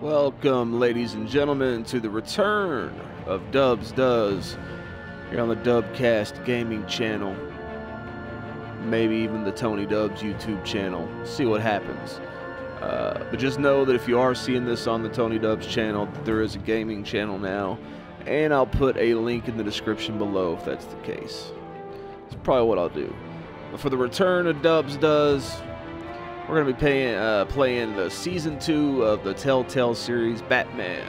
Welcome, ladies and gentlemen, to the return of Dubz Does here on the dubCast gaming channel. Maybe even the Tony Dubz YouTube channel. See what happens. But just know that if you are seeing this on the Tony Dubz channel, there is a gaming channel now, and I'll put a link in the description below if that's the case. That's probably what I'll do. But for the return of Dubz Does, we're going to be playing the Season 2 of the Telltale series, Batman.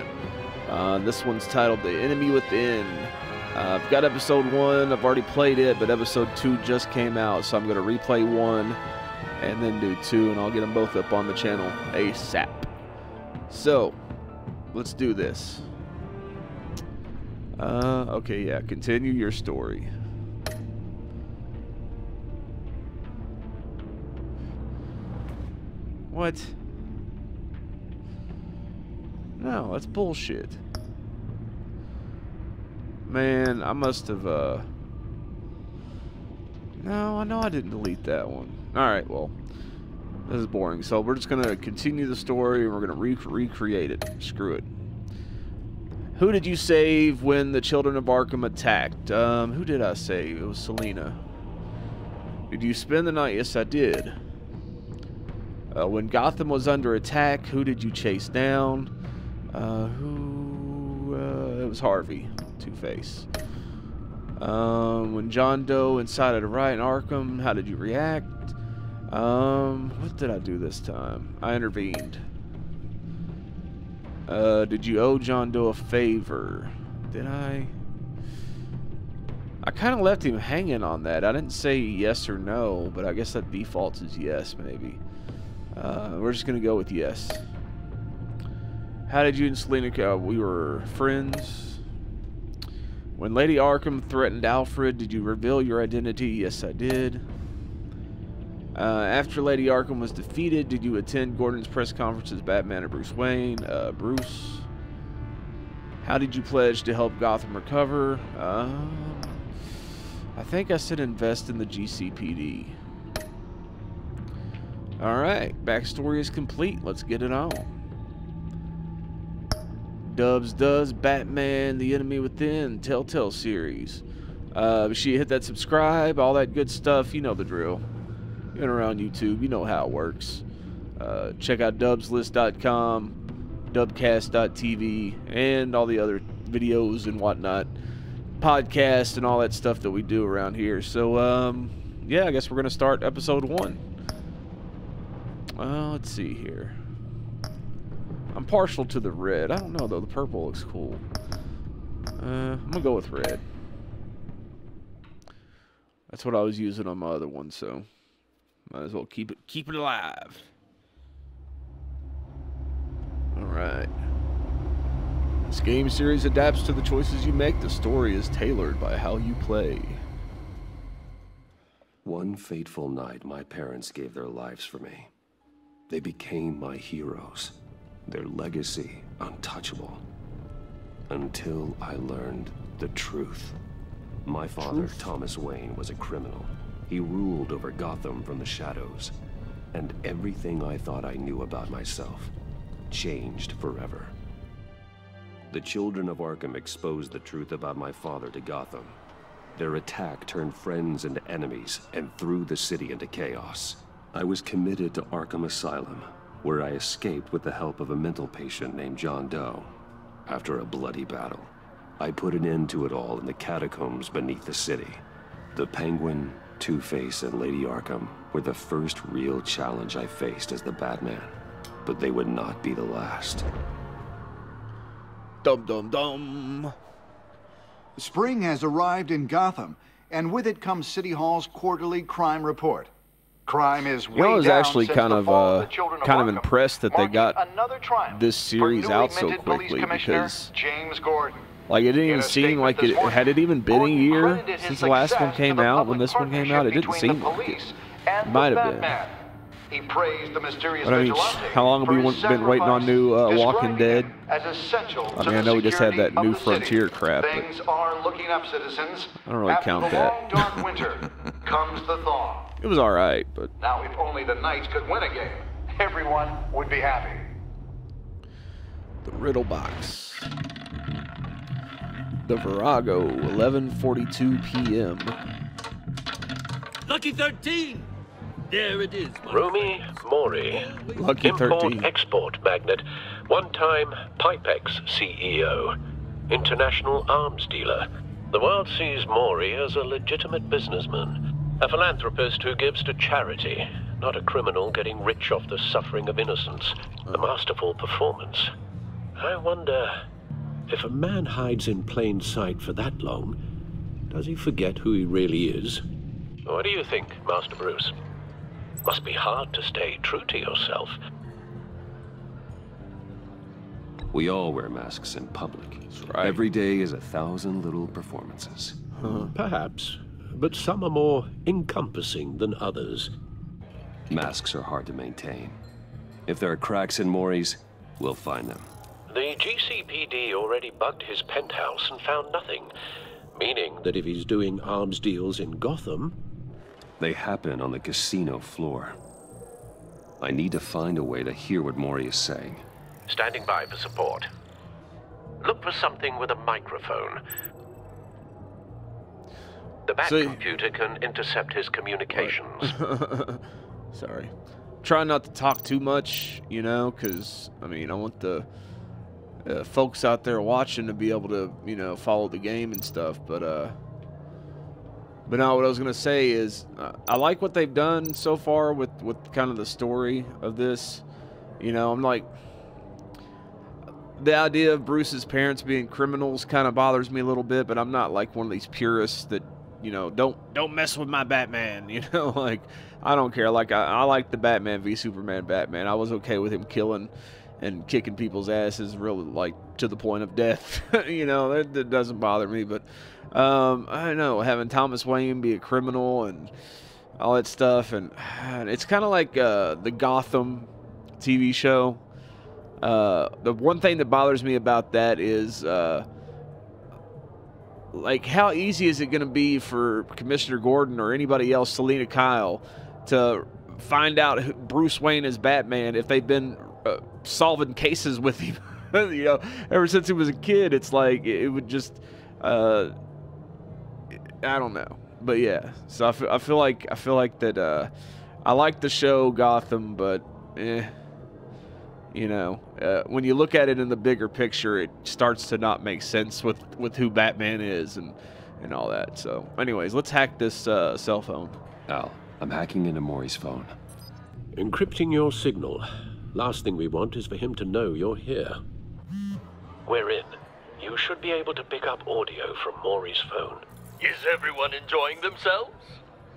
This one's titled The Enemy Within. I've got Episode 1, I've already played it, but Episode 2 just came out, so I'm going to replay 1 and then do 2, and I'll get them both up on the channel ASAP. So, let's do this. Okay, yeah, continue your story. What? No, that's bullshit. Man, I must have, No, I know I didn't delete that one. Alright, well, this is boring. So we're just going to continue the story, and we're going to recreate it. Screw it. Who did you save when the children of Arkham attacked? Who did I save? It was Selina. Did you spend the night? Yes, I did. When Gotham was under attack, who did you chase down? It was Harvey, Two-Face. When John Doe incited a riot in Arkham, how did you react? What did I do this time? I intervened. Did you owe John Doe a favor? Did I? I kind of left him hanging on that. I didn't say yes or no, but I guess that defaults as yes, maybe. We're just going to go with yes. How did you and Selina, we were friends. When Lady Arkham threatened Alfred, did you reveal your identity? Yes, I did. After Lady Arkham was defeated, did you attend Gordon's press conference as Batman or Bruce Wayne? Bruce. How did you pledge to help Gotham recover? I think I said invest in the GCPD. Alright, backstory is complete. Let's get it on. Dubz Does, Batman, The Enemy Within, Telltale series. Be sure you hit that subscribe, all that good stuff. You know the drill. You've been around YouTube, you know how it works. Check out dubzlist.com, dubcast.tv, and all the other videos and whatnot. Podcasts and all that stuff that we do around here. So, yeah, I guess we're going to start episode 1. Let's see here. I'm partial to the red. I don't know, though. The purple looks cool. I'm going to go with red. That's what I was using on my other one, so might as well keep it alive. Alright. This game series adapts to the choices you make. The story is tailored by how you play. One fateful night, my parents gave their lives for me. They became my heroes, their legacy untouchable. Until I learned the truth. My father, Thomas Wayne, was a criminal. He ruled over Gotham from the shadows. And everything I thought I knew about myself changed forever. The children of Arkham exposed the truth about my father to Gotham. Their attack turned friends into enemies and threw the city into chaos. I was committed to Arkham Asylum, where I escaped with the help of a mental patient named John Doe. After a bloody battle, I put an end to it all in the catacombs beneath the city. The Penguin, Two-Face, and Lady Arkham were the first real challenge I faced as the Batman, but they would not be the last. Dum dum dum. Spring has arrived in Gotham, and with it comes City Hall's quarterly crime report. Crime is way down. I was actually since kind the of fall of the Children of Arkham, impressed that they got another triumph this series for out newly so minted police quickly, commissioner because James Gordon. like it didn't In even a seem like statement it this morning, had it even been a Gordon year credited his since the last one success came to the out. When public this one came out, it didn't partnership seem between like it. the police and Might the have been. Batman. He praised the mysterious But I mean, vigilante how long have we for his been waiting on new Walking describing Dead? him as essential I to mean, I the know we just had that security new of the city. Frontier crap, but Things are looking up, citizens. I don't really After count the that. long, dark winter comes the thaw. It was alright, but Now, if only the Knights could win a game, everyone would be happy. The Riddle Box. The Virago, 11:42 p.m. Lucky 13! There it is. Rumi Mori, Lucky 13. import-export magnate, one-time Pipex CEO, international arms dealer. The world sees Mori as a legitimate businessman, a philanthropist who gives to charity, not a criminal getting rich off the suffering of innocence. A masterful performance. I wonder, if a man hides in plain sight for that long, does he forget who he really is? What do you think, Master Bruce? Must be hard to stay true to yourself. We all wear masks in public. right. Every day is 1,000 little performances. Perhaps, but some are more encompassing than others. Masks are hard to maintain. If there are cracks in Mori's, we'll find them. The GCPD already bugged his penthouse and found nothing, meaning that if he's doing arms deals in Gotham... They happen on the casino floor. I need to find a way to hear what Mori is saying. Standing by for support. Look for something with a microphone. The Bat computer can intercept his communications. Sorry. Try not to talk too much, you know, because, I mean, I want the folks out there watching to be able to, you know, follow the game and stuff, but no, what I was going to say is, I like what they've done so far with kind of the story of this. You know, I'm like, the idea of Bruce's parents being criminals kind of bothers me a little bit, but I'm not like one of these purists that, you know, don't mess with my Batman, you know, like, I don't care. Like, I like the Batman v Superman Batman. I was okay with him killing and kicking people's asses really, like, to the point of death. You know, that doesn't bother me, but I don't know, having Thomas Wayne be a criminal and all that stuff, and it's kind of like the Gotham TV show. The one thing that bothers me about that is like, how easy is it going to be for Commissioner Gordon or anybody else, Selena Kyle, to find out who Bruce Wayne is Batman if they've been solving cases with him, you know, ever since he was a kid? It's like, it would just, I don't know, but yeah. So I feel like that. I like the show Gotham, but you know, when you look at it in the bigger picture, it starts to not make sense with who Batman is and all that. So, anyways, let's hack this cell phone. Al, I'm hacking into Mori's phone. Encrypting your signal. Last thing we want is for him to know you're here. We're in. You should be able to pick up audio from Maury's phone. Is everyone enjoying themselves?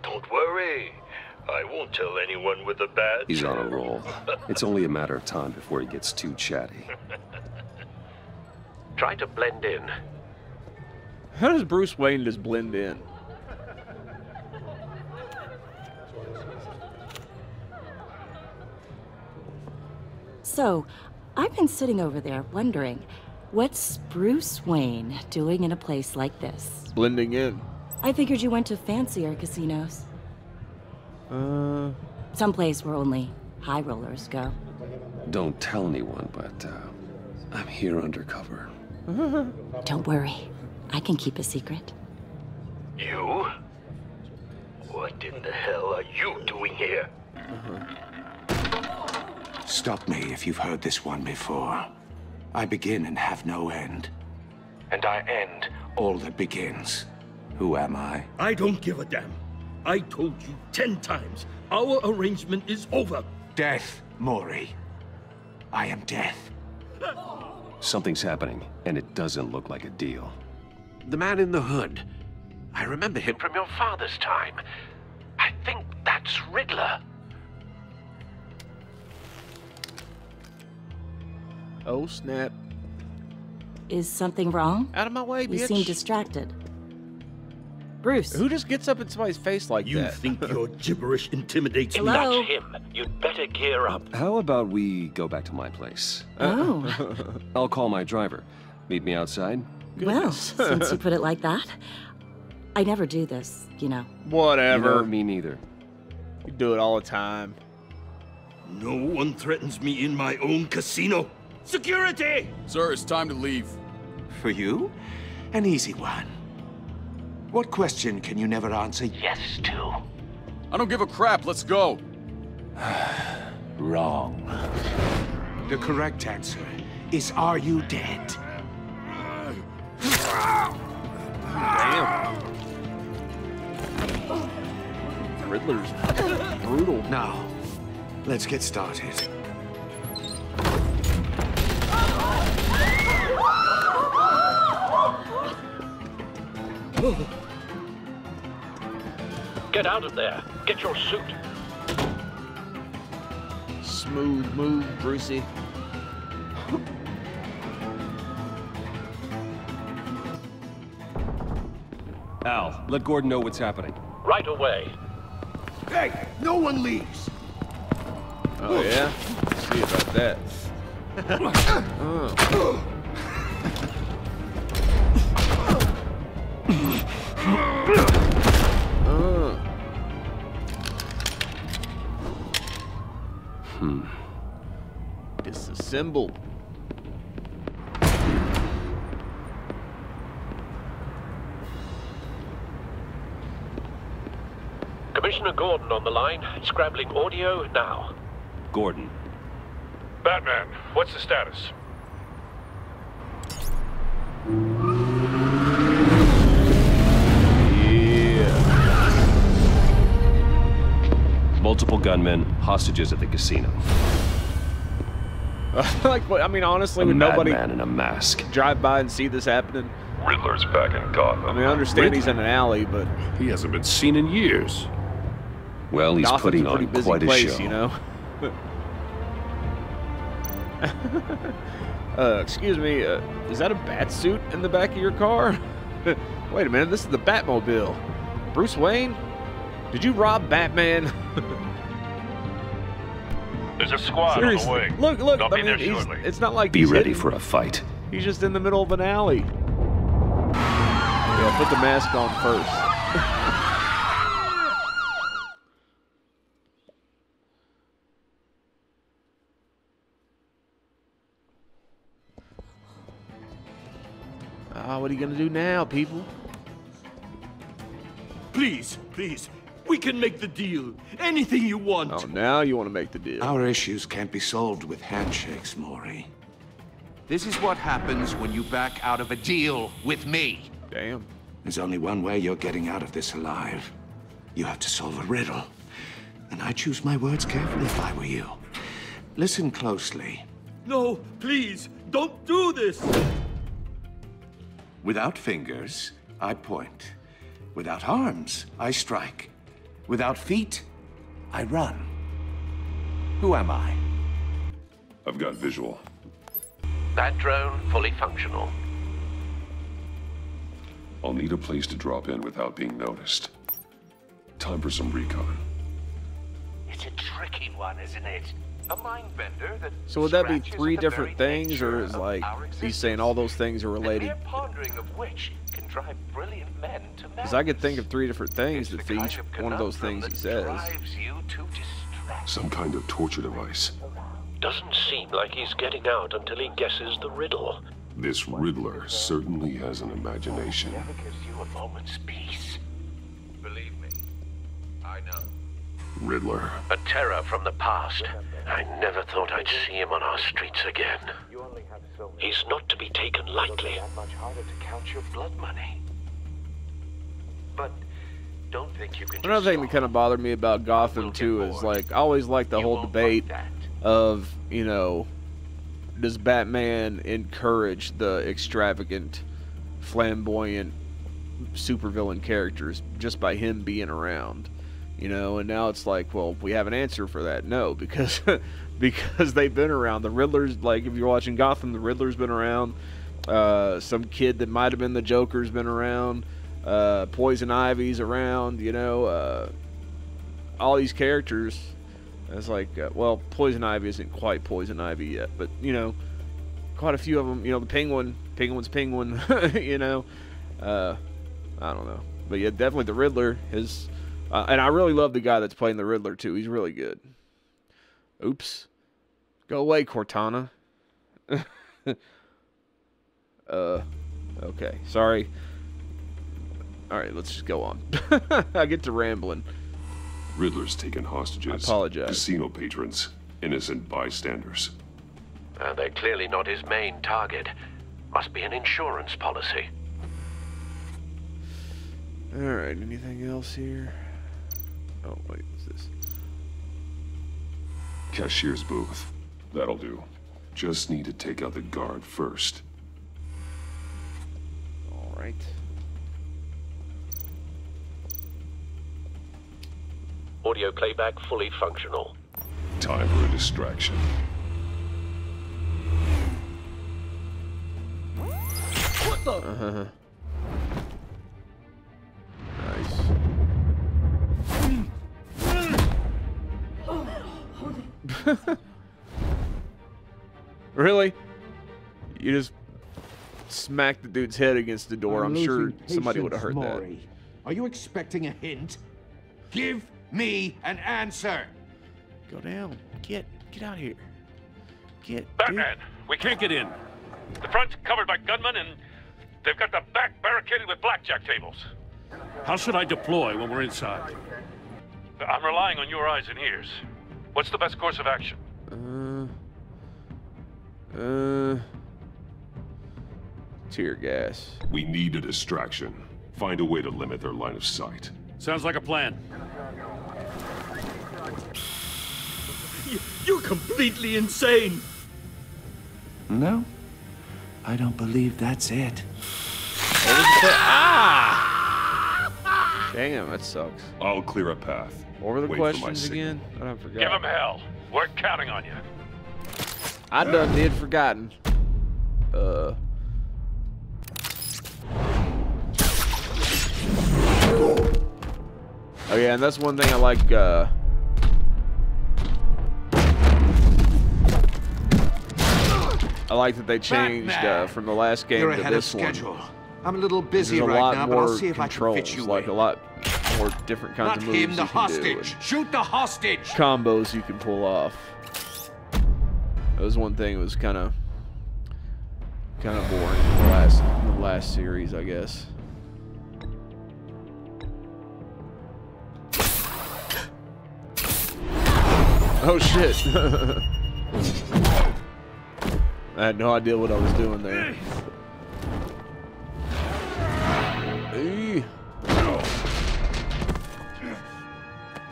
Don't worry. I won't tell anyone with a badge. He's on a roll. It's only a matter of time before he gets too chatty. Try to blend in. How does Bruce Wayne just blend in? So, I've been sitting over there wondering, what's Bruce Wayne doing in a place like this? Blending in. I figured you went to fancier casinos. Someplace where only high rollers go. Don't tell anyone, but I'm here undercover. Don't worry. I can keep a secret. You? What in the hell are you doing here? Stop me if you've heard this one before. I begin and have no end. And I end all that begins. Who am I? I don't give a damn. I told you 10 times. Our arrangement is over. Death, Mori. I am death. Something's happening, and it doesn't look like a deal. The man in the hood. I remember him from your father's time. I think that's Riddler. Oh, snap. Is something wrong? Out of my way, bitch. You seem distracted. Bruce. Who just gets up in somebody's face like You that? think your gibberish intimidates me? Hello? That's him. You'd better gear up. How about we go back to my place? Oh. I'll call my driver. Meet me outside? Well, since you put it like that, I never do this, you know. Whatever. Me neither. You do it all the time. No one threatens me in my own casino. Security! Sir, it's time to leave. For you? An easy one. What question can you never answer yes to? I don't give a crap. Let's go. Wrong. The correct answer is, are you dead? Damn. Riddler's brutal. Now, let's get started. Get out of there. Get your suit. Smooth move, Brucey. Al, let Gordon know what's happening. Right away. Hey, no one leaves! Oh, yeah? Let's see about that. Disassemble. Commissioner Gordon on the line. Scrabbling audio now. Gordon. Batman, what's the status? Multiple gunmen, hostages at the casino. Like, I mean, honestly, A would nobody madman in a mask. drive by and see this happening? Riddler's back in Gotham. I mean, I understand he's in an alley, but He hasn't been seen in years. Well, he's Gotham's putting a pretty on busy quite a place, show. you know? Excuse me, is that a bat suit in the back of your car? Wait a minute, this is the Batmobile. Bruce Wayne? Did you rob Batman? There's a squad Seriously. on the way. Look, look, They'll I be mean, there shortly. it's not like Be he's ready hidden. for a fight. He's just in the middle of an alley. Yeah, put the mask on first. What are you gonna do now, people? Please, please, we can make the deal. Anything you want. Oh, now you want to make the deal. Our issues can't be solved with handshakes, Maury. This is what happens when you back out of a deal with me. Damn. There's only one way you're getting out of this alive. You have to solve a riddle. And I choose my words carefully if I were you. Listen closely. No, please, don't do this. Without fingers, I point. Without arms, I strike. Without feet, I run. Who am I? I've got visual. That drone fully functional. I'll need a place to drop in without being noticed. Time for some recon. It's a tricky one, isn't it? A mind bender that So would that be scratches three at the different very things, or nature is of like our he's saying all those things are The related? mere pondering of which can drive brilliant men to Because I could think of three different things It's that the for kind each of one of those conundrum things he that says. drives you to distract. Some kind of torture device. Doesn't seem like he's getting out until he guesses the riddle. This Riddler certainly has an imagination. Never gives you a moment's peace. Believe me, I know. Riddler. A terror from the past. I never thought I'd see him on our streets again. You only have so much. He's not to be taken lightly. That much harder to count your blood money. But don't think you can. Another thing that kind of bothered me about Gotham too is like I always like the whole debate of, you know, does Batman encourage the extravagant, flamboyant supervillain characters just by him being around? You know, and now it's like, well, we have an answer for that. No, because because they've been around. The Riddler's, like, if you're watching Gotham, the Riddler's been around. Some kid that might have been the Joker's been around. Poison Ivy's around, you know. All these characters. It's like, well, Poison Ivy isn't quite Poison Ivy yet, but, you know, quite a few of them. You know, the Penguin's Penguin, you know. I don't know. But, yeah, definitely the Riddler, his... and I really love the guy that's playing the Riddler, too. He's really good. Oops. Go away, Cortana. Okay. Sorry. Alright, let's just go on. I get to rambling. Riddler's taken hostages. I apologize. Casino patrons. Innocent bystanders. They're clearly not his main target. Must be an insurance policy. Alright, anything else here? Oh, wait, what's this? Cashier's booth. That'll do. Just need to take out the guard first. Alright. Audio playback fully functional. Time for a distraction. What the? Nice. Really? You just smacked the dude's head against the door. I'm sure somebody would have heard that. Are you expecting a hint? Give me an answer. Go down. Get out of here. Batman, we can't get in. The front's covered by gunmen, and they've got the back barricaded with blackjack tables. How should I deploy when we're inside? I'm relying on your eyes and ears. What's the best course of action? Tear gas. We need a distraction. Find a way to limit their line of sight. Sounds like a plan. You're completely insane! No, I don't believe that's it. Ah! Damn, that sucks. I'll clear a path. What were the Wait for my questions signal. again? I forgot. Give him hell. We're counting on you. I done did forgotten. Oh yeah, and that's one thing I like, I like that they changed from the last game to this one. I'm a little busy There's a right lot now, but more I'll see if I can fit you like in. a lot more different kinds of moves him, the you can do, hostage. Shoot the hostage. combos you can pull off. That was one thing that was kind of boring in the last series, I guess. Oh shit. I had no idea what I was doing there. Hey.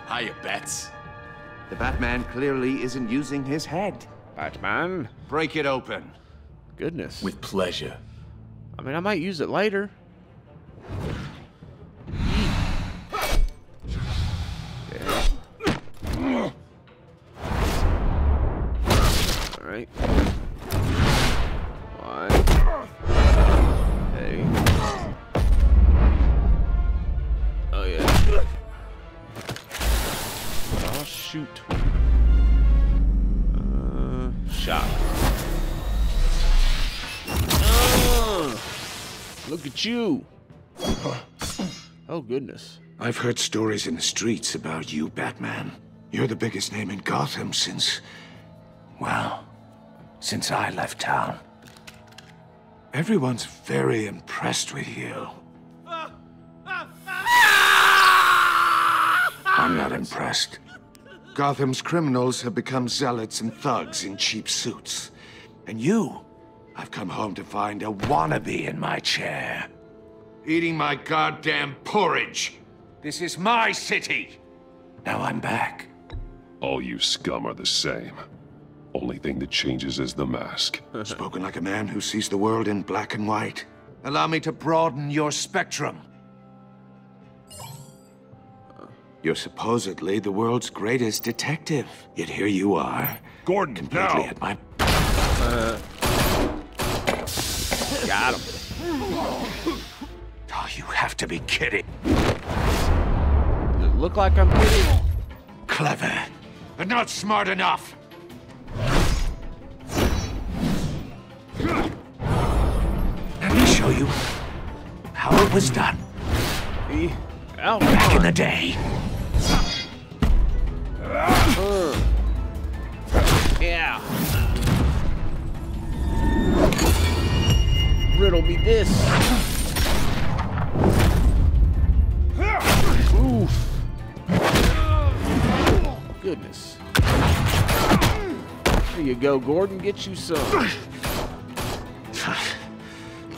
Hiya, Bats. The Batman clearly isn't using his head. Batman? Break it open. Goodness. With pleasure. I mean, I might use it later. Alright. One. Hey. Oh, yeah. Oh, shoot. Shot. Look at you. Oh, goodness. I've heard stories in the streets about you, Batman. You're the biggest name in Gotham since... well, since I left town. Everyone's very impressed with you. I'm not impressed. Gotham's criminals have become zealots and thugs in cheap suits. And you, I've come home to find a wannabe in my chair. Eating my goddamn porridge. This is my city. Now I'm back. All you scum are the same. Only thing that changes is the mask. Spoken like a man who sees the world in black and white. Allow me to broaden your spectrum. You're supposedly the world's greatest detective. Yet here you are. Gordon, completely now. at my... Got him. Oh, you have to be kidding. Does it look like I'm kidding? Clever, but not smart enough. Let me show you how it was done. Back in the day. Yeah. riddle me this. Oof. Goodness. There you go, Gordon. Get you some.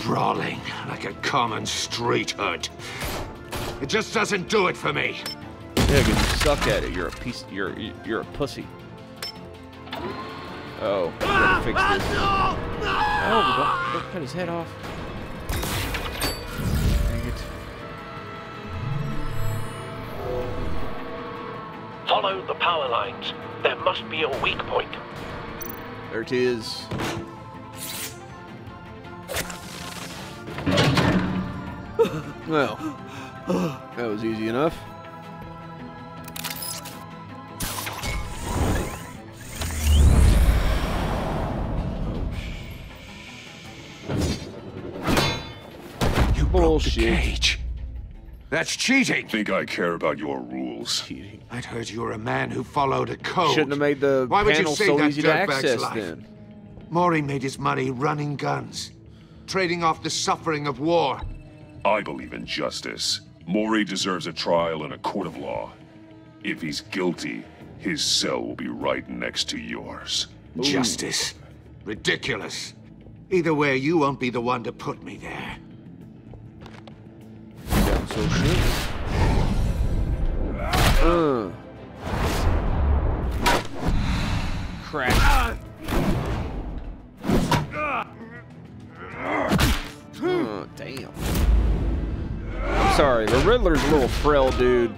Brawling like a common street hood. It just doesn't do it for me. Yeah, because you suck at it. You're a piece. You're a pussy. Oh, we gotta fix this. Oh, don't cut his head off. Dang it. Follow the power lines. There must be a weak point. There it is. Well, that was easy enough. Bullshit. The cage. That's cheating. Think I care about your rules? Cheating. I'd heard you were a man who followed a code. Shouldn't have made the panel so easy to access then. Maury made his money running guns, trading off the suffering of war. I believe in justice. Maury deserves a trial in a court of law. If he's guilty, his cell will be right next to yours. Ooh. Justice? Ridiculous. Either way, you won't be the one to put me there. So shit. Crap. Damn. I'm sorry, the Riddler's a little frail dude.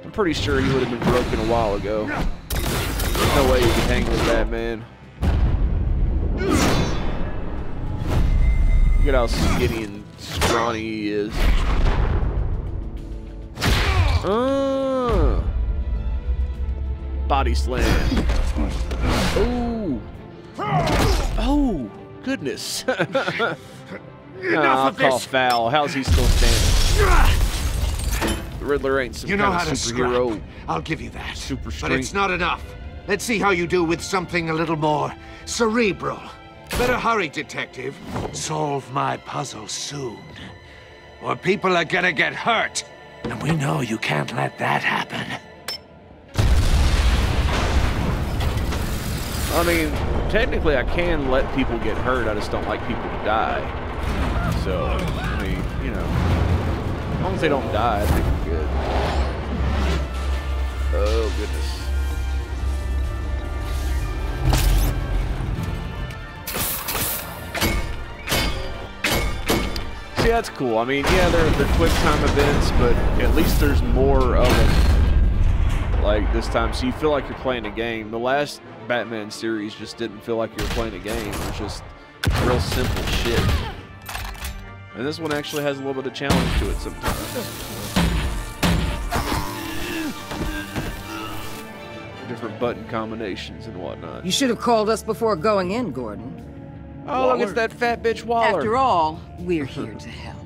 I'm pretty sure he would have been broken a while ago. There's no way you can hang with that, man. Look at how skinny and scrawny he is. Body slam. Ooh. Oh, goodness. I'll call foul. How's he still standing? The Riddler ain't some kind of superhero. I'll give you that. Super strength. But it's not enough. Let's see how you do with something a little more cerebral. Better hurry, detective. Solve my puzzle soon. Or people are gonna get hurt. And we know you can't let that happen. I mean, technically I can let people get hurt, I just don't like people to die. So, I mean, you know, as long as they don't die, I think we're good. Oh, goodness. See, that's cool. I mean, yeah, they're quick time events, but at least there's more of them. Like this time, so you feel like you're playing a game. The last Batman series just didn't feel like you were playing a game. It was just real simple shit. And this one actually has a little bit of challenge to it sometimes. Different button combinations and whatnot. You should have called us before going in, Gordon. Oh, look, it's that fat bitch Waller. After all, we're here to help.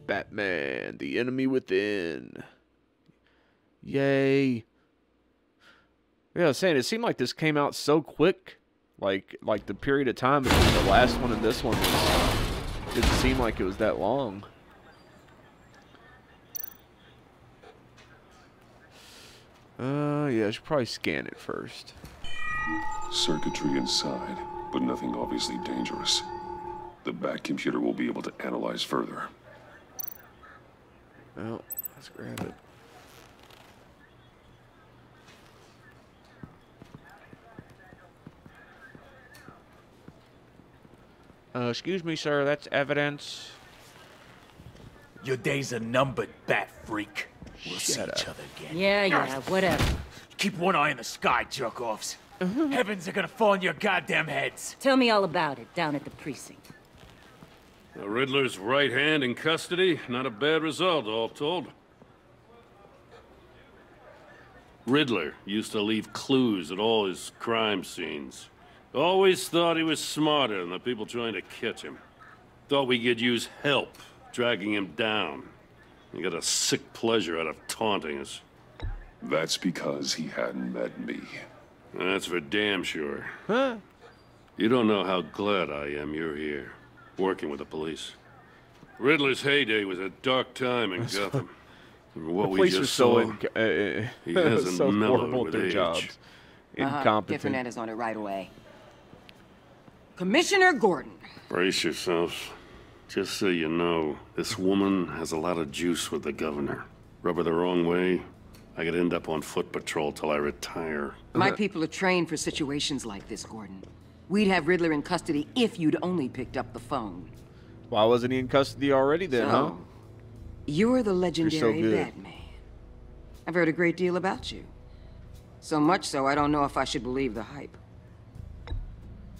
Batman, the enemy within. Yay. Yeah, I was saying, it seemed like this came out so quick. Like the period of time between the last one and this one didn't seem like it was that long. Yeah, I should probably scan it first. Circuitry inside, but nothing obviously dangerous. The Bat computer will be able to analyze further. Well, let's grab it. Excuse me, sir, that's evidence. Your days are numbered, Bat Freak. We'll see each other again. Yeah, whatever. Keep one eye in the sky, jerk-offs. Heavens are gonna fall on your goddamn heads. Tell me all about it down at the precinct. The Riddler's right hand in custody. Not a bad result, all told. Riddler used to leave clues at all his crime scenes. Always thought he was smarter than the people trying to catch him. Thought we could use help, dragging him down. He got a sick pleasure out of taunting us. That's because he hadn't met me. That's for damn sure. Huh? You don't know how glad I am you're here, working with the police. Riddler's heyday was a dark time in Gotham. And what The we police just are so saw, he hasn't so mellowed horrible with at their age. jobs. Incompetent. Get Fernandez on it right away. Commissioner Gordon. Brace yourselves. Just so you know, this woman has a lot of juice with the governor. Rub her the wrong way, I could end up on foot patrol till I retire. My people are trained for situations like this, Gordon. We'd have Riddler in custody if you'd only picked up the phone. Why wasn't he in custody already then, huh? You're the legendary good. Batman. I've heard a great deal about you. So much so, I don't know if I should believe the hype.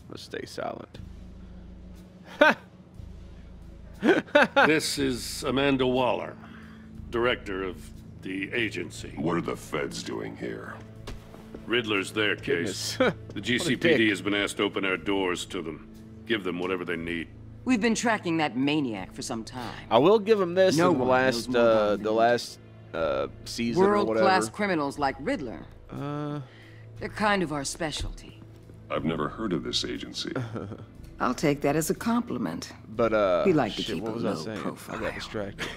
Let's stay silent. This is Amanda Waller, director of the agency. What are the feds doing here? Riddler's their case. The GCPD has been asked to open our doors to them. Give them whatever they need. We've been tracking that maniac for some time. I will give him this No in the one last knows more season or whatever. World-class criminals like Riddler. They're kind of our specialty. I've never heard of this agency. I'll take that as a compliment. But we like to shit, keep what a was low I saying? profile. I got distracted.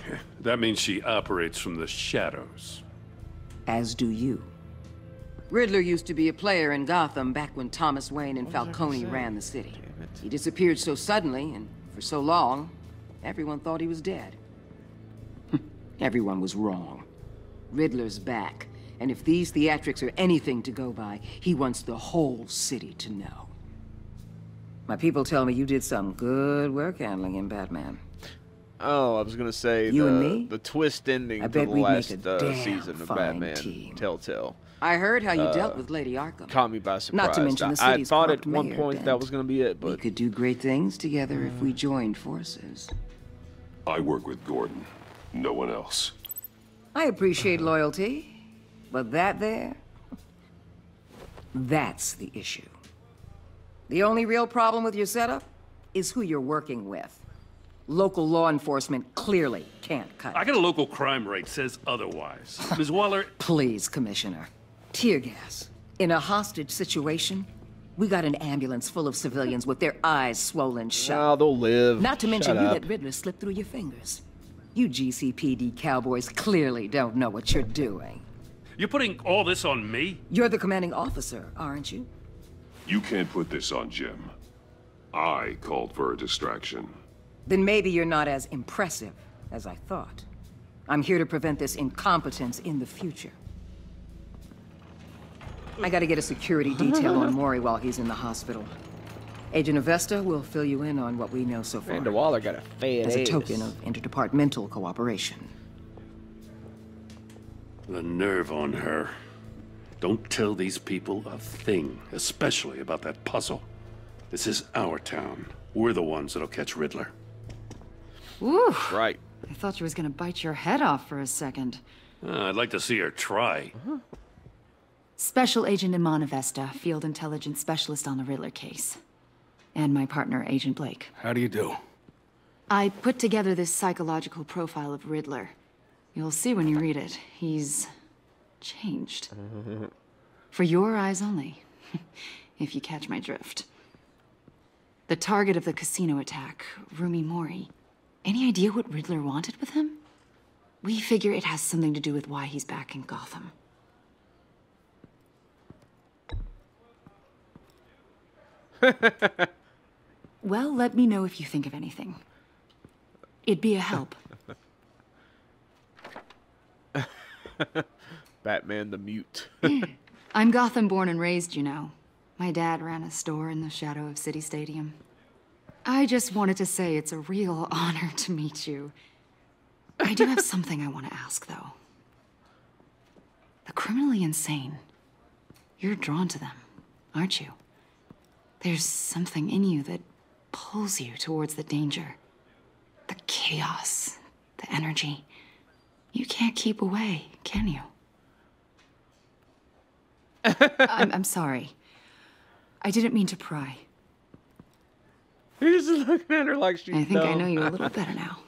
That means she operates from the shadows. As do you. Riddler used to be a player in Gotham back when Thomas Wayne and Falcone ran the city. He disappeared so suddenly and for so long, everyone thought he was dead. Everyone was wrong. Riddler's back, and if these theatrics are anything to go by, he wants the whole city to know. My people tell me you did some good work handling him, Batman. Oh, I was gonna say You and me? the twist ending I to bet the we'd make last a damn season of fine Batman team. Telltale. I heard how you dealt with Lady Arkham. Caught me by surprise. Not to mention the I city's thought at corrupt one mayor, point Bent. that was gonna be it, We but could do great things together if we joined forces. I work with Gordon. No one else. I appreciate loyalty, but that there, that's the issue. The only real problem with your setup is who you're working with. Local law enforcement clearly can't cut I it. got a local crime rate says otherwise. Ms. Waller, Please, Commissioner. Tear gas. In a hostage situation, we got an ambulance full of civilians with their eyes swollen shut. well, they'll live. Not to mention Shut you up. let Riddler slip through your fingers. You GCPD cowboys clearly don't know what you're doing. you're putting all this on me? You're the commanding officer, aren't you? You can't put this on Jim. I called for a distraction. Then maybe you're not as impressive as I thought. I'm here to prevent this incompetence in the future. I gotta get a security detail on Maury while he's in the hospital. Agent Avesta will fill you in on what we know so far. Amanda Waller got a fat as a ass. token of interdepartmental cooperation. The nerve on her. Don't tell these people a thing, especially about that puzzle. This is our town. We're the ones that'll catch Riddler. Ooh. Right. I thought you was gonna bite your head off for a second. I'd like to see her try. Special Agent Iman Avesta, Field Intelligence Specialist on the Riddler case. And my partner, Agent Blake. How do you do? I put together this psychological profile of Riddler. You'll see when you read it. He's changed. For your eyes only, if you catch my drift. The target of the casino attack, Rumi Mori. Any idea what Riddler wanted with him? We figure it has something to do with why he's back in Gotham. Well, let me know if you think of anything. It'd be a help. Batman the Mute. I'm Gotham born and raised, you know. My dad ran a store in the shadow of City Stadium. I just wanted to say it's a real honor to meet you. I do have something I want to ask, though. The criminally insane. You're drawn to them, aren't you? There's something in you that pulls you towards the danger. The chaos, the energy. You can't keep away, can you? I'm sorry. I didn't mean to pry. He's just looking at her like she's I think I dumb. know you a little better now.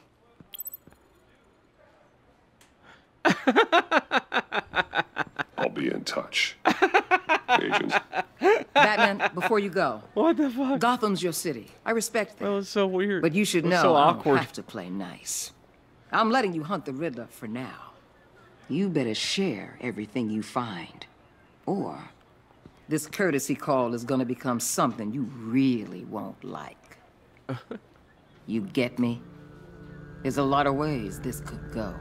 I'll be in touch. Agent. Batman, before you go. What the fuck? Gotham's your city. I respect that. Well, it's so weird. But you should know so I awkward. don't have to play nice. I'm letting you hunt the Riddler for now. You better share everything you find. Or this courtesy call is gonna become something you really won't like. You get me? There's a lot of ways this could go.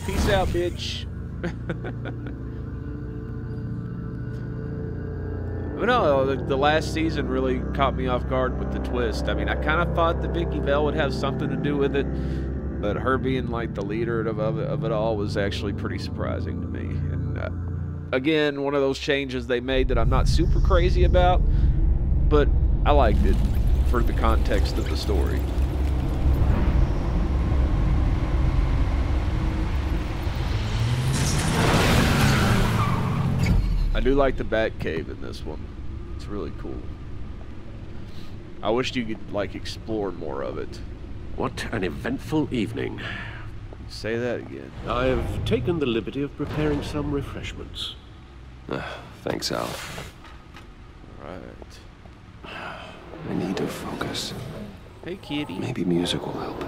Peace out, bitch. But no, the last season really caught me off guard with the twist. I mean, I kind of thought that Vicky Vale would have something to do with it, but her being like the leader of it all was actually pretty surprising to me. And again, one of those changes they made that I'm not super crazy about, but I liked it for the context of the story. I do like the Batcave in this one. It's really cool. I wished you could, like, explore more of it. What an eventful evening. Say that again. I've taken the liberty of preparing some refreshments. Thanks, Al. Right. I need to focus. Hey, kitty. Maybe music will help.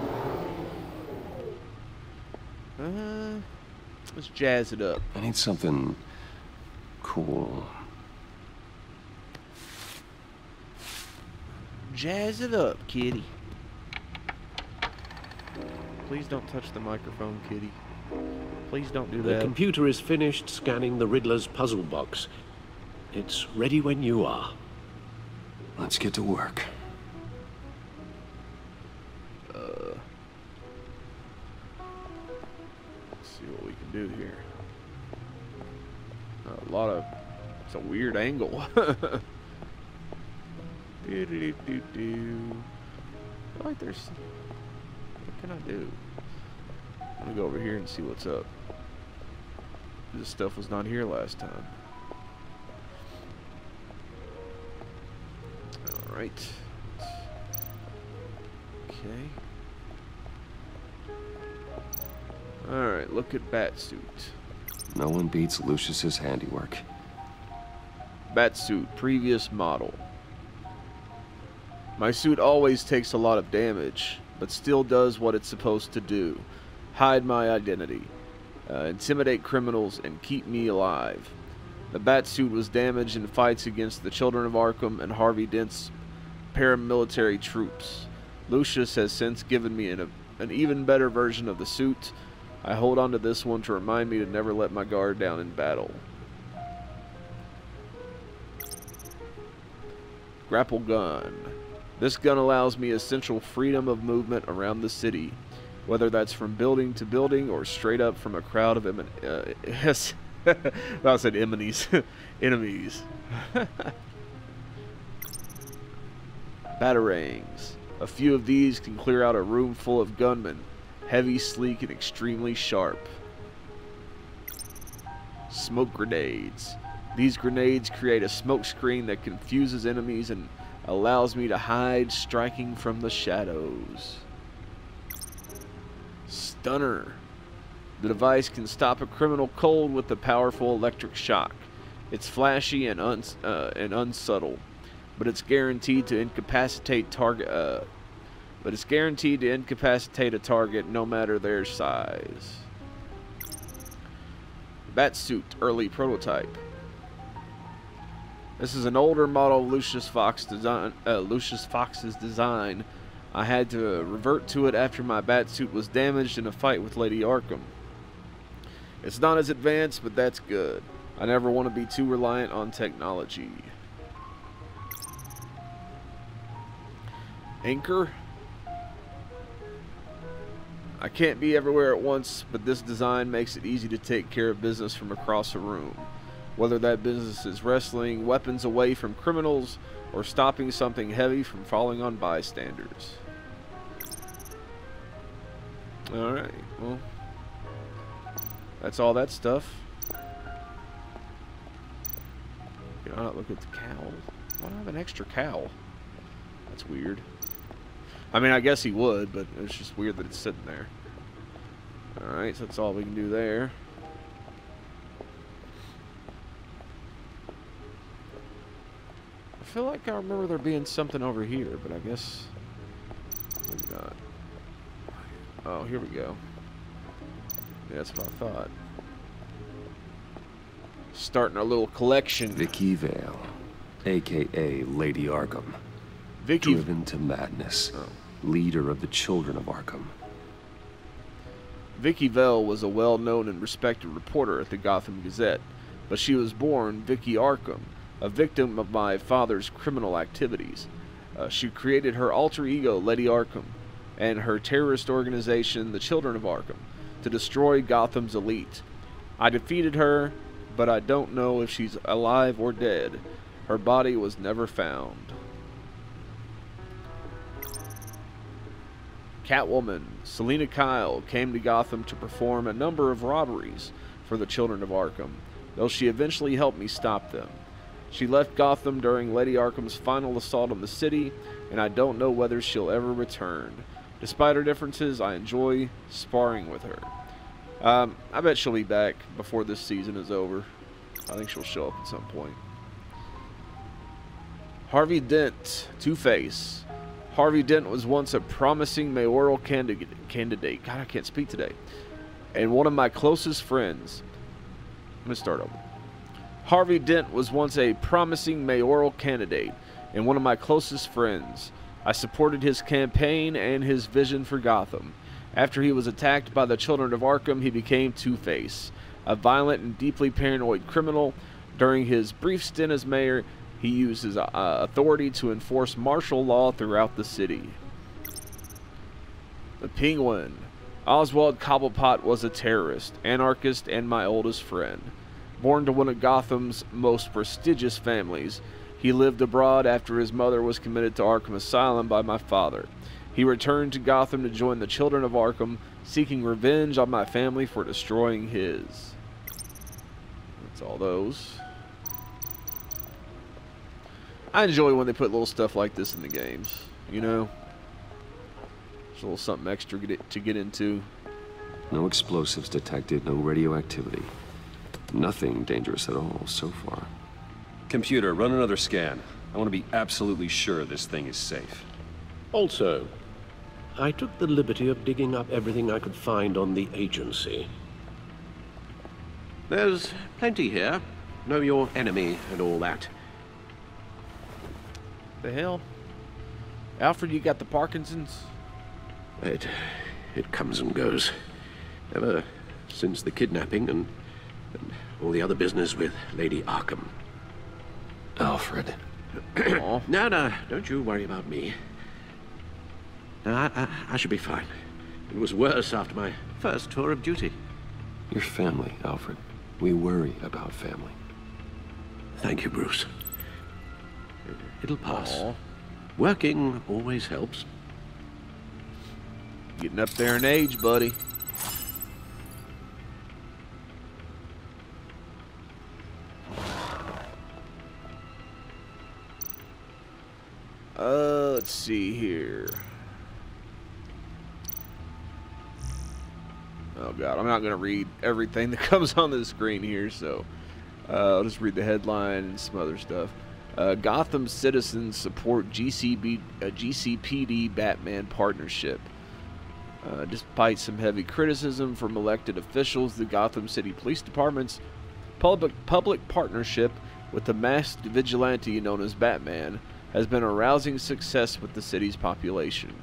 Let's jazz it up. I need something cool. Jazz it up, kitty. Please don't touch the microphone, kitty. Please don't do that. The computer is finished scanning the Riddler's puzzle box. It's ready when you are. Let's get to work. Let's see what we can do here. A lot of... It's a weird angle. Do-do-do-do-do. I feel like there's... What can I do? I'm gonna go over here and see what's up. This stuff was not here last time. Alright. Okay. Alright, look at Batsuit. No one beats Lucius's handiwork. Batsuit, previous model. My suit always takes a lot of damage, but still does what it's supposed to do. Hide my identity, intimidate criminals, and keep me alive. The Batsuit was damaged in fights against the Children of Arkham and Harvey Dent's paramilitary troops. Lucius has since given me an even better version of the suit. I hold on to this one to remind me to never let my guard down in battle. Grapple gun. This gun allows me essential freedom of movement around the city, whether that's from building to building or straight up from a crowd of yes, I said enemies. Enemies. Batarangs. A few of these can clear out a room full of gunmen. Heavy, sleek, and extremely sharp. Smoke grenades. These grenades create a smoke screen that confuses enemies and allows me to hide, striking from the shadows. Stunner. The device can stop a criminal cold with a powerful electric shock. It's flashy and unsubtle, but it's guaranteed to incapacitate a target no matter their size. Batsuit, early prototype. This is an older model of Lucius Fox's design. I had to revert to it after my Batsuit was damaged in a fight with Lady Arkham. It's not as advanced, but that's good. I never want to be too reliant on technology. Anchor. I can't be everywhere at once, but this design makes it easy to take care of business from across a room. Whether that business is wresting weapons away from criminals or stopping something heavy from falling on bystanders. Alright, well, that's all that stuff. Can I not look at the cowl? Why do I have an extra cowl? That's weird. I mean, I guess he would, but it's just weird that it's sitting there. Alright, so that's all we can do there. I feel like I remember there being something over here, but I guess maybe not. Oh, here we go. Yeah, that's what I thought. Starting our little collection. Vicky Vale, a.k.a. Lady Arkham. Vicky... Driven to madness. Oh. Leader of the Children of Arkham. Vicky Vale was a well-known and respected reporter at the Gotham Gazette, but she was born Vicky Arkham, a victim of my father's criminal activities. She created her alter ego, Lady Arkham, and her terrorist organization, the Children of Arkham, to destroy Gotham's elite. I defeated her, but I don't know if she's alive or dead. Her body was never found. Catwoman, Selina Kyle, came to Gotham to perform a number of robberies for the Children of Arkham, though she eventually helped me stop them. She left Gotham during Lady Arkham's final assault on the city, and I don't know whether she'll ever return. Despite her differences, I enjoy sparring with her. I bet she'll be back before this season is over. I think she'll show up at some point. Harvey Dent, Two-Face. Harvey Dent was once a promising mayoral candidate. God, I can't speak today. And one of my closest friends. I'm going to start over. Harvey Dent was once a promising mayoral candidate and one of my closest friends. I supported his campaign and his vision for Gotham. After he was attacked by the Children of Arkham, he became Two-Face, a violent and deeply paranoid criminal. During his brief stint as mayor, he used his authority to enforce martial law throughout the city. The Penguin. Oswald Cobblepot was a terrorist, anarchist, and my oldest friend. Born to one of Gotham's most prestigious families, he lived abroad after his mother was committed to Arkham Asylum by my father. He returned to Gotham to join the Children of Arkham, seeking revenge on my family for destroying his. That's all those. I enjoy when they put little stuff like this in the games, you know? There's a little something extra to get into. No explosives detected, no radioactivity. Nothing dangerous at all so far. Computer, run another scan. I want to be absolutely sure this thing is safe. Also, I took the liberty of digging up everything I could find on the agency. There's plenty here. Know your enemy and all that. The hell? Alfred, you got the Parkinson's? It comes and goes. Ever since the kidnapping and all the other business with Lady Arkham. Alfred. No, don't you worry about me. No, I should be fine. It was worse after my first tour of duty. Your family, Alfred. We worry about family. Thank you, Bruce. It'll pass. Aww. Working always helps. Getting up there in age, buddy. Let's see here. Oh god, I'm not going to read everything that comes on the screen here, so I'll just read the headline and some other stuff. Gotham citizens support GCPD Batman partnership. Despite some heavy criticism from elected officials, the Gotham City Police Department's public partnership with the masked vigilante known as Batman has been a rousing success with the city's population.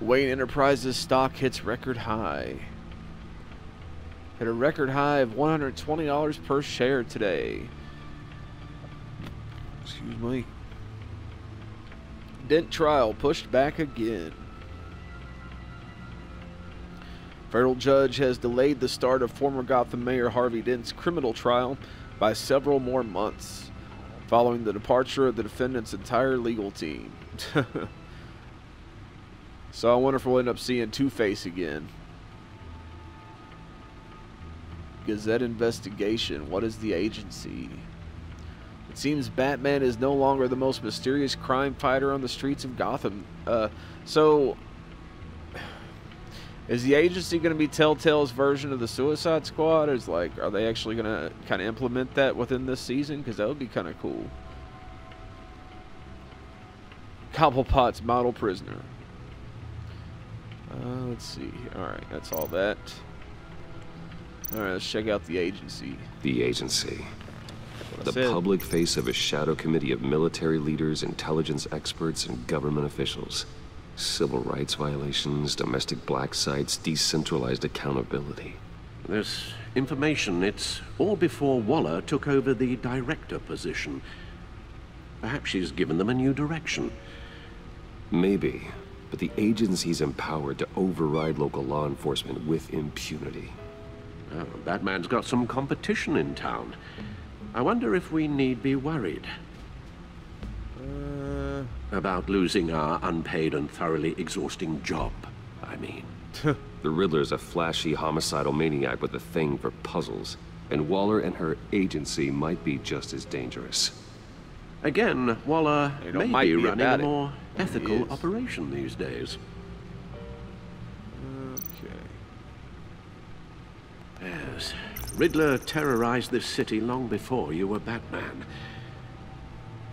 Wayne Enterprises stock hits record high. Hit a record high of $120 per share today. Excuse me. Dent trial pushed back again. Federal judge has delayed the start of former Gotham Mayor Harvey Dent's criminal trial by several more months, following the departure of the defendant's entire legal team. So I wonder if we'll end up seeing Two-Face again. Gazette investigation. What is the agency? It seems Batman is no longer the most mysterious crime fighter on the streets of Gotham. So Is the agency going to be Telltale's version of the Suicide Squad? Or is like, are they actually going to kind of implement that within this season? Because that would be kind of cool. Cobblepot's model prisoner. Let's see. Alright, that's all that. Alright, let's check out the agency. The agency. The public face of a shadow committee of military leaders, intelligence experts, and government officials. Civil rights violations, domestic black sites, decentralized accountability. This information, it's all before Waller took over the director position. Perhaps she's given them a new direction. Maybe, but the agency's empowered to override local law enforcement with impunity. Oh, Batman's got some competition in town. I wonder if we need be worried. About losing our unpaid and thoroughly exhausting job, I mean. The Riddler's a flashy homicidal maniac with a thing for puzzles, and Waller and her agency might be just as dangerous. Again, Waller may be running a more It ethical is. operation these days. Okay. Yes. Riddler terrorized this city long before you were Batman.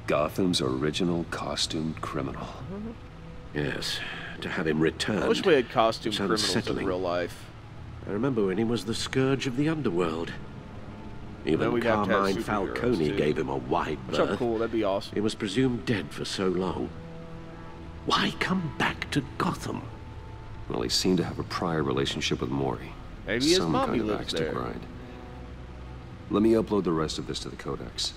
Gotham's original costumed criminal. Yes, to have him returned. I wish we had costume it's criminals in unsettling. real life. I remember when he was the scourge of the underworld. Then Even we'd have to have Carmine superheroes, Falcone too. gave him a wide Which are berth. cool, that'd be awesome. He was presumed dead for so long. Why come back to Gotham? Well, he seemed to have a prior relationship with Maury. Maybe his Some mommy kind of lives axe there. to grind. Let me upload the rest of this to the Codex.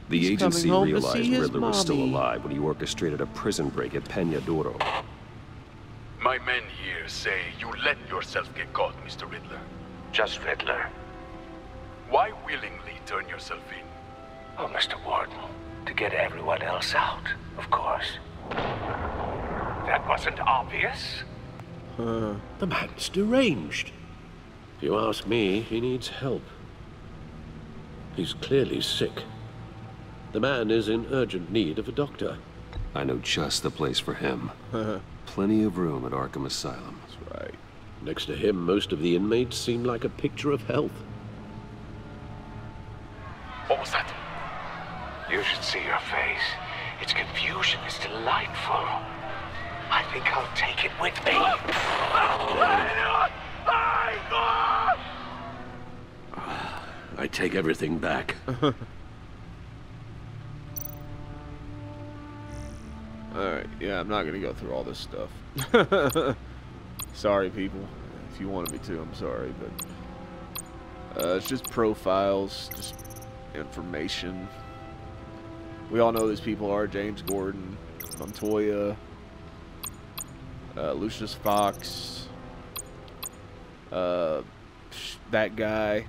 The He's agency coming home to see realized his Riddler was still mommy. alive when he orchestrated a prison break at Peñadoro. My men here say you let yourself get caught, Mr. Riddler. Just Riddler. Why willingly turn yourself in? Oh, Mr. Warden, to get everyone else out, of course. That wasn't obvious. The man's deranged. If you ask me, he needs help. He's clearly sick. The man is in urgent need of a doctor. I know just the place for him. Plenty of room at Arkham Asylum. That's right. Next to him, most of the inmates seem like a picture of health. What was that? You should see your face. Its confusion is delightful. I think I'll take it with me. I take everything back. Alright, yeah, I'm not gonna go through all this stuff. Sorry, people. If you wanted me to, I'm sorry, but it's just profiles, just information. We all know who these people are: James Gordon, Montoya, Lucius Fox, that guy.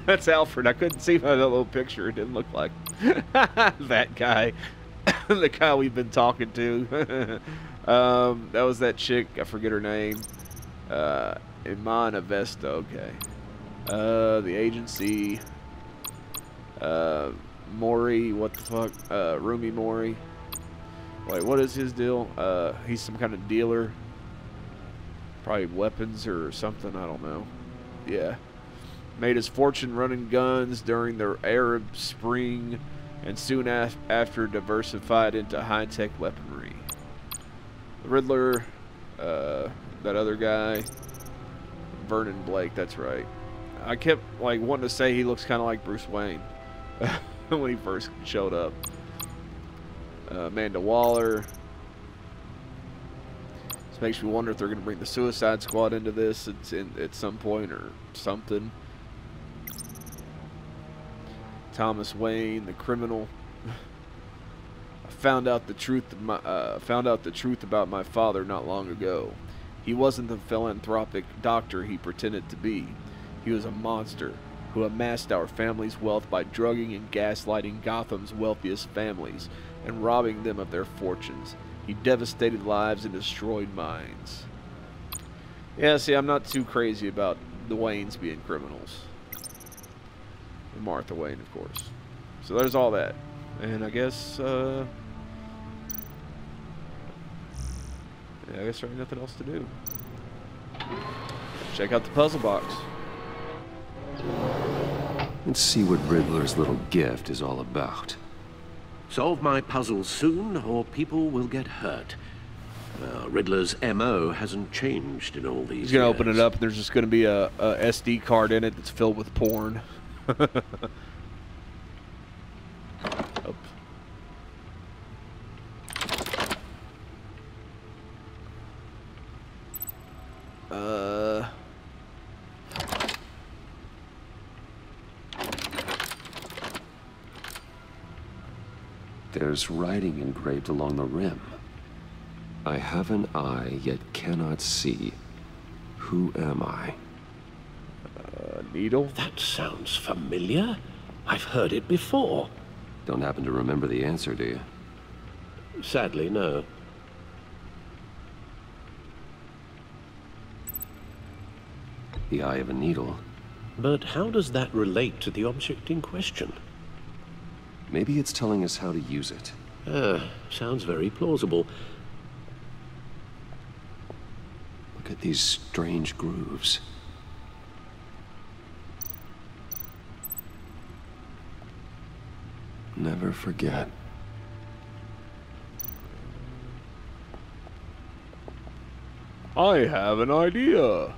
That's Alfred. I couldn't see by that little picture. It didn't look like that guy. The guy we've been talking to. That was that chick. I forget her name. Imana Vesta. Okay. The agency. Maury. What the fuck? Rumi Maury. Wait, what is his deal? He's some kind of dealer. Probably weapons or something. I don't know. Yeah. Made his fortune running guns during the Arab Spring, and soon after diversified into high-tech weaponry. The Riddler, that other guy, Vernon Blake, that's right. I kept like wanting to say he looks kind of like Bruce Wayne when he first showed up. Amanda Waller. This makes me wonder if they're going to bring the Suicide Squad into this at some point or something. Thomas Wayne, the criminal. I found out the truth about my father not long ago. He wasn't the philanthropic doctor he pretended to be. He was a monster who amassed our family's wealth by drugging and gaslighting Gotham's wealthiest families and robbing them of their fortunes. He devastated lives and destroyed minds. Yeah, see, I'm not too crazy about the Waynes being criminals. And Martha Wayne, of course. So there's all that. And I guess, Yeah, I guess there ain't nothing else to do. Check out the puzzle box. Let's see what Riddler's little gift is all about. Solve my puzzles soon, or people will get hurt. Riddler's M.O. hasn't changed in all these He's gonna years. open it up, and there's just gonna be a SD card in it that's filled with porn. There's writing engraved along the rim. I have an eye, yet cannot see. Who am I? Needle? That sounds familiar. I've heard it before. Don't happen to remember the answer, do you? Sadly, no. The eye of a needle. But how does that relate to the object in question? Maybe it's telling us how to use it. Sounds very plausible. Look at these strange grooves. Never forget. I have an idea.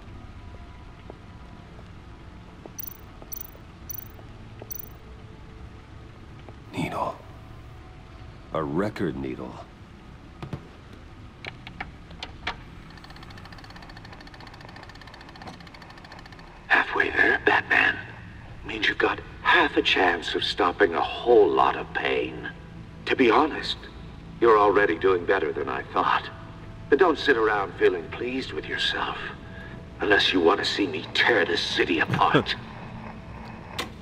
Needle. A record needle. Halfway there, Batman. Means you've got half a chance of stopping a whole lot of pain. To be honest, you're already doing better than I thought. But don't sit around feeling pleased with yourself. Unless you want to see me tear this city apart.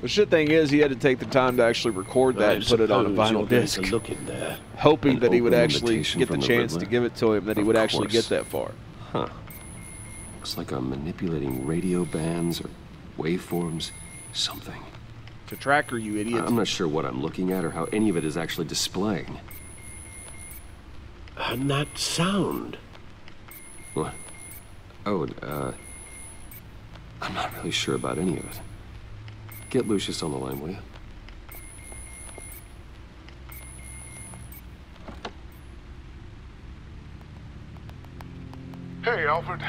The shit thing is, he had to take the time to actually record that and put it on a vinyl disc, look in there. hoping that he would open actually invitation get the from the chance to Riddler? give it to him, that he Of would actually get course. that far. Huh. Looks like I'm manipulating radio bands or waveforms. Something. To tracker, you idiot. I'm not sure what I'm looking at or how any of it is actually displaying. And that sound. What? Oh, I'm not really sure about any of it. Get Lucius on the line, will you? Hey, Alfred.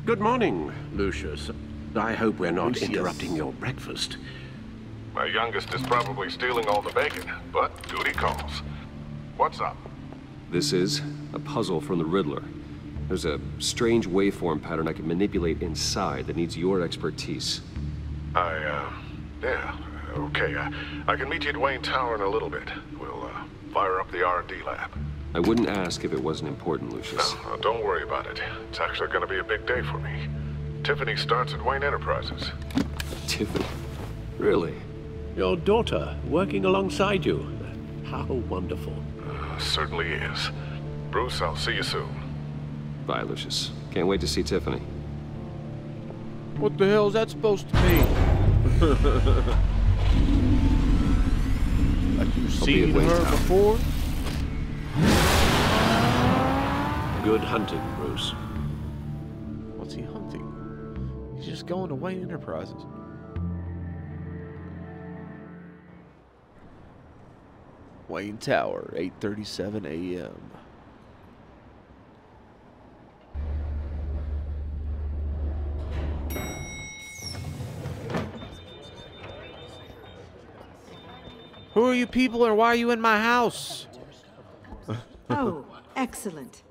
Good morning, Lucius. I hope we're not Lucius. interrupting your breakfast. My youngest is probably stealing all the bacon, but duty calls. What's up? This is a puzzle from the Riddler. There's a strange waveform pattern I can manipulate inside that needs your expertise. Yeah, okay. I can meet you at Wayne Tower in a little bit. We'll, fire up the R&D lab. I wouldn't ask if it wasn't important, Lucius. No, don't worry about it. It's actually gonna be a big day for me. Tiffany starts at Wayne Enterprises. Tiffany? Really? Your daughter, working alongside you. How wonderful. Certainly is. Bruce, I'll see you soon. Bye, Lucius. Can't wait to see Tiffany. What the hell is that supposed to mean? Like you've seen her before? Good hunting, Bruce. What's he hunting? He's just going to Wayne Enterprises. Wayne Tower, 8:37 a.m. Who are you people and why are you in my house? Oh, excellent.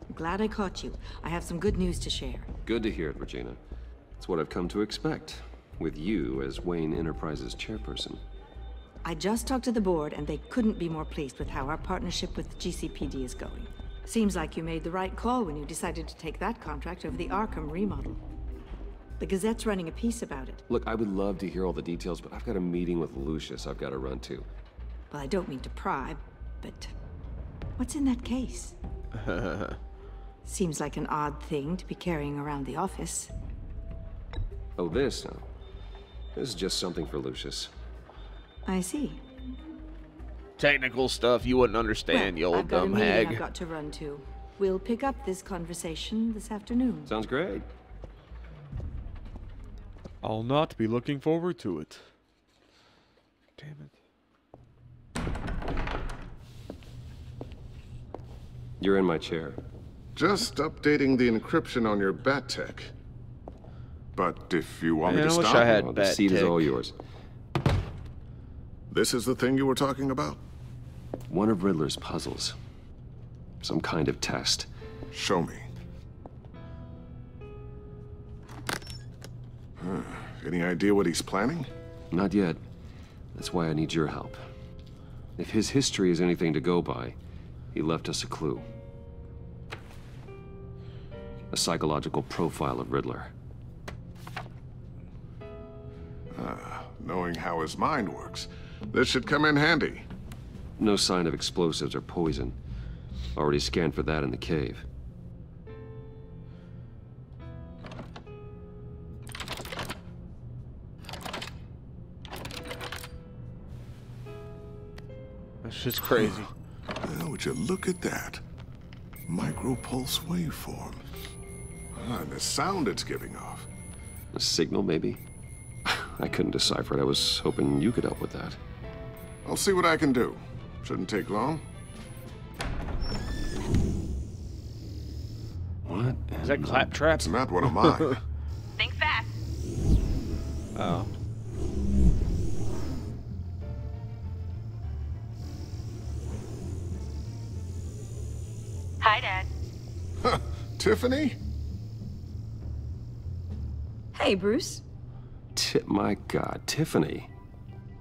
I'm glad I caught you. I have some good news to share. Good to hear it, Regina. It's what I've come to expect, with you as Wayne Enterprises chairperson. I just talked to the board, and they couldn't be more pleased with how our partnership with GCPD is going. Seems like you made the right call when you decided to take that contract over the Arkham remodel. The Gazette's running a piece about it. Look, I would love to hear all the details, but I've got a meeting with Lucius I've got to run to. Well, I don't mean to pry, but what's in that case? Seems like an odd thing to be carrying around the office. Oh, this? No. This is just something for Lucius. I see. Technical stuff you wouldn't understand, you Well, old I've got a dumb meeting hag. I've got to run to. We'll pick up this conversation this afternoon. Sounds great. I'll not be looking forward to it. Damn it. You're in my chair. Just updating the encryption on your bat tech. But if you want me to I wish stop, I had the bat seat is tech. all yours. This is the thing you were talking about? One of Riddler's puzzles. Some kind of test. Show me. Any idea what he's planning? Not yet. That's why I need your help. If his history is anything to go by, he left us a clue. A psychological profile of Riddler. Knowing how his mind works, this should come in handy. No sign of explosives or poison. Already scanned for that in the cave. That's just crazy. Well, would you look at that? Micropulse waveform. And the sound it's giving off. A signal, maybe? I couldn't decipher it. I was hoping you could help with that. I'll see what I can do. Shouldn't take long. What? Is that claptrap? It's not one of mine. Think fast. Oh. Hi, Dad. Tiffany? Hey, Bruce. My God, Tiffany.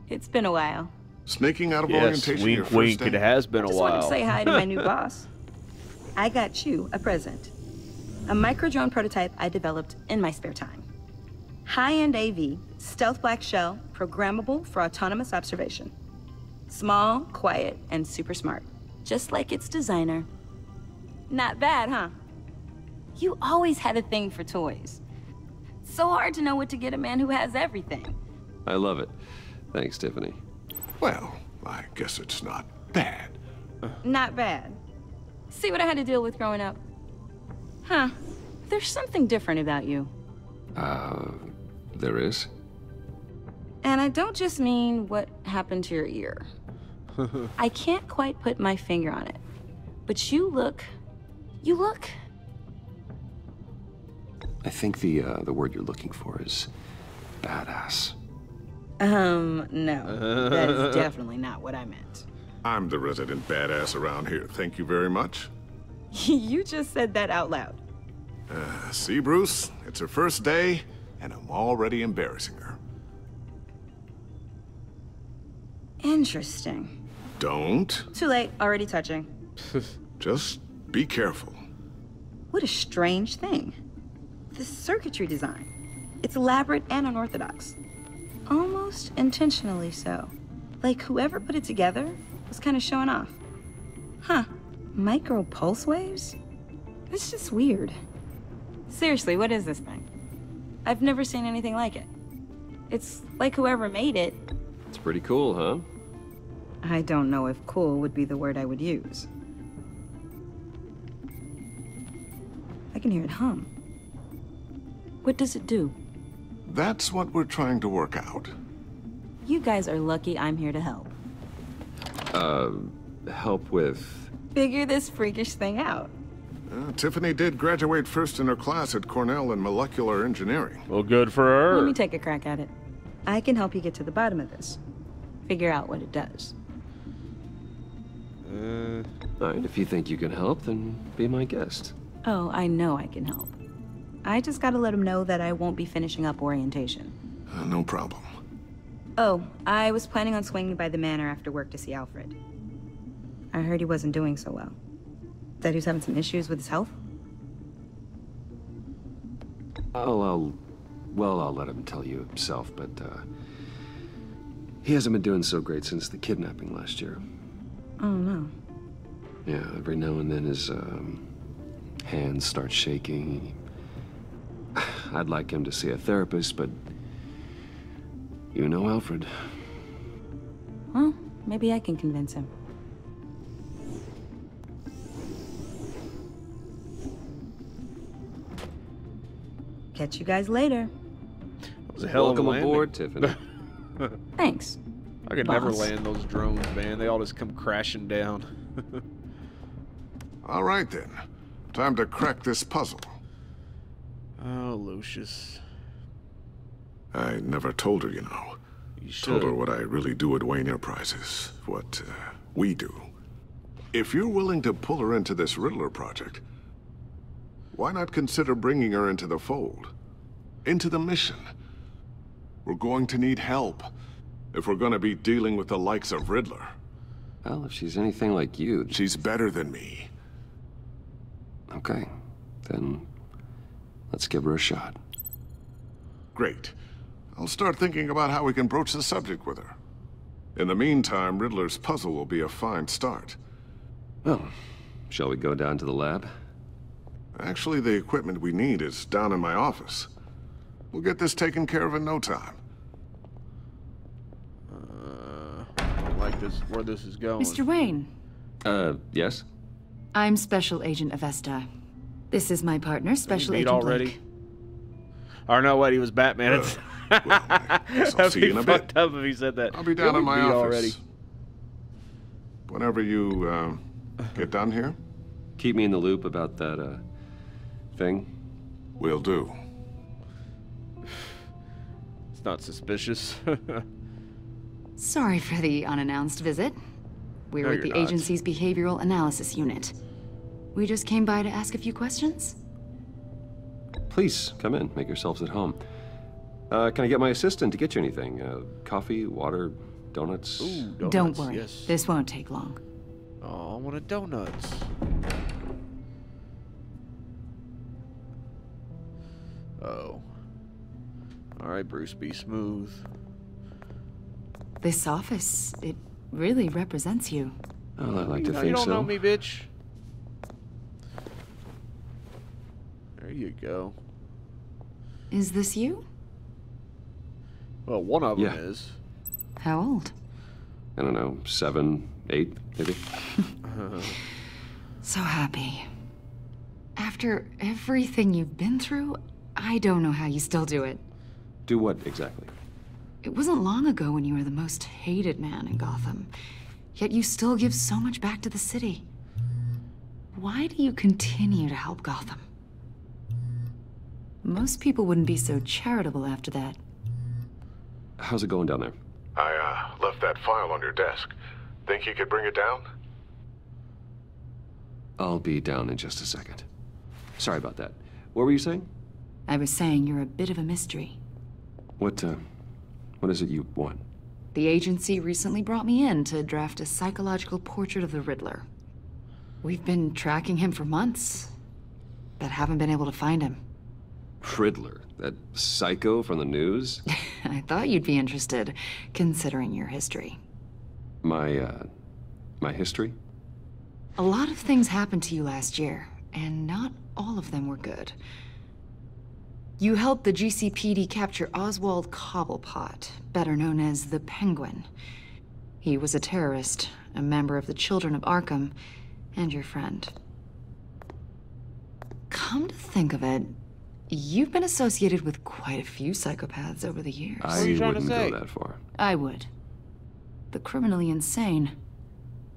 It's been a while. Sneaking out of Yes, orientation your wink, first wink. day? It has been a Just wanted while. to say hi to my new boss. I got you a present. A micro-drone prototype I developed in my spare time. High-end AV, stealth black shell, programmable for autonomous observation. Small, quiet, and super smart. Just like its designer. Not bad, huh? You always had a thing for toys. So hard to know what to get a man who has everything. I love it. Thanks, Tiffany. Well, I guess it's not bad. Not bad. See what I had to deal with growing up? Huh. There's something different about you. There is? And I don't just mean what happened to your ear. I can't quite put my finger on it. But you look... I think the word you're looking for is badass. No. That is definitely not what I meant. I'm the resident badass around here. Thank you very much. You just said that out loud. See, Bruce? It's her first day, and I'm already embarrassing her. Interesting. Don't. Too late. Already touching. Just be careful. What a strange thing. The circuitry design. It's elaborate and unorthodox. Almost intentionally so. Like whoever put it together was kind of showing off. Huh. Micro pulse waves? It's just weird. Seriously, what is this thing? I've never seen anything like it. It's like whoever made it. It's pretty cool, huh? I don't know if cool would be the word I would use. I can hear it hum. What does it do? That's what we're trying to work out. You guys are lucky I'm here to help. Help with... Figure this freakish thing out. Tiffany did graduate first in her class at Cornell in molecular engineering. Well, good for her. Let me take a crack at it. I can help you get to the bottom of this. Figure out what it does. All right, if you think you can help, then be my guest. Oh, I know I can help. I just gotta let him know that I won't be finishing up orientation. No problem. Oh, I was planning on swinging by the manor after work to see Alfred. I heard he wasn't doing so well. That he was having some issues with his health? I'll let him tell you himself, but, he hasn't been doing so great since the kidnapping last year. Oh, no. Yeah, every now and then his, hands start shaking. I'd like him to see a therapist, but you know Alfred. Well, maybe I can convince him. Catch you guys later. That was a hell of a Welcome landing. aboard, Tiffany. Thanks. I could boss. never land those drones, man. They all just come crashing down. All right, then. Time to crack this puzzle. Oh, Lucius. I never told her, you know. You should. Told her what I really do at Wayne Enterprises. What we do. If you're willing to pull her into this Riddler project, why not consider bringing her into the fold? Into the mission? We're going to need help if we're going to be dealing with the likes of Riddler. Well, if she's anything like you... She's better than me. Okay, then let's give her a shot. Great. I'll start thinking about how we can broach the subject with her. In the meantime, Riddler's puzzle will be a fine start. Well, shall we go down to the lab? Actually, the equipment we need is down in my office. We'll get this taken care of in no time. I don't like this, where this is going. Mr. Wayne. Yes? I'm Special Agent Avesta. This is my partner, Special Agent already? Blake. Or no, wait, he was Batman. I'll see you in a bit. Fucked up if he said that. I'll be down in my office. Already. Whenever you, get done here. Keep me in the loop about that, thing. Will do. It's not suspicious. Sorry for the unannounced visit. We're No, with the you're not. agency's behavioral analysis unit. We just came by to ask a few questions. Please, come in. Make yourselves at home. Can I get my assistant to get you anything? Coffee, water, donuts? Ooh, donuts. Don't worry. Yes. This won't take long. Oh, I want a donuts. Oh. All right, Bruce, be smooth. This office, it really represents you. Oh, I like to You think don't so. know me, bitch. There you go. Is this you? Well, one of them Yeah. is. How old? I don't know, 7, 8, maybe? So happy. After everything you've been through, I don't know how you still do it. Do what, exactly? It wasn't long ago when you were the most hated man in Gotham, yet you still give so much back to the city. Why do you continue to help Gotham? Most people wouldn't be so charitable after that. How's it going down there? I, left that file on your desk. Think you could bring it down? I'll be down in just a second. Sorry about that. What were you saying? I was saying you're a bit of a mystery. What is it you want? The agency recently brought me in to draft a psychological portrait of the Riddler. We've been tracking him for months, but haven't been able to find him. Riddler? That psycho from the news? I thought you'd be interested, considering your history. My history? A lot of things happened to you last year, and not all of them were good. You helped the GCPD capture Oswald Cobblepot, better known as the Penguin. He was a terrorist, a member of the Children of Arkham, and your friend. Come to think of it, you've been associated with quite a few psychopaths over the years. I wouldn't go that far. I would. The criminally insane.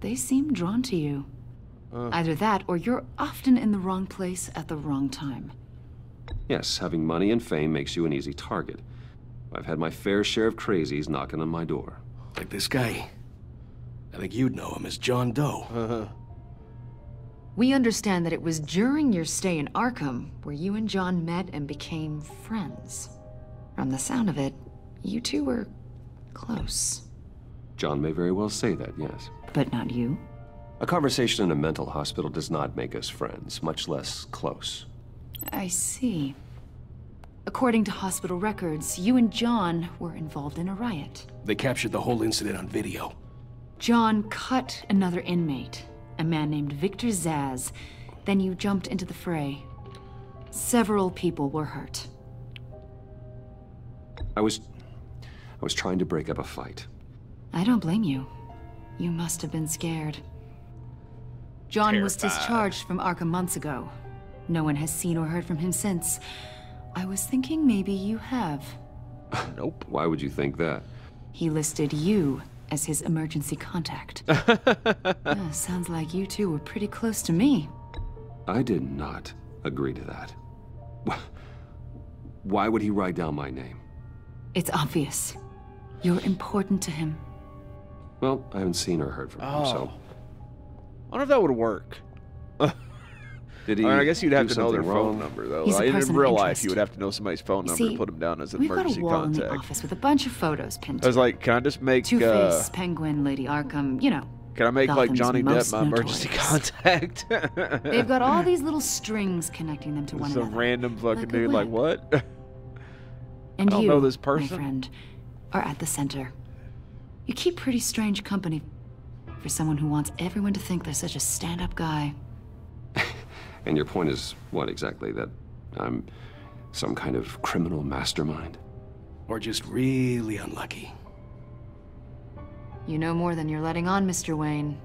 They seem drawn to you. Either that, or you're often in the wrong place at the wrong time. Yes, having money and fame makes you an easy target. I've had my fair share of crazies knocking on my door. Like this guy. I think you'd know him as John Doe. We understand that it was during your stay in Arkham where you and John met and became friends. From the sound of it, you two were close. John may very well say that, yes. But not you? A conversation in a mental hospital does not make us friends, much less close. I see. According to hospital records, you and John were involved in a riot. They captured the whole incident on video. John cut another inmate, a man named Victor Zsasz. Then you jumped into the fray. Several people were hurt. I was trying to break up a fight. I don't blame you. You must have been scared. John was discharged from Arkham months ago. No one has seen or heard from him since. I was thinking maybe you have. Nope. Why would you think that? He listed you as his emergency contact. Sounds like you two were pretty close to me. I did not agree to that. Why would he write down my name? It's obvious. You're important to him. Well, I haven't seen or heard from him, so... I wonder if that would work. Did he I guess you'd have to know their something phone wrong? number, though. He's a In person of real life, interest. you would have to know somebody's phone number See, to put them down as an we've got a emergency wall in the contact. office with a bunch of photos pinned I was to it. like, can I just make... Two-Face, Penguin, Lady Arkham, you know. Can I make, like, Gotham's Johnny Depp most my emergency notorious. contact? They've got all these little strings connecting them to one Some another. random fucking Like a dude, like, web. what? And I don't you, know this person. my friend, are at the center. You keep pretty strange company for someone who wants everyone to think they're such a stand-up guy. And your point is what exactly? That I'm some kind of criminal mastermind? Or just really unlucky. You know more than you're letting on, Mr. Wayne.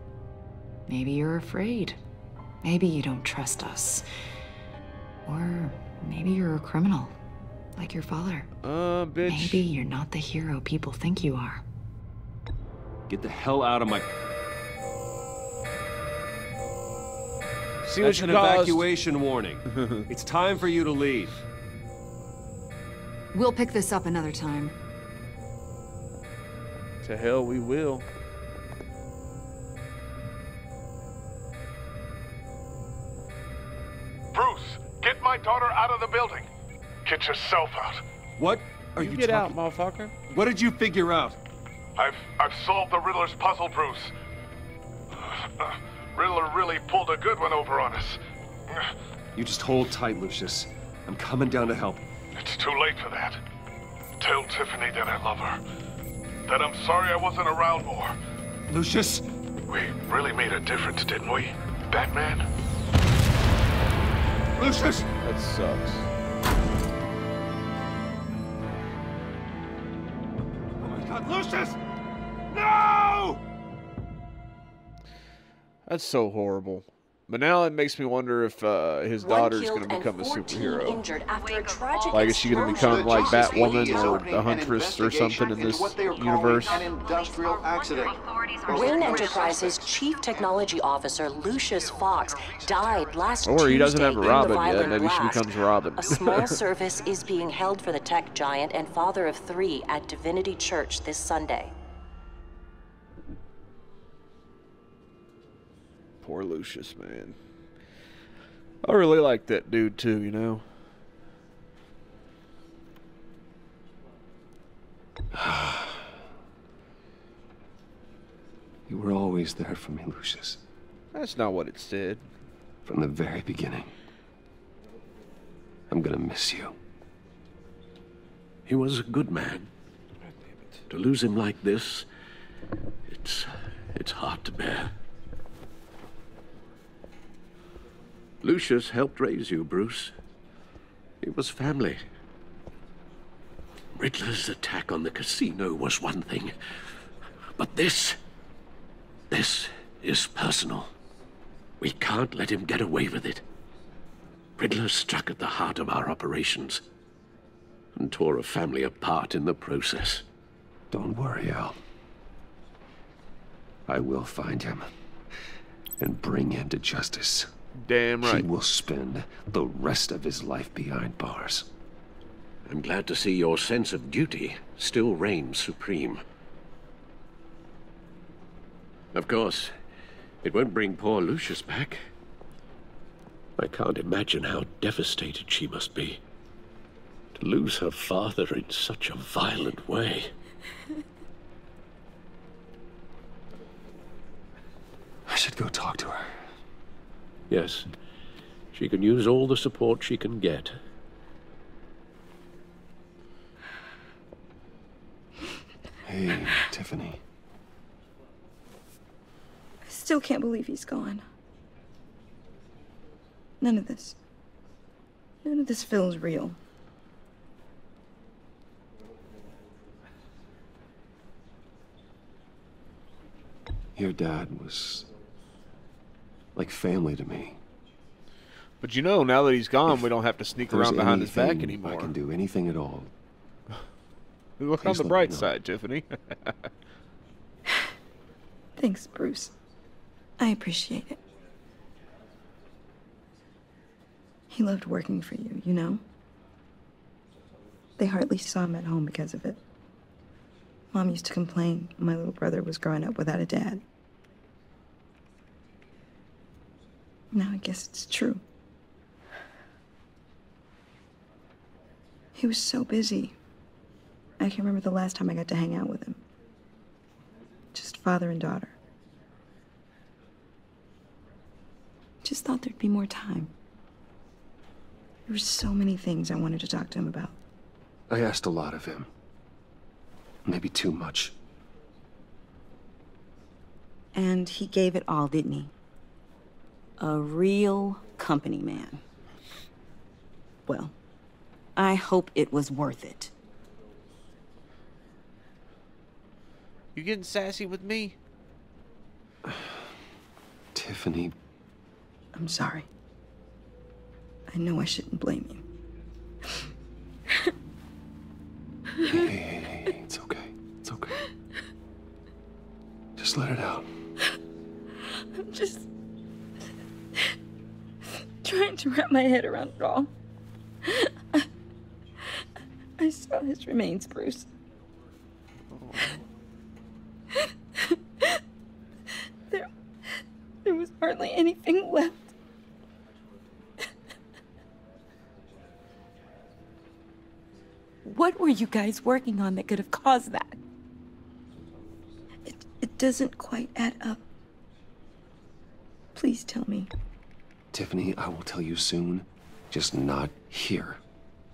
Maybe you're afraid. Maybe you don't trust us. Or maybe you're a criminal, like your father. Bitch. Maybe you're not the hero people think you are. Get the hell out of my... See That's what an you caused. evacuation warning. It's time for you to leave. We'll pick this up another time. To hell we will. Bruce, get my daughter out of the building. Get yourself out. What are you Get talking... out, motherfucker. What did you figure out? I've solved the Riddler's puzzle, Bruce. Riddler really pulled a good one over on us. You just hold tight, Lucius. I'm coming down to help. It's too late for that. Tell Tiffany that I love her. That I'm sorry I wasn't around more. Lucius? We really made a difference, didn't we, Batman? Lucius! That sucks. Oh my God, Lucius! No! That's so horrible. But now it makes me wonder if his daughter's going to become a superhero. Like, is she going to become like Batwoman or the Huntress or something in this universe? An industrial accident. Wayne Enterprises Chief Technology Officer Lucius Fox died last Tuesday. Or he doesn't have a in the Robin yet. violent Maybe she blast. becomes Robin. A small service is being held for the tech giant and father of 3 at Divinity Church this Sunday. Poor Lucius, man. I really like that dude too, you know? You were always there for me, Lucius. That's not what it said. From the very beginning. I'm gonna miss you. He was a good man. To lose him like this, it's hard to bear. Lucius helped raise you, Bruce. It was family. Riddler's attack on the casino was one thing, but this is personal. We can't let him get away with it. Riddler struck at the heart of our operations and tore a family apart in the process. Don't worry, Al. I will find him and bring him to justice. Damn right. He will spend the rest of his life behind bars. I'm glad to see your sense of duty still reigns supreme. Of course, it won't bring poor Lucius back. I can't imagine how devastated she must be. To lose her father in such a violent way. I should go talk to her. Yes, she can use all the support she can get. Hey, Tiffany. I still can't believe he's gone. None of this feels real. Your dad was like family to me. But you know, now that he's gone, we don't have to sneak around behind his back anymore. I can do anything at all. Look on the bright side, Tiffany. Thanks, Bruce. I appreciate it. He loved working for you, you know? They hardly saw him at home because of it. Mom used to complain my little brother was growing up without a dad. Now I guess it's true. He was so busy. I can remember the last time I got to hang out with him. Just father and daughter. Just thought there'd be more time. There were so many things I wanted to talk to him about. I asked a lot of him. Maybe too much. And he gave it all, didn't he? A real company man. Well, I hope it was worth it. You getting sassy with me? Tiffany. I'm sorry. I know I shouldn't blame you. Hey, it's okay. It's okay. Just let it out. I'm just trying to wrap my head around it all. I saw his remains, Bruce. There was hardly anything left. What were you guys working on that could have caused that? It doesn't quite add up. Please tell me. Tiffany, I will tell you soon. Just not here.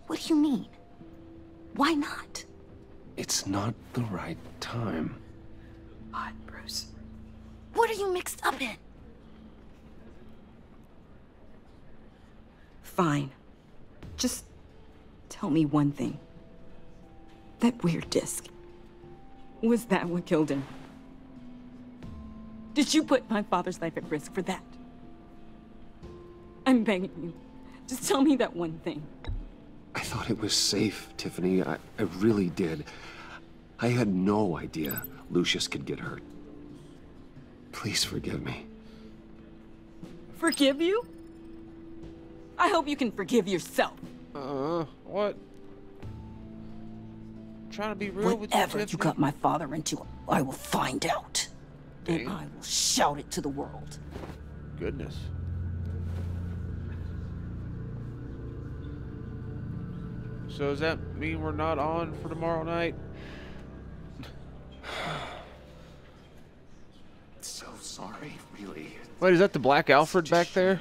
What do you mean? Why not? It's not the right time. What, Bruce? What are you mixed up in? Fine. Just tell me one thing. That weird disc. Was that what killed him? Did you put my father's life at risk for that? I'm begging you. Just tell me that one thing. I thought it was safe, Tiffany. I really did. I had no idea Lucius could get hurt. Please forgive me. Forgive you? I hope you can forgive yourself. What? I'm trying to be real with you, Whatever Tiffany. you got my father into, I will find out. And I will shout it to the world. Goodness. So does that mean we're not on for tomorrow night? So sorry, really. Wait, is that the Black Alfred back there?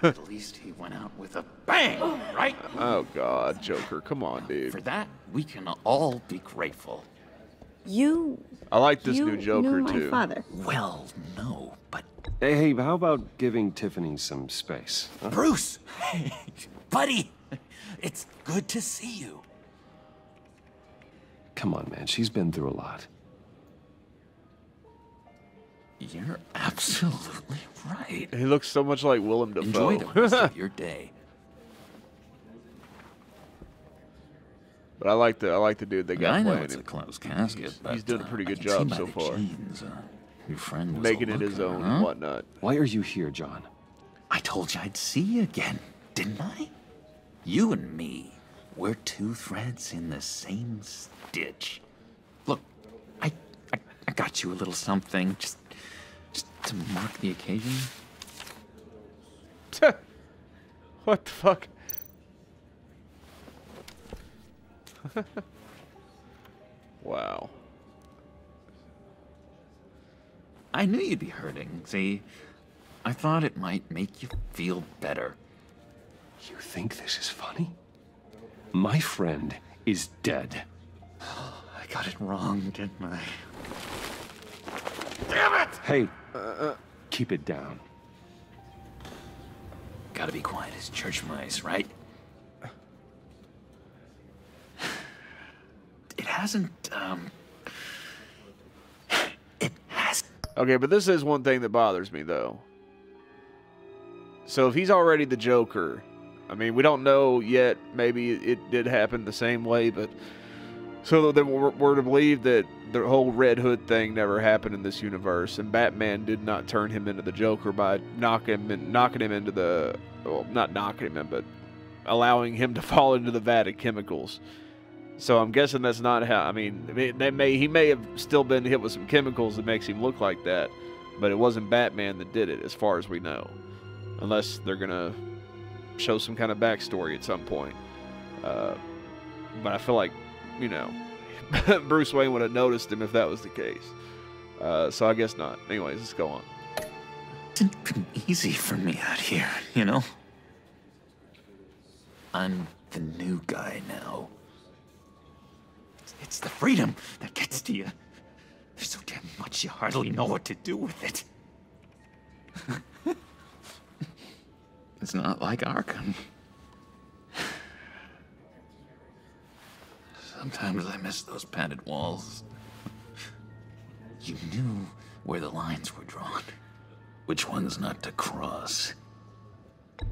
At least he went out with a bang, right? Oh God, Joker, come on, dude. For that, we can all be grateful. I like this new Joker knew my too. Father. Well, no, but... Hey, how about giving Tiffany some space? Huh? Bruce! Buddy! It's good to see you. Come on, man. She's been through a lot. You're absolutely right. He looks so much like Willem Dafoe. Enjoy the rest of your day. But I like the dude they got I know playing it's him. a closed casket, but He's doing a pretty I good can see job by so the far. genes, your friend was Making a it his looker, own huh? and whatnot. Why are you here, John? I told you I'd see you again, didn't I? You and me, we're two threads in the same stitch. Look, I got you a little something, just to mark the occasion. What the fuck? Wow. I knew you'd be hurting, see? I thought it might make you feel better. You think this is funny? My friend is dead. I got it wrong, didn't I? Damn it! Hey, keep it down. Gotta be quiet as church mice, right? It hasn't, Okay, but this is one thing that bothers me, though. So if he's already the Joker, I mean, we don't know yet. Maybe it did happen the same way, but so then we're to believe that the whole Red Hood thing never happened in this universe, and Batman did not turn him into the Joker by knocking him into the, well, not knocking him in, but allowing him to fall into the vat of chemicals. So I'm guessing that's not how. I mean, he may have still been hit with some chemicals that makes him look like that, but it wasn't Batman that did it, as far as we know, unless they're gonna show some kind of backstory at some point. But I feel like, you know, Bruce Wayne would have noticed him if that was the case. So I guess not. Anyways, let's go on. It's been easy for me out here, you know? I'm the new guy now. It's the freedom that gets to you. There's so damn much you hardly know what to do with it. It's not like Arkham. Sometimes I miss those padded walls. You knew where the lines were drawn. Which ones not to cross.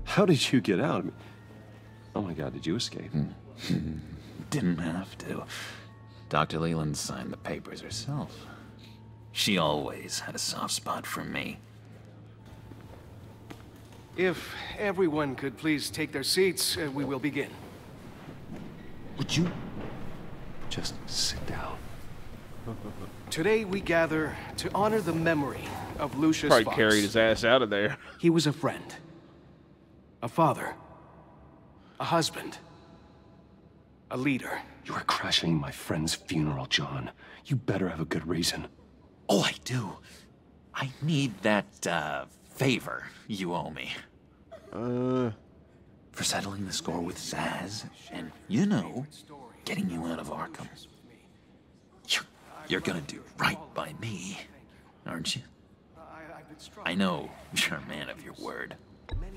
How did you get out? Oh my God, did you escape? Didn't have to. Dr. Leland signed the papers herself. She always had a soft spot for me. If everyone could please take their seats, we will begin. Would you just sit down? Today we gather to honor the memory of Lucius Probably Fox. carried his ass out of there. He was a friend, a father, a husband, a leader. You are crashing my friend's funeral, John. You better have a good reason. Oh, I do. I need that, favor you owe me. For settling the score with Zaz, and, you know, getting you out of Arkham. You're gonna do right by me, aren't you? I know you're a man of your word.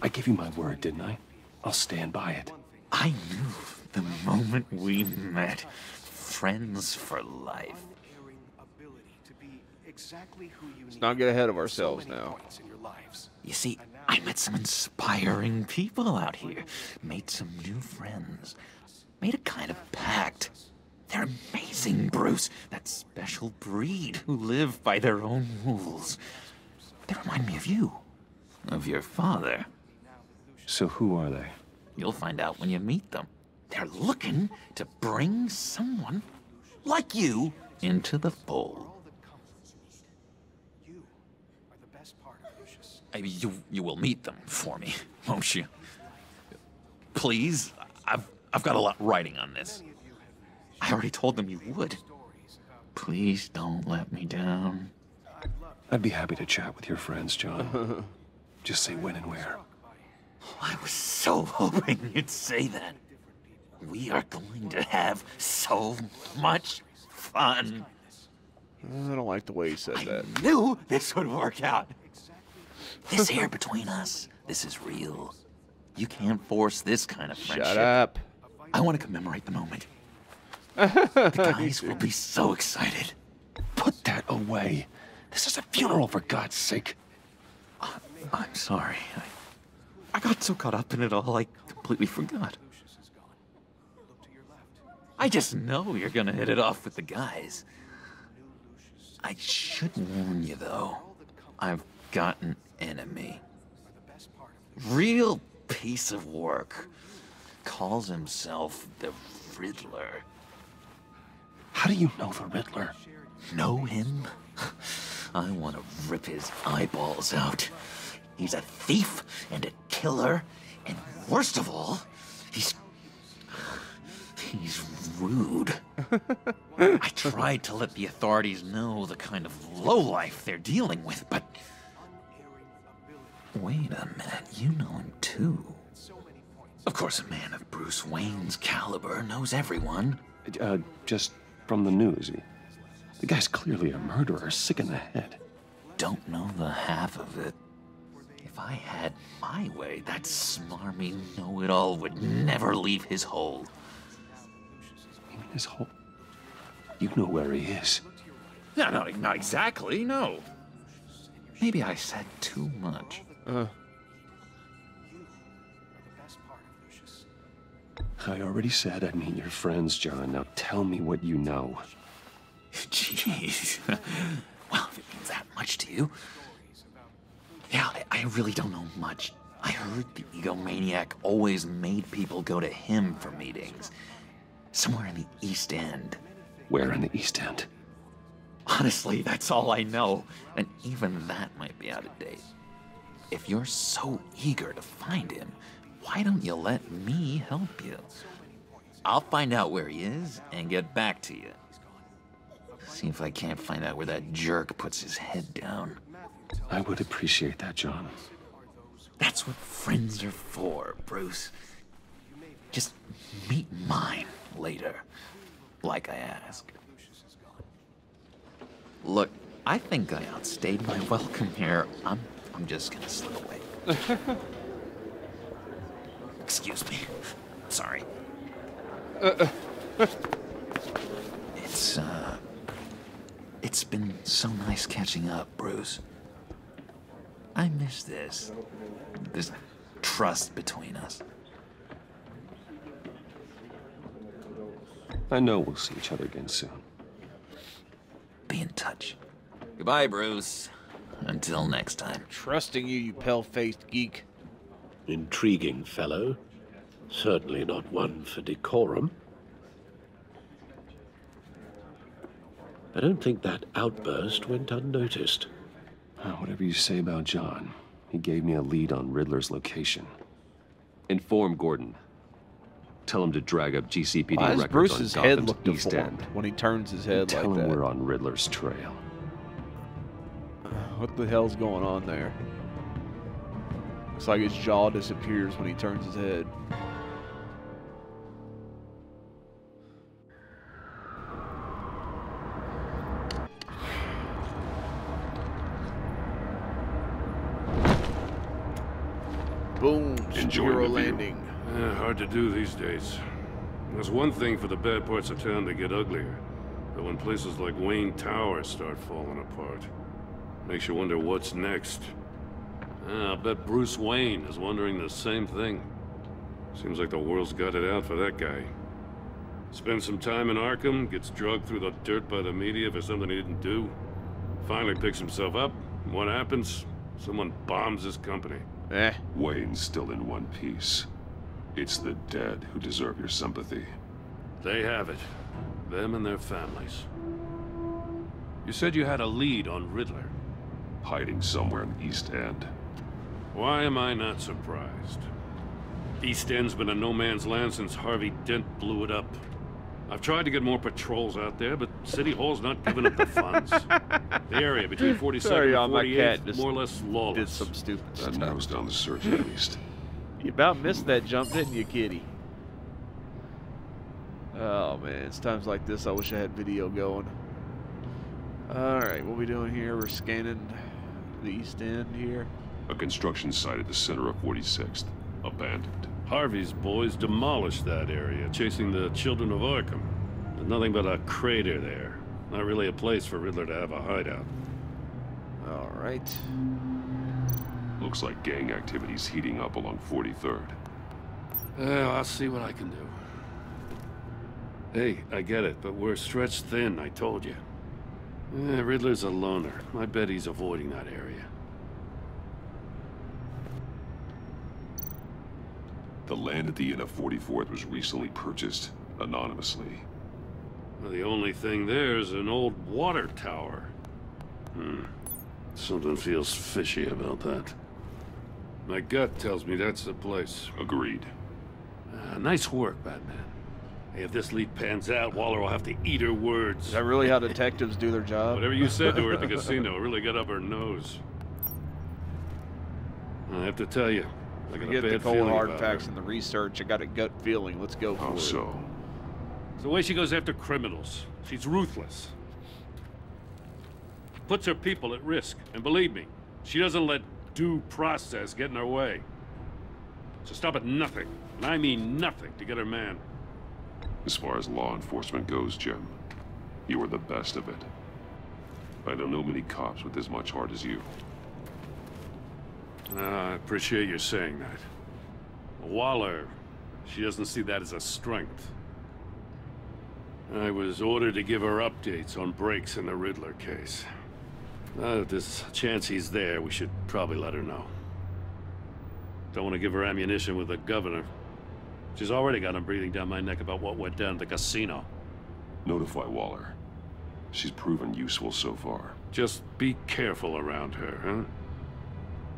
I gave you my word, didn't I? I'll stand by it. I knew the moment we met. Friends for life. Let's not get ahead of ourselves now. You see, I met some inspiring people out here. Made some new friends. Made a kind of pact. They're amazing, Bruce. That special breed who live by their own rules. They remind me of you. Of your father. So who are they? You'll find out when you meet them. They're looking to bring someone like you into the fold. You will meet them for me, won't you? Please, I've got a lot riding on this. I already told them you would. Please don't let me down. I'd be happy to chat with your friends, John. Just say when and where. I was so hoping you'd say that. We are going to have so much fun. I don't like the way he said that. I knew this would work out. This here between us, this is real. You can't force this kind of friendship. Shut up. I want to commemorate the moment. The guys will be so excited. Put that away. This is a funeral, for God's sake. I'm sorry. I got so caught up in it all, I completely forgot. I just know you're gonna hit it off with the guys. I should warn you, though. I've got an enemy. Real piece of work. Calls himself the Riddler. How do you know the Riddler? Know him? I want to rip his eyeballs out. He's a thief and a killer, and worst of all, he's rude. I tried to let the authorities know the kind of lowlife they're dealing with, but... Wait a minute, you know him too. Of course, a man of Bruce Wayne's caliber knows everyone. Just from the news. The guy's clearly a murderer, sick in the head. Don't know the half of it. If I had my way, that smarmy know-it-all would never leave his hole. You mean his hole? You know where he is. No, not exactly, no. Maybe I said too much. I already said I'd meet your friends, John. Now tell me what you know. Jeez. Well, if it means that much to you. Yeah, I really don't know much. I heard the egomaniac always made people go to him for meetings. Somewhere in the East End. Where in the East End? Honestly, that's all I know. And even that might be out of date. If you're so eager to find him, why don't you let me help you? I'll find out where he is and get back to you. See if I can't find out where that jerk puts his head down. I would appreciate that, John. That's what friends are for, Bruce. Just meet mine later, like I asked. Look, I think I outstayed my welcome here. I'm just gonna slip away. Excuse me. Sorry. It's been so nice catching up, Bruce. I miss this trust between us. I know we'll see each other again soon. Be in touch. Goodbye, Bruce. Until next time. Trusting you, you pale-faced geek. Intriguing fellow. Certainly not one for decorum. I don't think that outburst went unnoticed. Whatever you say about John, he gave me a lead on Riddler's location. Inform Gordon. Tell him to drag up GCPD Why does records Bruce's on head Gotham's look East deformed End. when he turns his head Tell like him that? we're on Riddler's trail. What the hell's going on there? Looks like his jaw disappears when he turns his head. Boom, superhero landing. Hard to do these days. There's one thing for the bad parts of town to get uglier, but when places like Wayne Tower start falling apart, makes you wonder what's next. I'll bet Bruce Wayne is wondering the same thing. Seems like the world's got it out for that guy. Spends some time in Arkham, gets drugged through the dirt by the media for something he didn't do. Finally picks himself up, and what happens? Someone bombs his company. Wayne's still in one piece. It's the dead who deserve your sympathy. They have it. Them and their families. You said you had a lead on Riddler. Hiding somewhere in the East End. Why am I not surprised? East End's been a no-man's land since Harvey Dent blew it up. I've tried to get more patrols out there, but City Hall's not giving up the funds. The area between 42nd and 48th is more or less lawless. Did some stupid stuff. That narrows down the search at least. You about missed that jump, didn't you, kitty? Oh man, it's times like this I wish I had video going. Alright, what we doing here? We're scanning the East End here. A construction site at the center of 46th. Abandoned. Harvey's boys demolished that area, chasing the children of Arkham. There's nothing but a crater there. Not really a place for Riddler to have a hideout. Alright. Looks like gang activity's heating up along 43rd. Well, I'll see what I can do. Hey, I get it, but we're stretched thin, I told you. Riddler's a loner. I bet he's avoiding that area. The land at the end of 44th was recently purchased anonymously. Well, the only thing there is an old water tower. Something feels fishy about that. My gut tells me that's the place. Agreed. Nice work, Batman. Hey, if this lead pans out, Waller will have to eat her words. Is that really how detectives do their job? Whatever you said to her at the casino really got up her nose. I have to tell you, I got Forget a the bad cold feeling hard about facts her. and the research. I got a gut feeling. Let's go for it. So? It's the way she goes after criminals. She's ruthless. Puts her people at risk. And believe me, she doesn't let due process get in her way. So stop at nothing, and I mean nothing, to get her man. As far as law enforcement goes, Jim, you are the best of it. I don't know many cops with as much heart as you. I appreciate you saying that. Waller, She doesn't see that as a strength. I was ordered to give her updates on breaks in the Riddler case. If there's a chance he's there, we should probably let her know. Don't want to give her ammunition with the governor. She's already got him breathing down my neck about what went down at the casino. Notify Waller. She's proven useful so far. Just be careful around her, huh?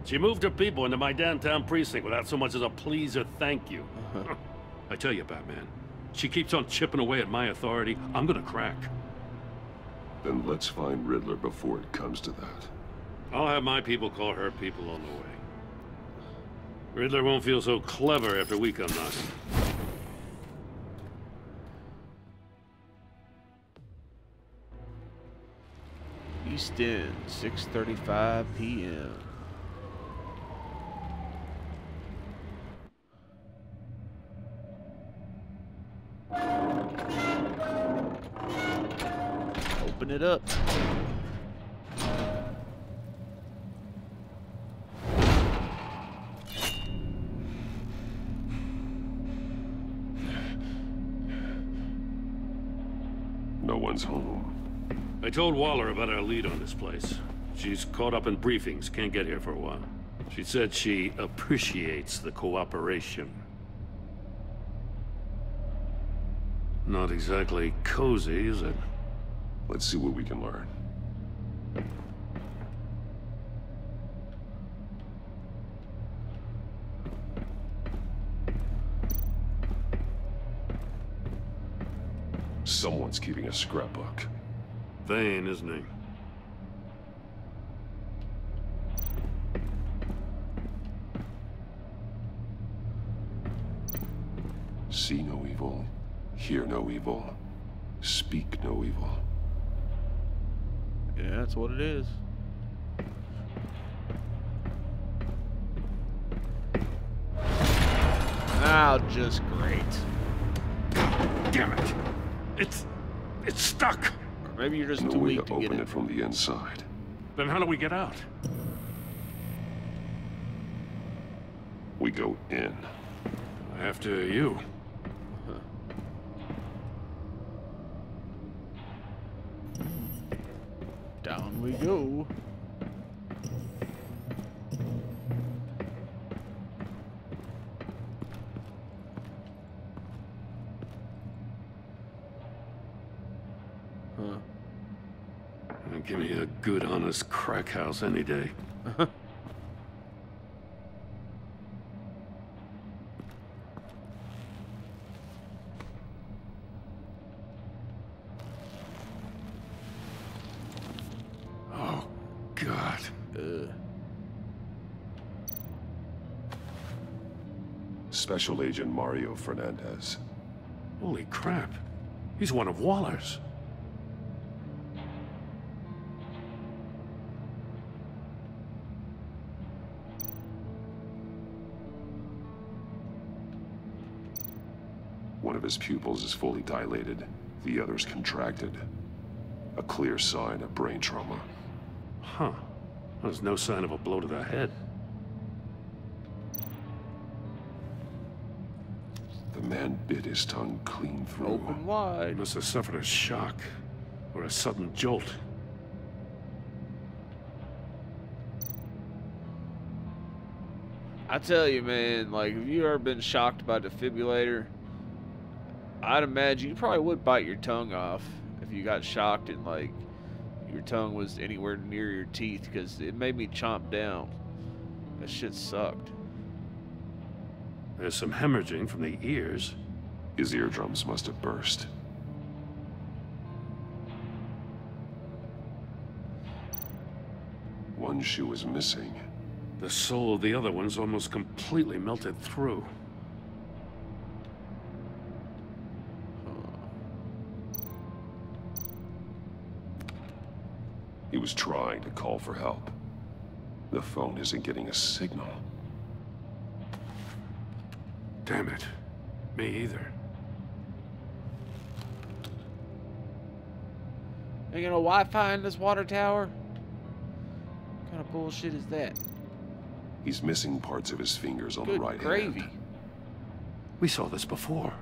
She moved her people into my downtown precinct without so much as a please or thank you. I tell you, Batman, she keeps on chipping away at my authority, I'm gonna crack. Then let's find Riddler before it comes to that. I'll have my people call her people on the way. Riddler won't feel so clever after we come knocking. East End, 6:35 p.m. Open it up. No one's home. I told Waller about our lead on this place. She's caught up in briefings, can't get here for a while. She said she appreciates the cooperation. Not exactly cozy, is it? Let's see what we can learn. Someone's keeping a scrapbook. Vane, isn't he? See no evil, hear no evil, speak no evil. Yeah, that's what it is. Oh, just great. Damn it! It's stuck. Or maybe you're just no too way weak to to get open it it from the inside. Then how do we get out? We go in. After you. Down we go. Give me a good, honest crack house any day. Oh, God. Special Agent Mario Fernandez. Holy crap. He's one of Waller's. One of his pupils is fully dilated, the other's contracted. A clear sign of brain trauma. Huh. There's no sign of a blow to the head. The man bit his tongue clean through. Open wide. He must have suffered a shock or a sudden jolt. I tell you, man, like, if you ever been shocked by a defibrillator, I'd imagine you probably would bite your tongue off if you got shocked and, like, your tongue was anywhere near your teeth, because it made me chomp down. That shit sucked. There's some hemorrhaging from the ears. His eardrums must have burst. One shoe is missing. The sole of the other one's almost completely melted through. He was trying to call for help. The phone isn't getting a signal. Damn it. Me either. Ain't got no Wi-Fi in this water tower? What kind of bullshit is that? He's missing parts of his fingers on the Good right gravy. hand. We saw this before.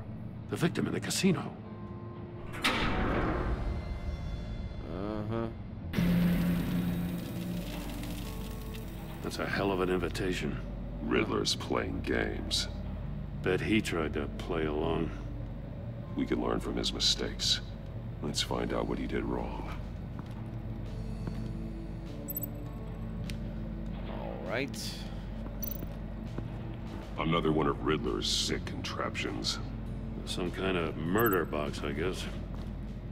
The victim in the casino. Uh-huh. That's a hell of an invitation. Riddler's playing games. Bet he tried to play along. We can learn from his mistakes. Let's find out what he did wrong. All right. Another one of Riddler's sick contraptions. Some kind of murder box, I guess.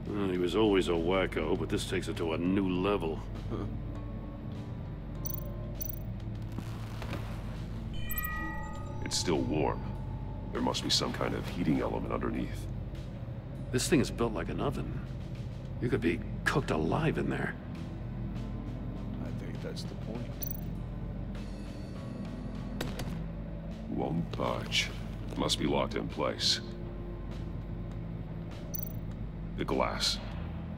Well, he was always a wacko, but this takes it to a new level. It's still warm. There must be some kind of heating element underneath. This thing is built like an oven. You could be cooked alive in there. I think that's the point. Won't budge. Must be locked in place. The glass.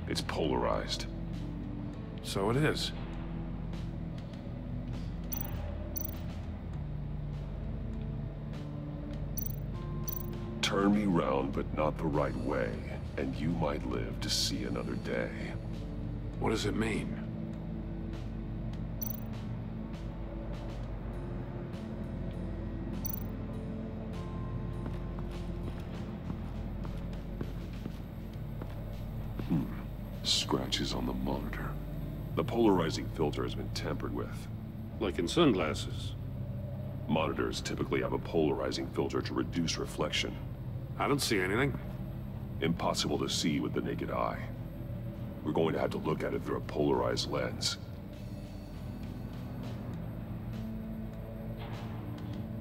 It's polarized. So it is. Turn me round, but not the right way, and you might live to see another day. What does it mean? Scratches on the monitor. The polarizing filter has been tampered with. Like in sunglasses. Monitors typically have a polarizing filter to reduce reflection. I don't see anything. Impossible to see with the naked eye. We're going to have to look at it through a polarized lens.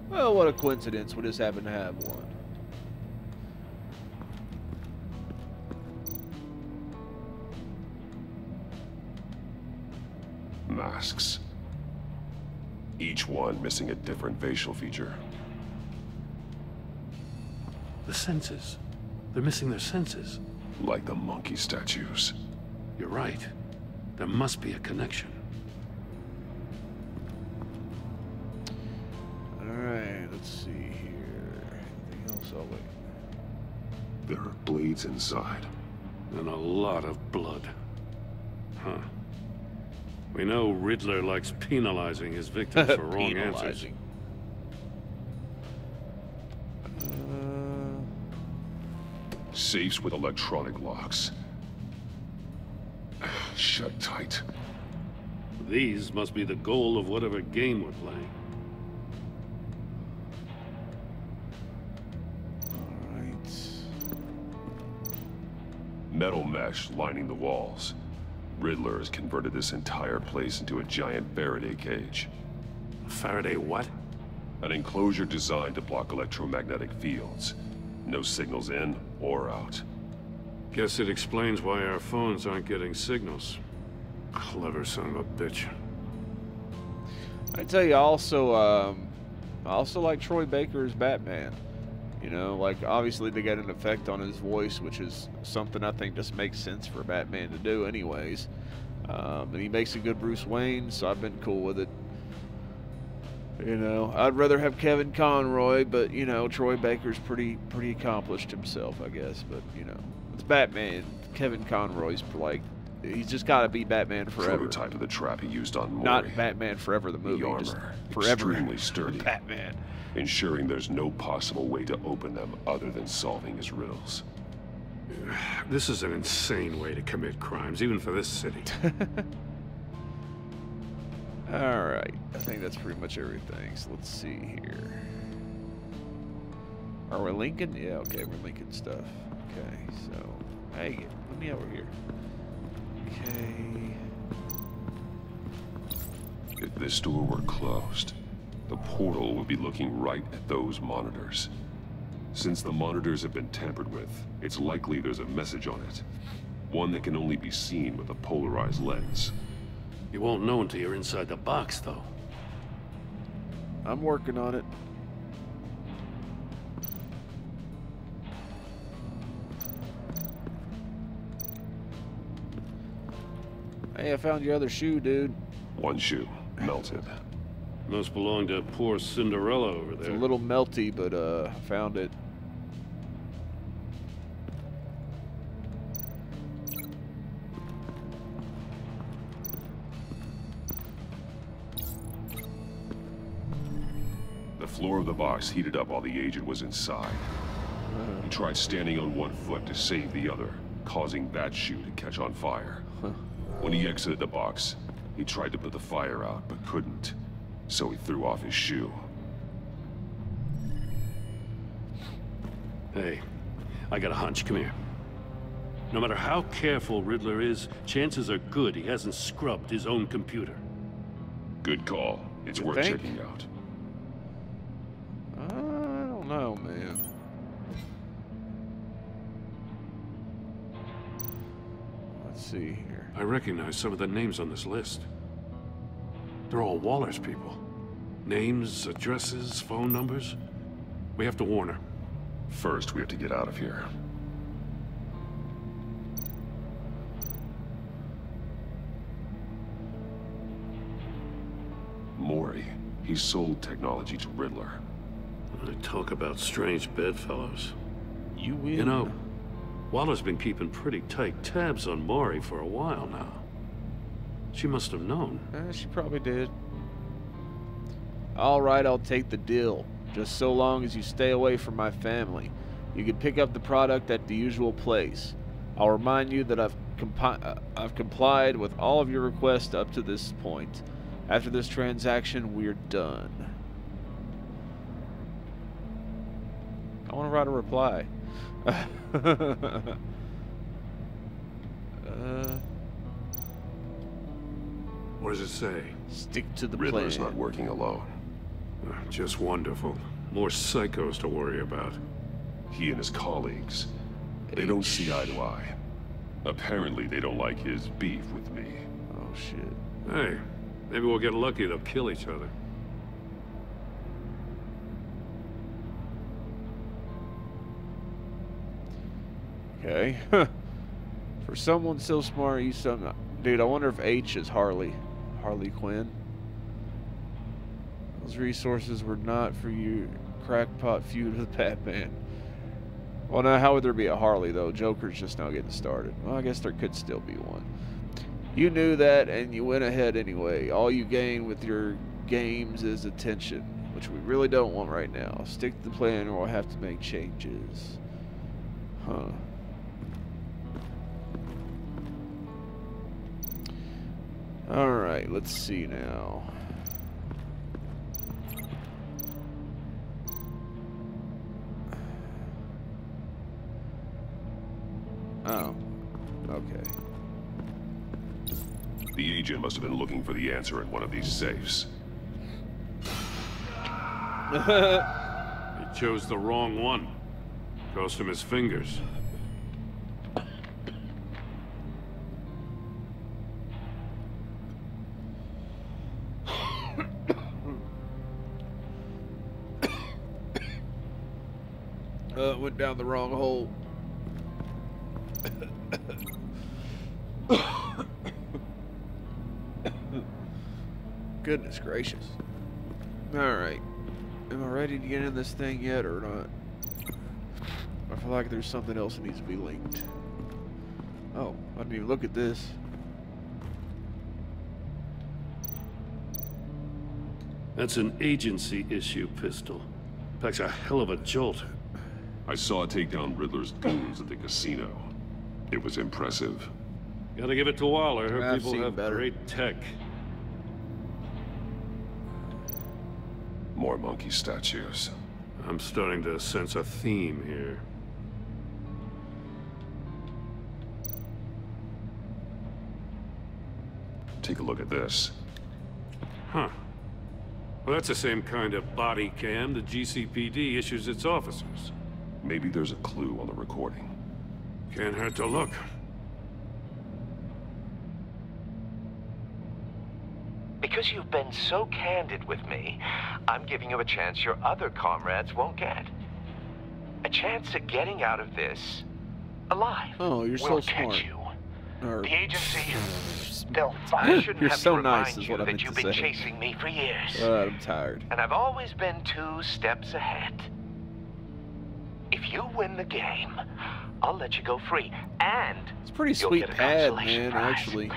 Well, what a coincidence. We just happen to have one. Masks. Each one missing a different facial feature. The senses. They're missing their senses. Like the monkey statues. You're right. There must be a connection. Alright, let's see here. Anything else? Oh, wait. There are blades inside. And a lot of blood. Huh. We know Riddler likes penalizing his victims for wrong answers. Safes with electronic locks. Shut tight. These must be the goal of whatever game we're playing. Metal mesh lining the walls. Riddler has converted this entire place into a giant Faraday cage. Faraday what? An enclosure designed to block electromagnetic fields. No signals in or out. Guess it explains why our phones aren't getting signals. Clever son of a bitch. I tell you, I also like Troy Baker's Batman. You know, like, obviously they got an effect on his voice, which is something I think just makes sense for Batman to do anyways. And he makes a good Bruce Wayne, so I've been cool with it. You know, I'd rather have Kevin Conroy, but, you know, Troy Baker's pretty accomplished himself, I guess. But, you know, it's Batman. Kevin Conroy's, like, he's just got to be Batman forever. Prototype of the trap he used on Mori. Not Batman Forever, the movie. The armor, just forever. extremely sturdy. Batman. Ensuring there's no possible way to open them other than solving his riddles. This is an insane way to commit crimes, even for this city. Alright, I think that's pretty much everything. So let's see here. Are we linking? Yeah, okay, we're linking stuff. Okay, so, hey, let me over here. Okay. If this door were closed, the portal would be looking right at those monitors. Since the monitors have been tampered with, it's likely there's a message on it. One that can only be seen with a polarized lens. You won't know until you're inside the box, though. I'm working on it. Hey, I found your other shoe, dude. One shoe, melted. Must belong to poor Cinderella over there. It's a little melty, but I found it. floor of the box heated up while the agent was inside. He tried standing on one foot to save the other, causing that shoe to catch on fire. When he exited the box, he tried to put the fire out, but couldn't. So he threw off his shoe. Hey, I got a hunch. Come here. No matter how careful Riddler is, chances are good he hasn't scrubbed his own computer. Good call. It's worth checking out. I don't know, man. Let's see here. I recognize some of the names on this list. They're all Waller's people. Names, addresses, phone numbers. We have to warn her. First, we have to get out of here. Mori. He sold technology to Riddler. I talk about strange bedfellows. You win. You know, Waller's been keeping pretty tight tabs on Mori for a while now. She must have known. She probably did. All right, I'll take the deal. Just so long as you stay away from my family. You can pick up the product at the usual place. I'll remind you that I've complied with all of your requests up to this point. After this transaction, we're done. I want to write a reply. What does it say? Stick to the Riddler's plan. not working alone. Just wonderful. More psychos to worry about. He and his colleagues, they don't see eye to eye. Apparently, they don't like his beef with me. Oh, shit. Hey, maybe we'll get lucky. They'll kill each other. Okay. For someone so smart, you some... Dude, I wonder if H is Harley Quinn. Those resources were not for you. Crackpot feud with Batman. Well, now, how would there be a Harley, though? Joker's just now getting started. Well, I guess there could still be one. You knew that, and you went ahead anyway. All you gain with your games is attention, which we really don't want right now. Stick to the plan, or we'll have to make changes. Huh. Alright, let's see now. Oh, okay. The agent must have been looking for the answer in one of these safes. He chose the wrong one. Cost him his fingers. Went down the wrong hole. Goodness gracious. Alright. Am I ready to get in this thing yet or not? I feel like there's something else that needs to be linked. Oh, I didn't even look at this. That's an agency issue pistol. Packs a hell of a jolt. I saw it take down Riddler's goons at the casino. It was impressive. Gotta give it to Waller. Her I've people seen have better. great tech. More monkey statues. I'm starting to sense a theme here. Take a look at this. Huh. Well, that's the same kind of body cam the GCPD issues its officers. Maybe there's a clue on the recording. Can't hurt to look. Because you've been so candid with me, I'm giving you a chance your other comrades won't get. A chance at getting out of this alive. Oh, you're we'll so catch smart. you. Or, The agency, I shouldn't You're have so to nice remind is you what I that meant you've to been say. chasing me for years. I'm tired. And I've always been 2 steps ahead. If you win the game, I'll let you go free, and It's a pretty you'll sweet get a pad, consolation man, prize. actually.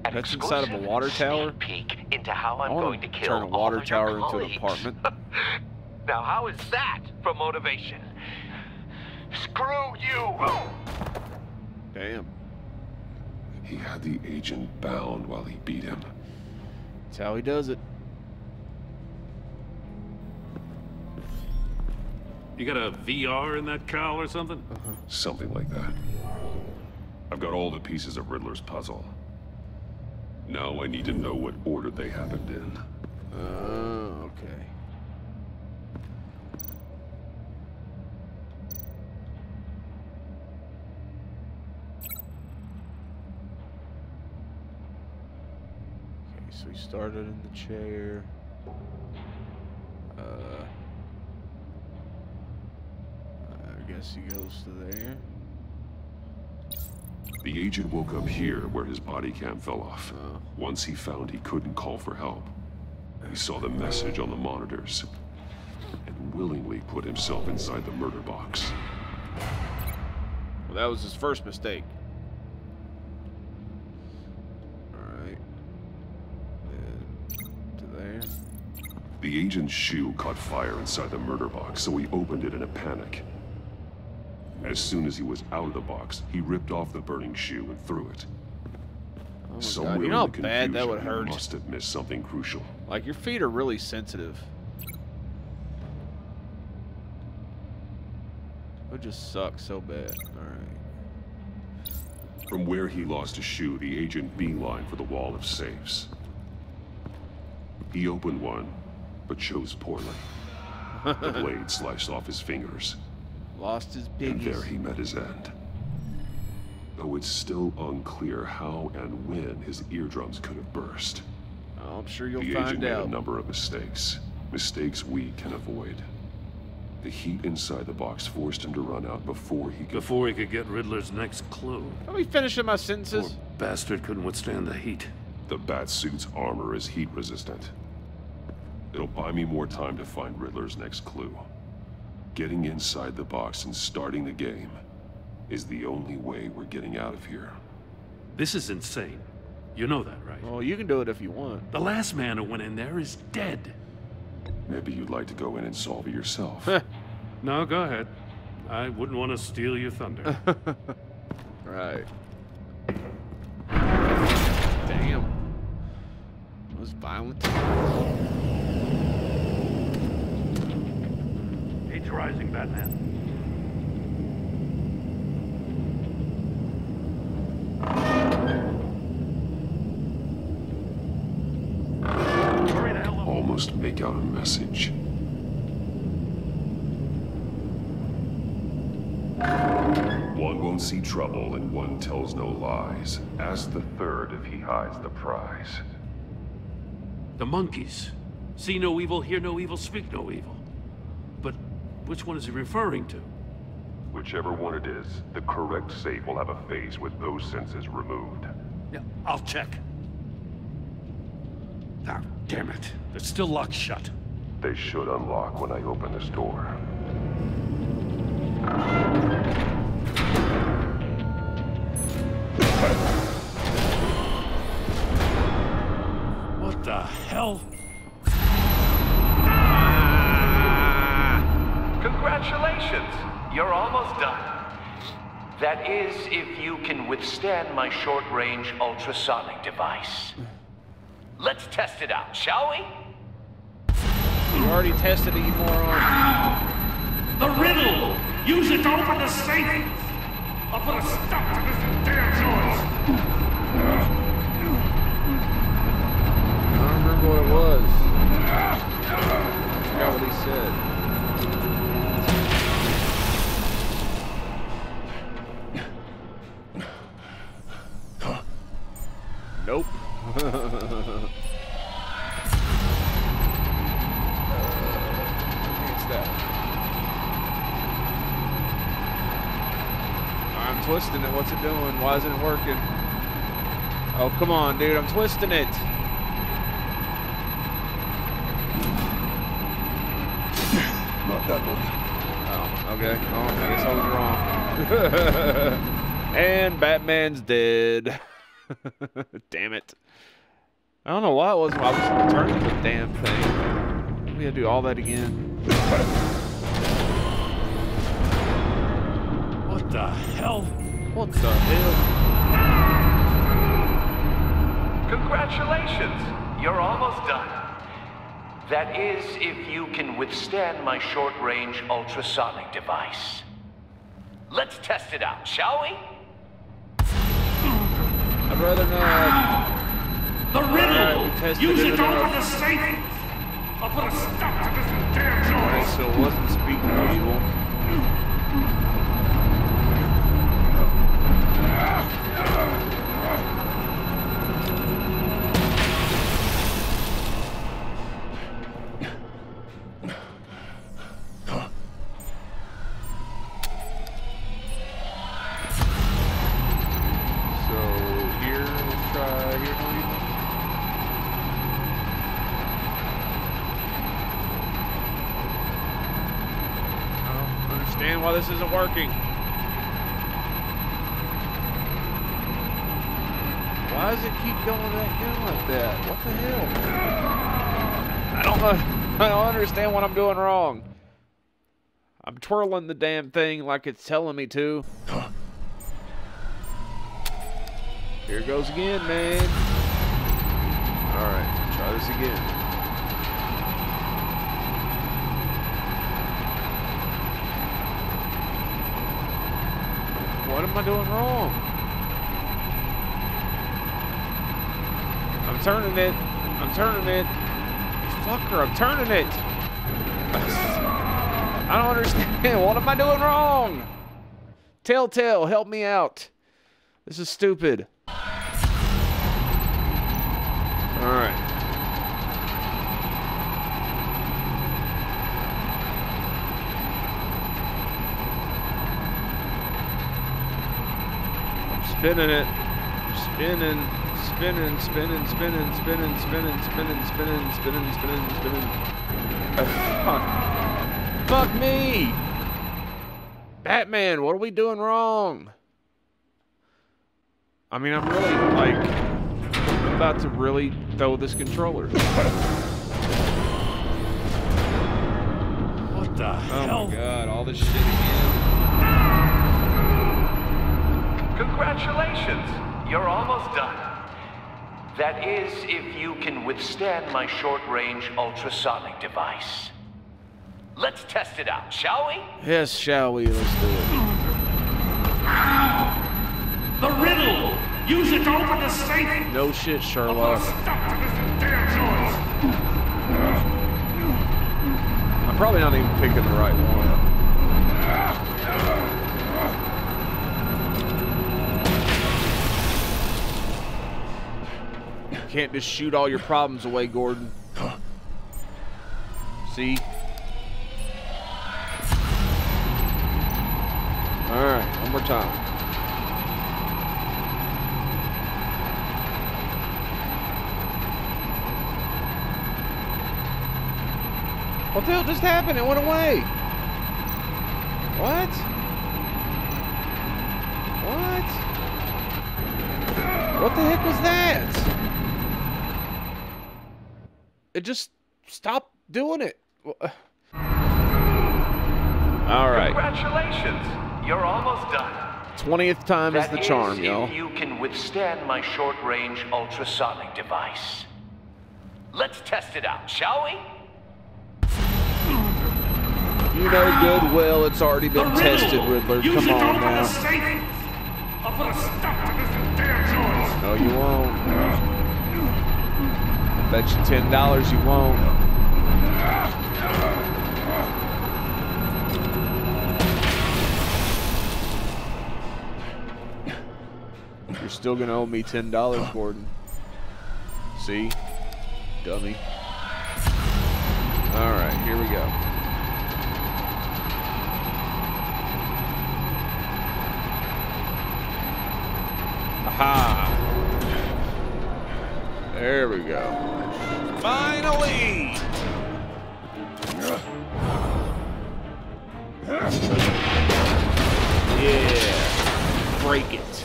An That's inside of a water tower. peek into how I I'm want going to kill turn a water all of your tower into an colleagues. apartment. Now, how is that for motivation? Screw you! Damn. He had the agent bound while he beat him. That's how he does it. You got a VR in that cowl or something? Something like that. I've got all the pieces of Riddler's puzzle. Now I need to know what order they happened in. Okay. Okay, so he started in the chair. I guess he goes to there. The agent woke up here where his body cam fell off. Once he found he couldn't call for help, he saw the message on the monitors and willingly put himself inside the murder box. Well, that was his first mistake. Alright. Then to there. The agent's shoe caught fire inside the murder box, so he opened it in a panic. As soon as he was out of the box, he ripped off the burning shoe and threw it. Oh Somewhere God. You know how in the bad that would confusion, hurt? he must have missed something crucial. Like, your feet are really sensitive. It would just suck so bad. Alright. From where he lost a shoe, the agent beelined for the wall of safes. He opened one, but chose poorly. The blade sliced off his fingers. Lost his biggies. And there he met his end. Though it's still unclear how and when his eardrums could have burst. Oh, I'm sure you'll the find agent made out. a number of mistakes. Mistakes we can avoid. The heat inside the box forced him to run out before he could get Riddler's next clue. Let me finish my sentences. Poor bastard couldn't withstand the heat. The Batsuit's armor is heat resistant. It'll buy me more time to find Riddler's next clue. Getting inside the box and starting the game is the only way we're getting out of here. This is insane. You know that, right? Well, you can do it if you want. The last man who went in there is dead. Maybe you'd like to go in and solve it yourself. No, go ahead. I wouldn't want to steal your thunder. Right. Damn. That was violent. Heat's rising, Batman. Almost make out a message. One won't see trouble and one tells no lies. Ask the third if he hides the prize. The monkeys. See no evil, hear no evil, speak no evil. But which one is he referring to? Whichever one it is, the correct safe will have a phase with those senses removed. Yeah, I'll check. Ah, damn it. They're still locked shut. They should unlock when I open this door. What the hell? Congratulations! You're almost done. That is, if you can withstand my short-range ultrasonic device. Let's test it out, shall we? You already tested it, you moron. The riddle! Use it to open the safe! I'll put a stop to this damn noise! I don't remember what it was. I forgot what he said. Nope. What's that? I'm twisting it. What's it doing? Why isn't it working? Oh, come on, dude. I'm twisting it. Not that one. Oh, okay. Oh, I guess I was wrong. And Batman's dead. Damn it. I don't know why it wasn't. I was turning the damn thing. We had to do all that again. What the hell? What the hell? Congratulations! You're almost done. That is, if you can withstand my short-range ultrasonic device. Let's test it out, shall we? I'd rather not. The riddle! Right, Use it to open the safe! I'll put a stop to this damn noise! Alright, so it wasn't speaking evil. Why this isn't working. Why does it keep going back in like that? What the hell? I don't understand what I'm doing wrong. I'm twirling the damn thing like it's telling me to. Here it goes again, man. Alright, try this again. What am I doing wrong? I'm turning it. I'm turning it. Fucker, I'm turning it. I don't understand. What am I doing wrong? Telltale, help me out. This is stupid. Alright. Spinning it, spinning, spinning, spinning, spinning, spinning, spinning, spinning, spinning, spinning, spinning, spinning. Fuck me! Batman, what are we doing wrong? I mean, I'm really, like, I'm about to really throw this controller. What the hell? Oh my god, all this shit again. Congratulations! You're almost done. That is, if you can withstand my short-range ultrasonic device. Let's test it out, shall we? Yes, shall we? Let's do it. The riddle! Use it to open the safe! No shit, Sherlock. Stop to this damn noise! I'm probably not even picking the right one. Can't just shoot all your problems away, Gordon. See? Alright, one more time. What the hell just happened? It went away. What? What? What the heck was that? It just stopped doing it. All right. Congratulations. You're almost done. 20th time is the charm, y'all. If you can withstand my short-range ultrasonic device. Let's test it out, shall we? You know good well it's already been tested, Riddler. Come on now. I'll put a stop to this damn noise. No, you won't. Bet you $10 you won't. You're still gonna owe me $10, Gordon. See? Dummy. Alright, here we go. Aha! There we go. Finally! Yeah. Break it.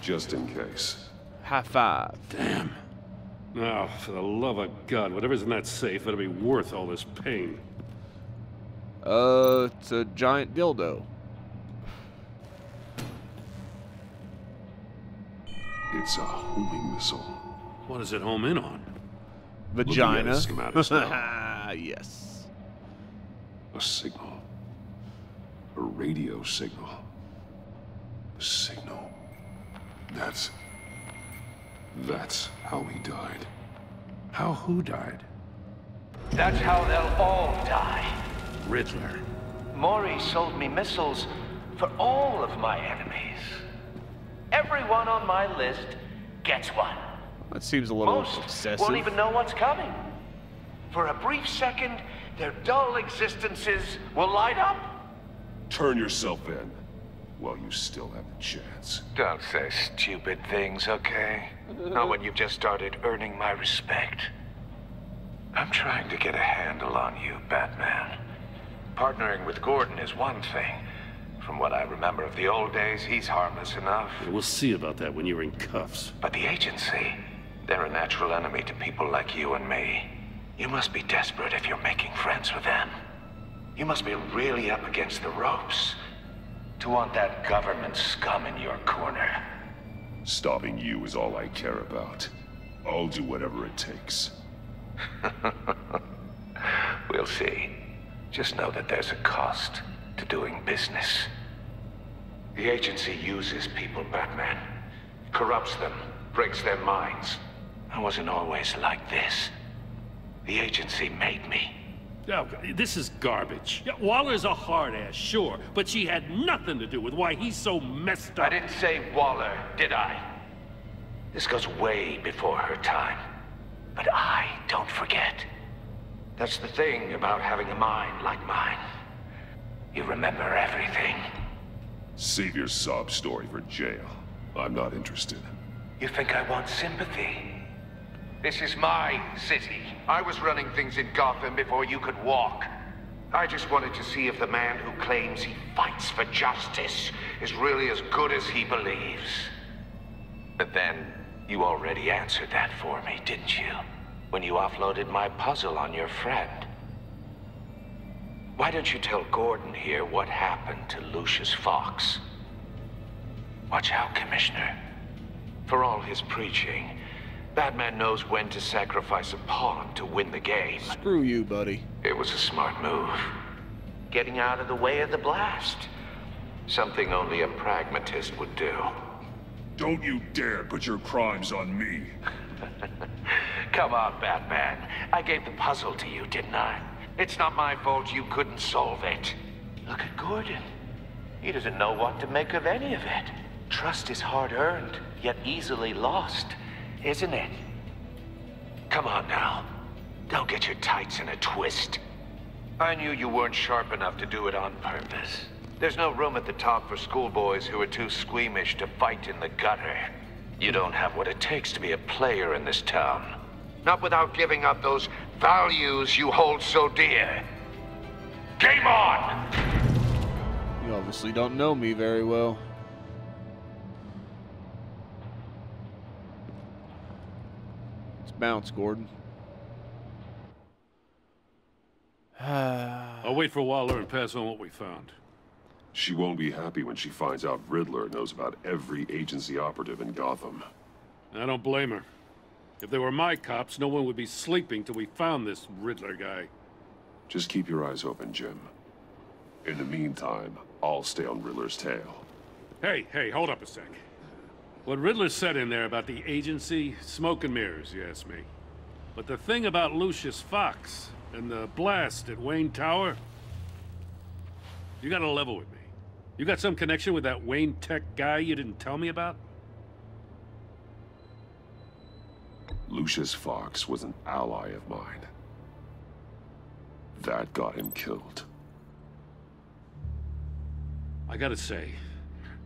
Just in case. High five. Damn. Now, for the love of God, whatever's in that safe better be worth all this pain. It's a giant dildo. It's a homing missile. What does it home in on? Vagina. Schematics now. Yes. A signal. A radio signal. A signal. That's how he died. How who died? That's how they'll all die. Riddler. Maury sold me missiles for all of my enemies. Everyone on my list gets one. That seems a little Most obsessive. won't even know what's coming. For a brief second, their dull existences will light up. Turn yourself in while you still have the chance. Don't say stupid things, okay? Not when you've just started earning my respect. I'm trying to get a handle on you, Batman. Partnering with Gordon is one thing. From what I remember of the old days, he's harmless enough. We'll see about that when you're in cuffs. But the agency, they're a natural enemy to people like you and me. You must be desperate if you're making friends with them. You must be really up against the ropes to want that government scum in your corner. Stopping you is all I care about. I'll do whatever it takes. We'll see. Just know that there's a cost to doing business. The agency uses people, Batman. Corrupts them, breaks their minds. I wasn't always like this. The agency made me. Oh, this is garbage. Yeah, Waller's a hard ass, sure, but she had nothing to do with why he's so messed up. I didn't say Waller, did I? This goes way before her time. But I don't forget. That's the thing about having a mind like mine. You remember everything. Save your sob story for jail. I'm not interested. You think I want sympathy? This is my city. I was running things in Gotham before you could walk. I just wanted to see if the man who claims he fights for justice is really as good as he believes. But then, you already answered that for me, didn't you? When you offloaded my puzzle on your friend. Why don't you tell Gordon here what happened to Lucius Fox? Watch out, Commissioner. For all his preaching, Batman knows when to sacrifice a pawn to win the game. Screw you, buddy. It was a smart move. Getting out of the way of the blast. Something only a pragmatist would do. Don't you dare put your crimes on me. Come on, Batman. I gave the puzzle to you, didn't I? It's not my fault you couldn't solve it. Look at Gordon. He doesn't know what to make of any of it. Trust is hard-earned, yet easily lost, isn't it? Come on now. Don't get your tights in a twist. I knew you weren't sharp enough to do it on purpose. There's no room at the top for schoolboys who are too squeamish to fight in the gutter. You don't have what it takes to be a player in this town. Not without giving up those values you hold so dear. Game on! You obviously don't know me very well. Let's bounce, Gordon. I'll wait for Waller and pass on what we found. She won't be happy when she finds out Riddler knows about every agency operative in Gotham. I don't blame her. If they were my cops, no one would be sleeping till we found this Riddler guy. Just keep your eyes open, Jim. In the meantime, I'll stay on Riddler's tail. Hey, hold up a sec. What Riddler said in there about the agency, smoke and mirrors, you ask me. But the thing about Lucius Fox and the blast at Wayne Tower, you gotta level with me. You got some connection with that Wayne Tech guy you didn't tell me about? Lucius Fox was an ally of mine. That got him killed. I gotta say,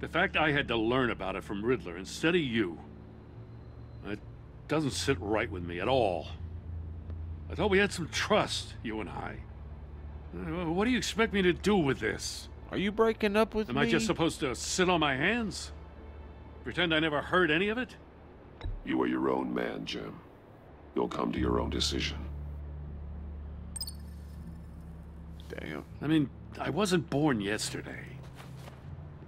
the fact I had to learn about it from Riddler instead of you, it doesn't sit right with me at all. I thought we had some trust, you and I. What do you expect me to do with this? Are you breaking up with me? Am I just supposed to sit on my hands? Pretend I never heard any of it? You are your own man, Jim. You'll come to your own decision. Damn. I mean, I wasn't born yesterday.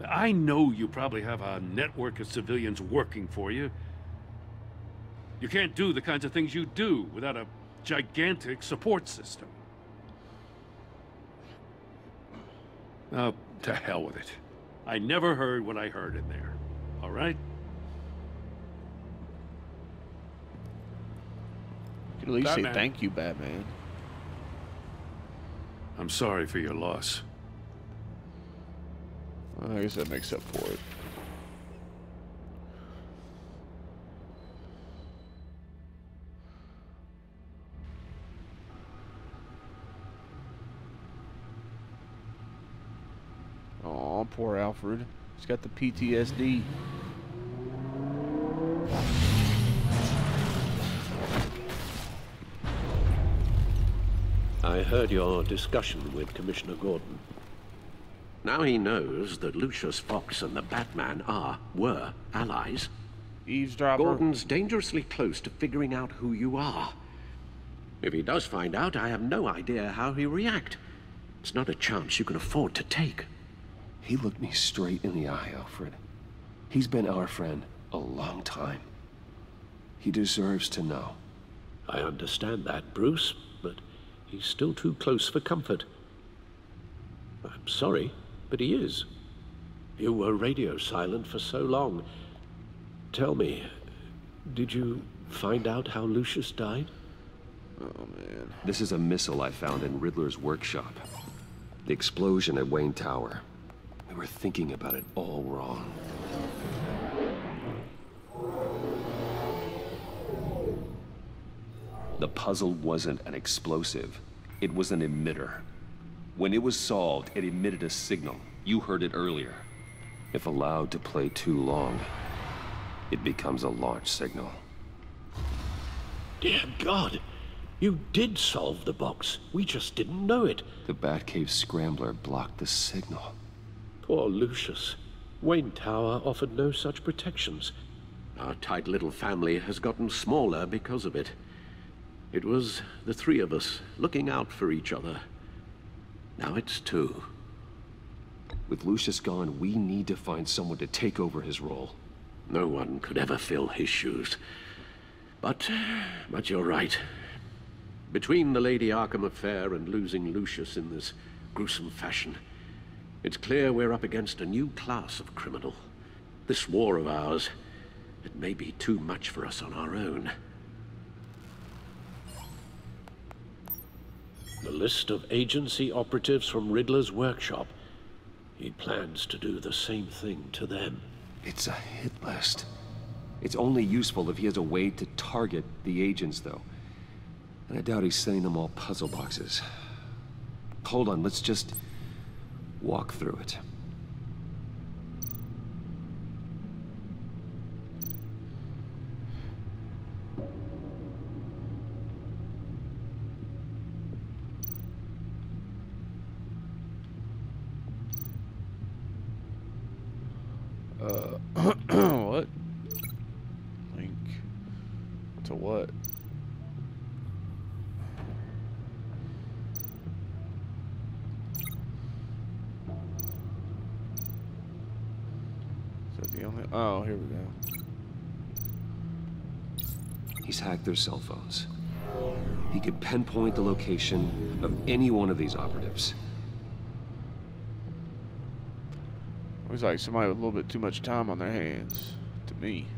I know you probably have a network of civilians working for you. You can't do the kinds of things you do without a gigantic support system. Oh, to hell with it. I never heard what I heard in there. All right? You can at least Batman. say thank you, Batman. I'm sorry for your loss. Well, I guess that makes up for it. Aw, poor Alfred. He's got the PTSD. I heard your discussion with Commissioner Gordon. Now he knows that Lucius Fox and the Batman were allies. Eavesdropper. Gordon's dangerously close to figuring out who you are. If he does find out, I have no idea how he'll react. It's not a chance you can afford to take. He looked me straight in the eye, Alfred. He's been our friend a long time. He deserves to know. I understand that, Bruce, but he's still too close for comfort. I'm sorry, but he is. You were radio silent for so long. Tell me, did you find out how Lucius died? Oh, man. This is a missile I found in Riddler's workshop. The explosion at Wayne Tower. We were thinking about it all wrong. The puzzle wasn't an explosive. It was an emitter. When it was solved, it emitted a signal. You heard it earlier. If allowed to play too long, it becomes a launch signal. Dear God, you did solve the box. We just didn't know it. The Batcave scrambler blocked the signal. Poor Lucius. Wayne Tower offered no such protections. Our tight little family has gotten smaller because of it. It was the three of us looking out for each other. Now it's two. With Lucius gone, we need to find someone to take over his role. No one could ever fill his shoes. But you're right. Between the Lady Arkham affair and losing Lucius in this gruesome fashion, it's clear we're up against a new class of criminal. This war of ours, it may be too much for us on our own. The list of agency operatives from Riddler's workshop. He plans to do the same thing to them. It's a hit list. It's only useful if he has a way to target the agents, though. And I doubt he's sending them all puzzle boxes. Hold on, let's just walk through it. What? Link to what? Is that the only? Oh, here we go. He's hacked their cell phones. He could pinpoint the location of any one of these operatives. Looks like somebody with a little bit too much time on their hands, to me.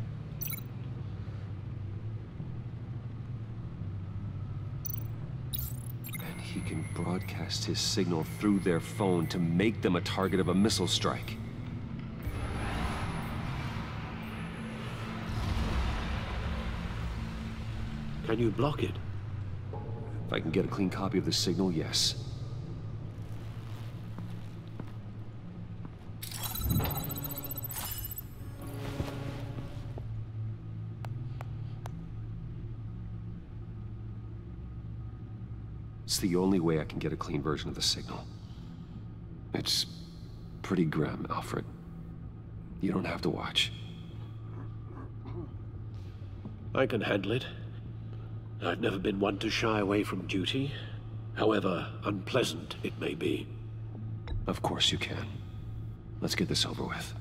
And he can broadcast his signal through their phone to make them a target of a missile strike. Can you block it? If I can get a clean copy of the signal, yes. It's the only way I can get a clean version of the signal. It's pretty grim, Alfred. You don't have to watch. I can handle it. I've never been one to shy away from duty, however unpleasant it may be. Of course you can. Let's get this over with.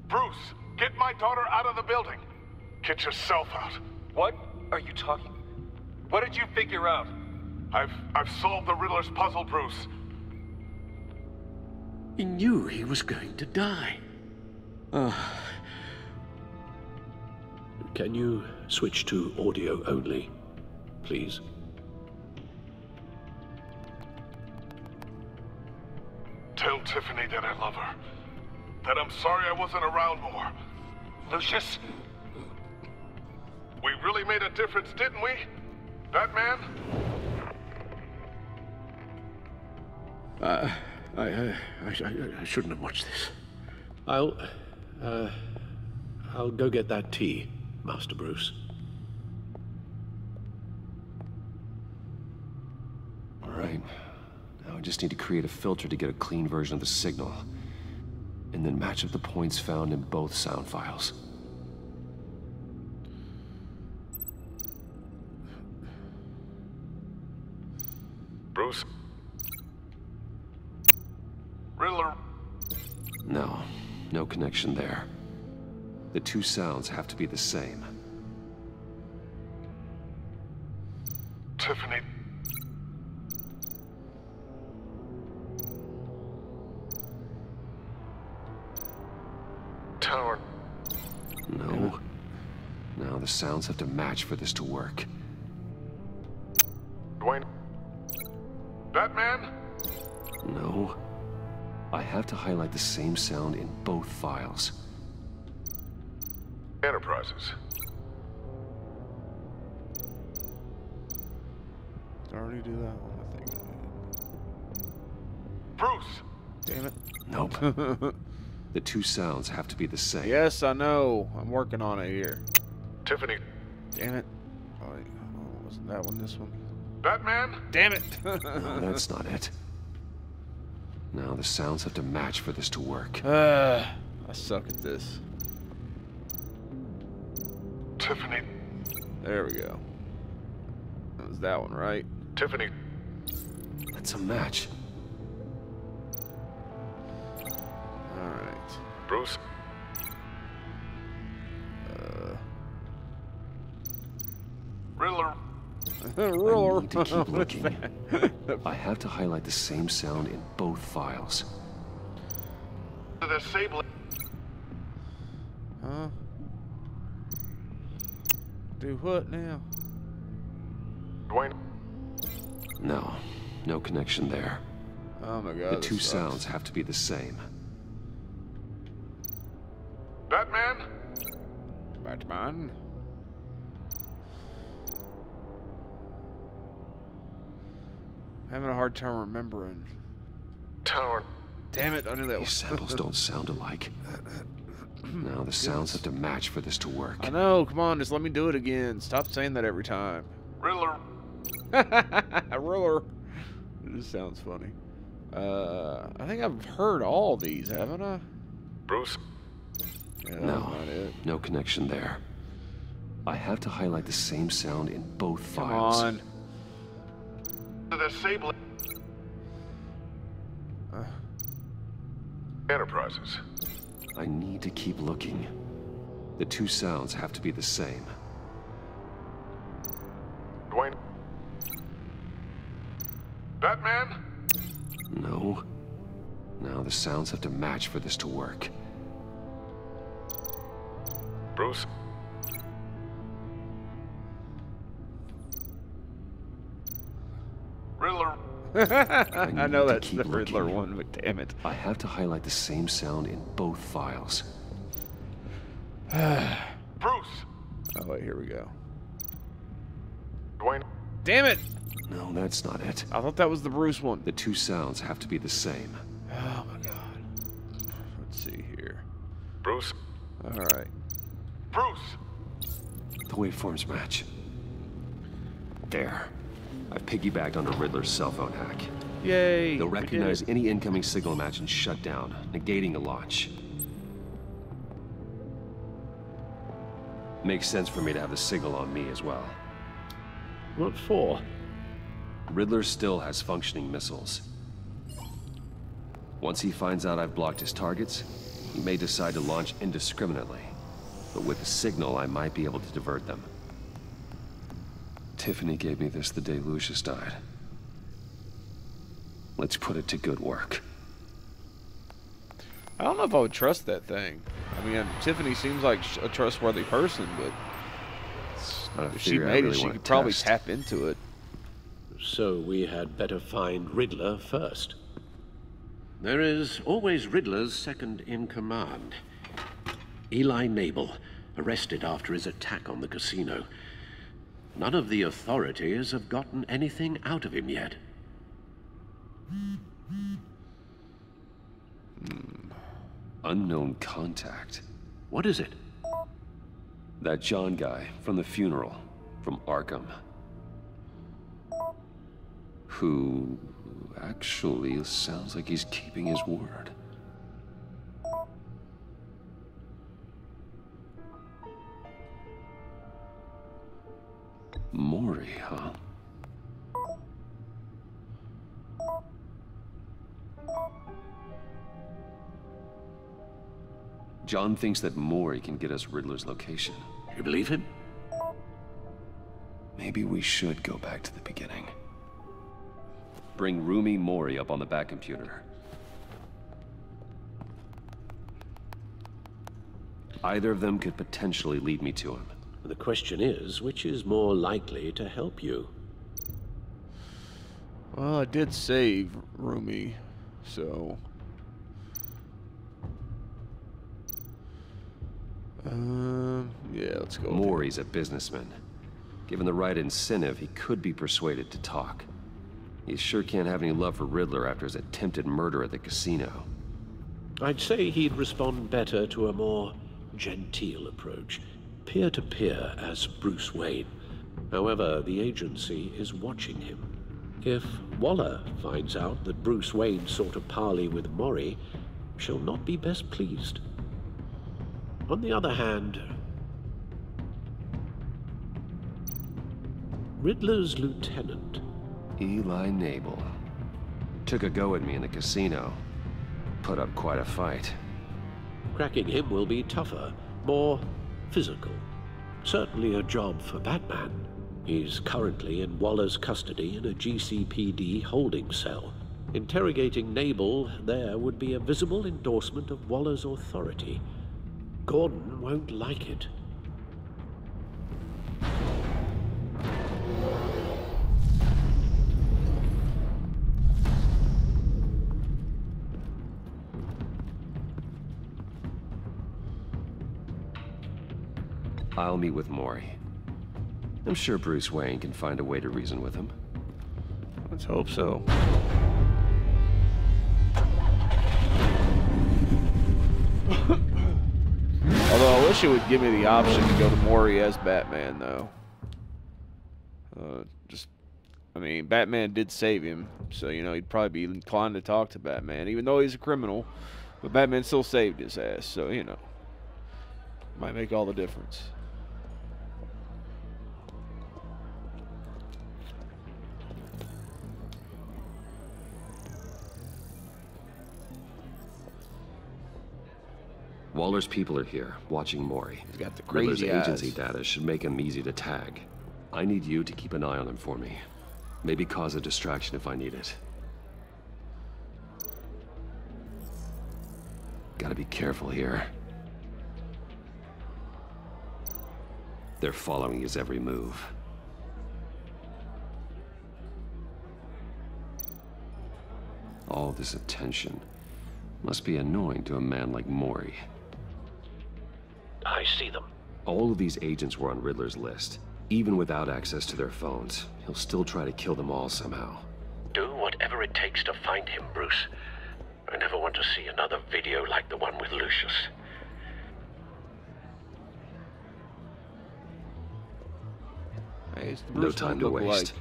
Bruce, get my daughter out of the building. Get yourself out. What are you talking? What did you figure out? I've solved the Riddler's puzzle, Bruce. He knew he was going to die. Can you switch to audio only, please? Tell Tiffany that I love her. That I'm sorry I wasn't around more. Lucius? We really made a difference, didn't we? Batman? I shouldn't have watched this. I'll go get that tea, Master Bruce. All right. Now I just need to create a filter to get a clean version of the signal, and then match up the points found in both sound files. Bruce? Riddler? No, no connection there. The two sounds have to be the same. Tiffany? Tower? No. Now the sounds have to match for this to work. Dwayne? Batman? No. I have to highlight the same sound in both files. Enterprises. Did I already do that one? I think I Bruce! Damn it. Nope. The two sounds have to be the same. Yes, I know. I'm working on it here. Tiffany. Damn it. Oh, wasn't that one this one? Batman? Damn it. No, that's not it. Now the sounds have to match for this to work. I suck at this. Tiffany. There we go. That was that one, right? Tiffany. That's a match. Alright. Bruce. Riddler. I need to keep looking. I have to highlight the same sound in both files. Disable. Huh? Do what now? Dwayne. No, no connection there. Oh my god. The two sounds have to be the same. Batman? Batman? Having a hard time remembering. Tower. Damn it, I knew that These samples don't sound alike. Now the sounds have to match for this to work. I know, come on, just let me do it again. Stop saying that every time. Riddler. Riddler. It just sounds funny. I think I've heard all these, haven't I? Bruce. Yeah, No, no connection there. I have to highlight the same sound in both files. Come on. Disable. Enterprises. I need to keep looking. The two sounds have to be the same. Dwayne. Batman? No. Now the sounds have to match for this to work. Bruce. Riddler. I know that's the Riddler one, but damn it. I have to highlight the same sound in both files. Bruce. Oh wait, here we go. Dwayne. Damn it! No, that's not it. I thought that was the Bruce one. The two sounds have to be the same. Oh my god. Let's see here. Bruce. Alright. Bruce. The waveforms match. There. I've piggybacked onto Riddler's cell phone hack. Yay! They'll recognize any incoming signal match and shut down, negating a launch. Makes sense for me to have the signal on me as well. What for? Riddler still has functioning missiles. Once he finds out I've blocked his targets, he may decide to launch indiscriminately. But with the signal, I might be able to divert them. Tiffany gave me this the day Lucius died. Let's put it to good work. I don't know if I would trust that thing. I mean, Tiffany seems like a trustworthy person, but if she made it, she could probably tap into it. So we had better find Riddler first. There is always Riddler's second in command. Eli Nabel, arrested after his attack on the casino. None of the authorities have gotten anything out of him yet. Unknown contact. What is it? That John guy from the funeral, from Arkham. Who actually sounds like he's keeping his word. Maury, huh? John thinks that Maury can get us Riddler's location. You believe him? Maybe we should go back to the beginning. Bring Rumi Maury up on the back computer. Either of them could potentially lead me to him. The question is, which is more likely to help you? Well, I did save Rumi, so... yeah, let's go. Maury's a businessman. Given the right incentive, he could be persuaded to talk. He sure can't have any love for Riddler after his attempted murder at the casino. I'd say he'd respond better to a more genteel approach. Peer-to-peer as Bruce Wayne. However, the agency is watching him. If Waller finds out that Bruce Wayne sought a parley with Maury, she'll not be best pleased. On the other hand, Riddler's lieutenant, Eli Nabel, took a go at me in the casino. Put up quite a fight. Cracking him will be tougher, more physical. Certainly a job for Batman. He's currently in Waller's custody in a GCPD holding cell. Interrogating Nabel there would be a visible endorsement of Waller's authority. Gordon won't like it. I'll meet with Maury. I'm sure Bruce Wayne can find a way to reason with him. Let's hope so. Although I wish it would give me the option to go to Maury as Batman, though. I mean, Batman did save him, so, you know, he'd probably be inclined to talk to Batman, even though he's a criminal. But Batman still saved his ass, so, you know, might make all the difference. Waller's people are here, watching Maury. He's got the Riddler's crazy eyes. agency data should make him easy to tag. I need you to keep an eye on him for me. Maybe cause a distraction if I need it. Gotta be careful here. They're following his every move. All this attention must be annoying to a man like Maury. I see them. All of these agents were on Riddler's list. Even without access to their phones, he'll still try to kill them all somehow. Do whatever it takes to find him, Bruce. I never want to see another video like the one with Lucius. Hey, No time to waste.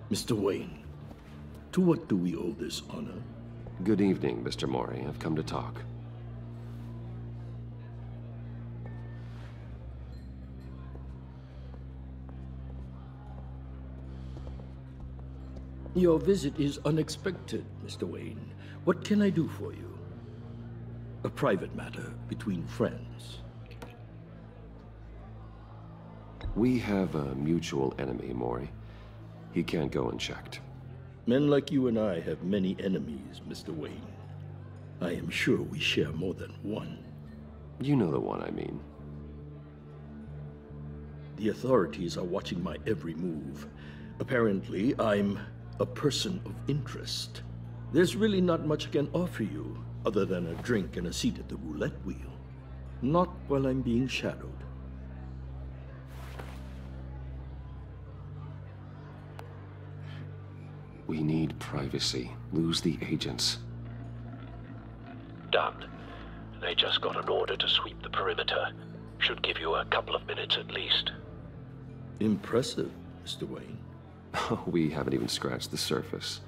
Mr. Wayne, to what do we owe this honor? Good evening, Mr. Mori. I've come to talk. Your visit is unexpected, Mr. Wayne. What can I do for you? A private matter between friends. We have a mutual enemy, Mori. He can't go unchecked. Men like you and I have many enemies, Mr. Wayne. I am sure we share more than one. You know the one I mean. The authorities are watching my every move. Apparently, I'm a person of interest. There's really not much I can offer you, other than a drink and a seat at the roulette wheel. Not while I'm being shadowed. We need privacy. Lose the agents. Done. They just got an order to sweep the perimeter. Should give you a couple of minutes at least. Impressive, Mr. Wayne. We haven't even scratched the surface.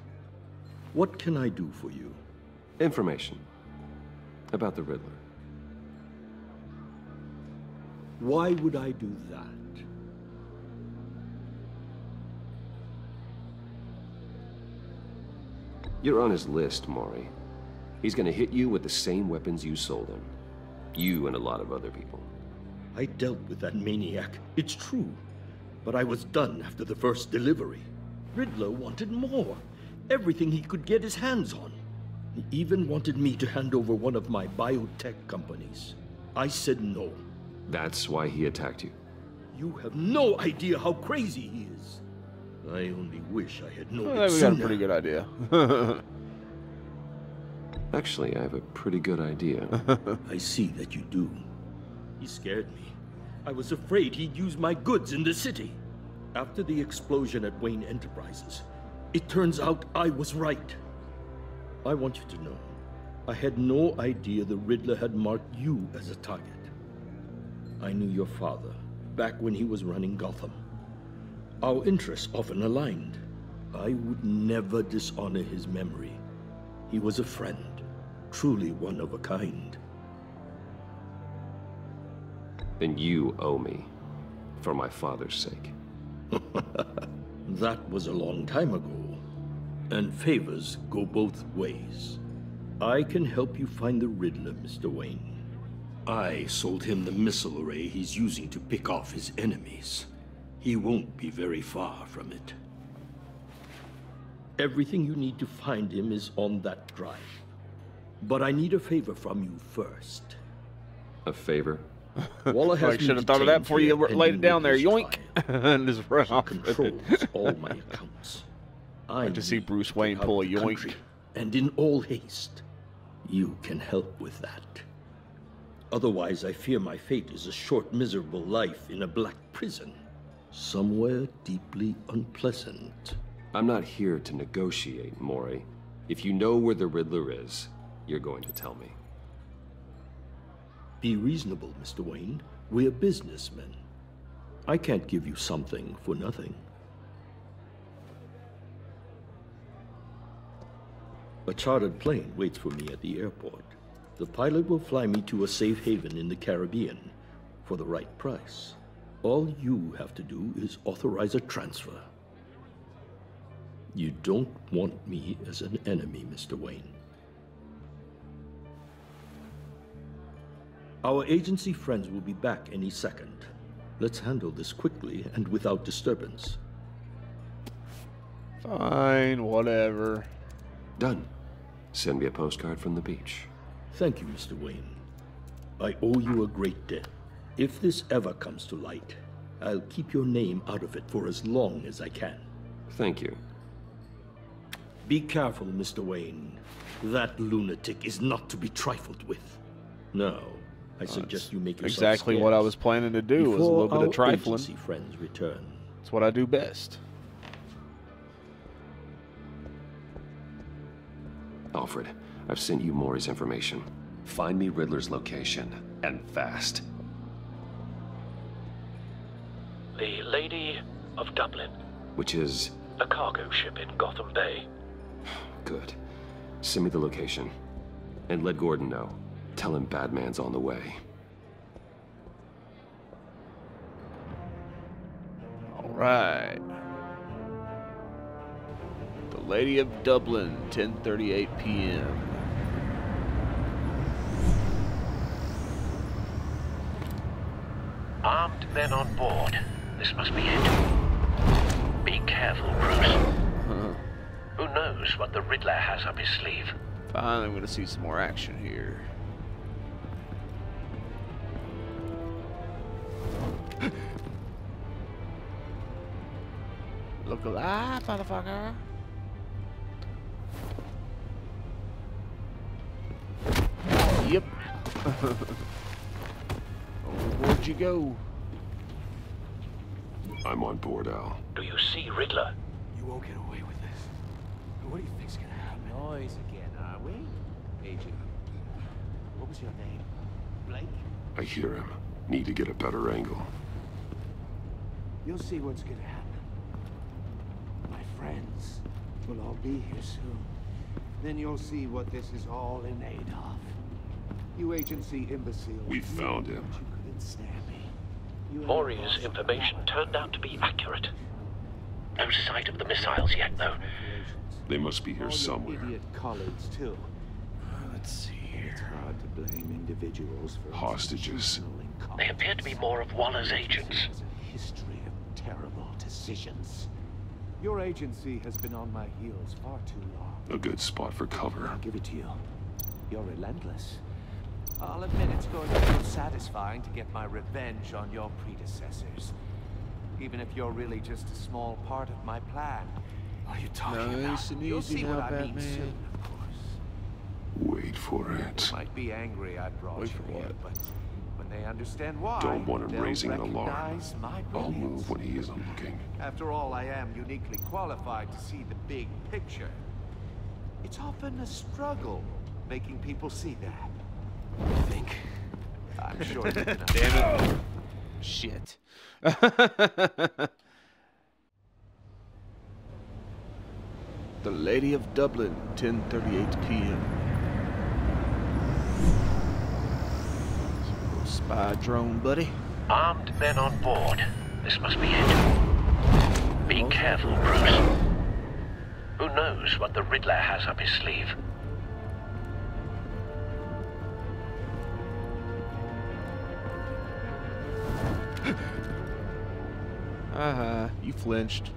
What can I do for you? Information. About the Riddler. Why would I do that? You're on his list, Mori. He's gonna hit you with the same weapons you sold him. You and a lot of other people. I dealt with that maniac, it's true. But I was done after the first delivery. Riddler wanted more. Everything he could get his hands on. He even wanted me to hand over one of my biotech companies. I said no. That's why he attacked you. You have no idea how crazy he is. I only wish I had known it We sooner. got a pretty good idea. Actually, I have a pretty good idea. I see that you do. He scared me. I was afraid he'd use my goods in the city. After the explosion at Wayne Enterprises, it turns out I was right. I want you to know, I had no idea the Riddler had marked you as a target. I knew your father, back when he was running Gotham. Our interests often aligned. I would never dishonor his memory. He was a friend, truly one of a kind. Then you owe me, for my father's sake. That was a long time ago, and favors go both ways. I can help you find the Riddler, Mr. Wayne. I sold him the missile array he's using to pick off his enemies. He won't be very far from it. Everything you need to find him is on that drive. But I need a favor from you first. A favor? Waller has I should have thought of that before you laid it down there. Yoink! And just run off. Controls all my accounts. I like to see Bruce Wayne pull a yoink. And in all haste. You can help with that. Otherwise, I fear my fate is a short, miserable life in a black prison. Somewhere deeply unpleasant. I'm not here to negotiate, Mori. If you know where the Riddler is, you're going to tell me. Be reasonable, Mr. Wayne. We're businessmen. I can't give you something for nothing. A chartered plane waits for me at the airport. The pilot will fly me to a safe haven in the Caribbean for the right price. All you have to do is authorize a transfer. You don't want me as an enemy, Mr. Wayne. Our agency friends will be back any second. Let's handle this quickly and without disturbance. Fine, whatever. Done. Send me a postcard from the beach. Thank you, Mr. Wayne. I owe you a great debt. If this ever comes to light, I'll keep your name out of it for as long as I can. Thank you. Be careful, Mr. Wayne. That lunatic is not to be trifled with. No, I suggest you make yourself exactly what I was planning to do, was a little bit of trifling. Agency friends return. That's what I do best. Alfred, I've sent you Mori's information. Find me Riddler's location, and fast. The Lady of Dublin. Which is? A cargo ship in Gotham Bay. Good. Send me the location. And let Gordon know. Tell him Batman's on the way. Alright. The Lady of Dublin, 10:38 p.m. Armed men on board. This must be it. Be careful, Bruce. Who knows what the Riddler has up his sleeve? Finally, I'm gonna see some more action here. Look alive, motherfucker. Yep. Where'd you go? I'm on board, Al. Do you see Riddler? You won't get away with this. What do you think's gonna happen? Noise again, are we? Agent, what was your name? Blake? I hear him. Need to get a better angle. You'll see what's gonna happen. My friends will all be here soon. Then you'll see what this is all in aid of. You agency imbeciles. We found him. You couldn't stand me. Maury's information turned out to be accurate. No sight of the missiles yet, though. They must be here somewhere. Idiot colleagues, too. Let's see here. It's hard to blame individuals for Hostages. They appear to be more of Waller's agents. A history of terrible decisions. Your agency has been on my heels far too long. A good spot for cover. I'll give it to you. You're relentless. I'll admit it's going to feel satisfying to get my revenge on your predecessors. Even if you're really just a small part of my plan. What are you talking about? Nice and You'll easy see now, what I mean Batman. soon, of course. Wait for it. You might be angry I brought Wait you for here, what? but when they understand why, Don't want him they'll raising an alarm. recognize my I'll brilliance. move when he isn't looking. After all, I am uniquely qualified to see the big picture. It's often a struggle making people see that. I think. I'm sure you can. Damn it. Shit. The Lady of Dublin, 10:38 p.m. Spy drone, buddy. Armed men on board. This must be it. Be careful, Bruce. Who knows what the Riddler has up his sleeve? You flinched.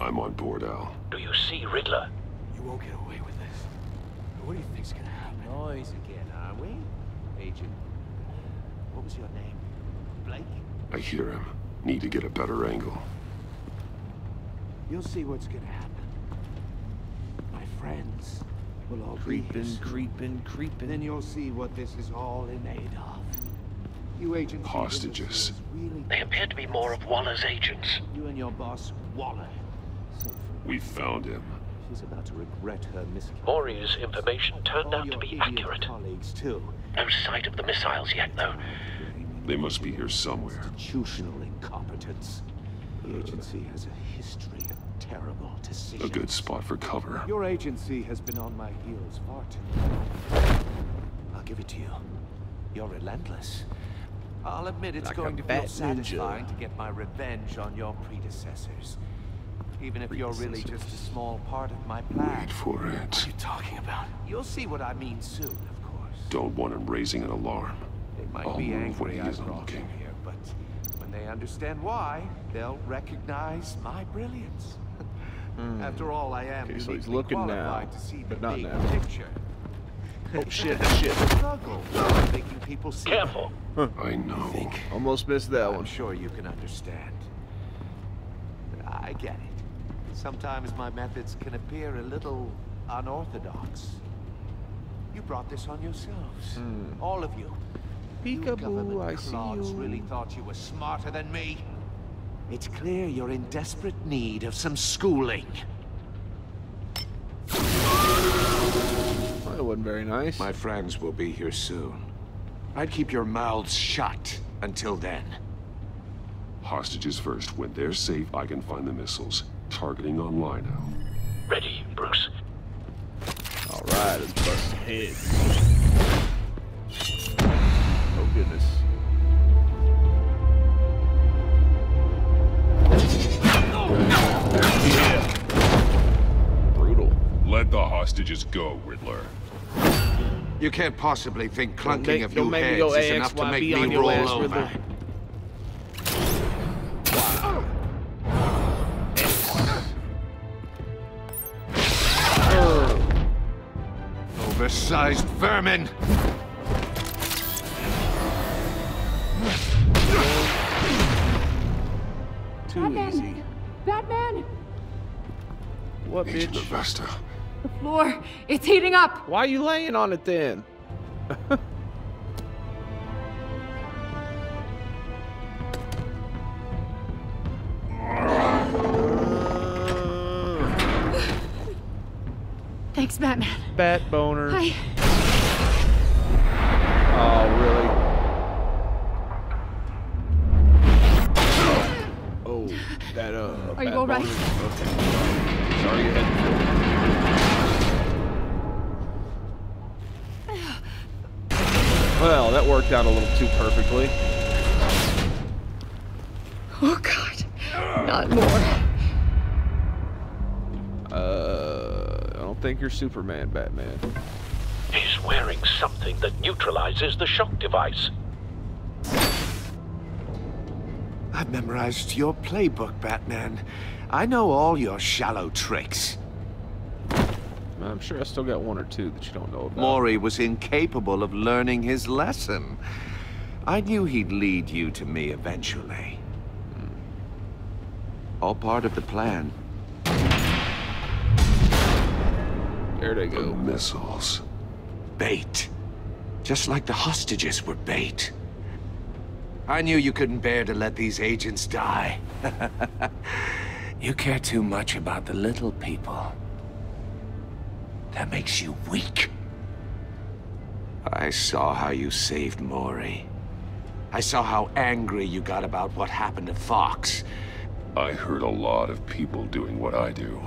I'm on board, Al. Do you see Riddler? You won't get away with this. What do you think's gonna happen? Noise again, are we? Agent, what was your name? Blake? I hear him. Need to get a better angle. You'll see what's gonna happen. My friends will all be here soon. Creeping. Then you'll see what this is all in aid of. You agents. Hostages. Really They appear to be more of Waller's agents. You and your boss, Waller. We found him. She's about to regret her miscalculation. Maury's information turned All out to your be idiot accurate. colleagues, too. No sight of the missiles yet, though. They must be here somewhere. Institutional incompetence. The agency has a history of terrible decisions. A good spot for cover. Your agency has been on my heels far too long. I'll give it to you. You're relentless. I'll admit it's Like going a to feel bat satisfying ninja. to get my revenge on your predecessors. Even if you're really just a small part of my plan. Wait for it. What are you talking about? You'll see what I mean soon, of course. Don't want him raising an alarm. They might I'll be move when angry he I isn't brought looking. you here, but when they understand why, they'll recognize my brilliance. After all, I am Okay, so he's uniquely looking now, qualified to see the but not big now. picture. Oh shit, shit. Struggle making people see. Careful. I know. Almost missed that I'm one. sure you can understand. I get it. Sometimes my methods can appear a little unorthodox. You brought this on yourselves. All of you. You Peekaboo, government I see clods you. really thought you were smarter than me. It's clear you're in desperate need of some schooling. Well, wasn't very nice. My friends will be here soon. I'd keep your mouths shut until then. Hostages first. When they're safe, I can find the missiles. Targeting on Lino. Ready, Bruce. All right, let's bust some heads. Oh, goodness. Yeah. Brutal. Let the hostages go, Riddler. You can't possibly think clunking of don't you make me heads go is enough to make AXYB on me your roll ass, over. Riddler. Oversized vermin! Too easy. Batman! What, Agent bitch? Vesta. The floor, it's heating up! Why are you laying on it then? Thanks, Batman. Bat boner. I... Oh, really? Oh, that, Are you bat all right? boner. Okay. Sorry you had to. Well, that worked out a little too perfectly. Oh, God. Not more. I don't think you're Superman, Batman. He's wearing something that neutralizes the shock device. I've memorized your playbook, Batman. I know all your shallow tricks. I'm sure I still got one or two that you don't know about. Maury was incapable of learning his lesson. I knew he'd lead you to me eventually. All part of the plan. There they go. The missiles. Bait. Just like the hostages were bait. I knew you couldn't bear to let these agents die. You care too much about the little people. That makes you weak. I saw how you saved Maury. I saw how angry you got about what happened to Fox. I heard a lot of people doing what I do.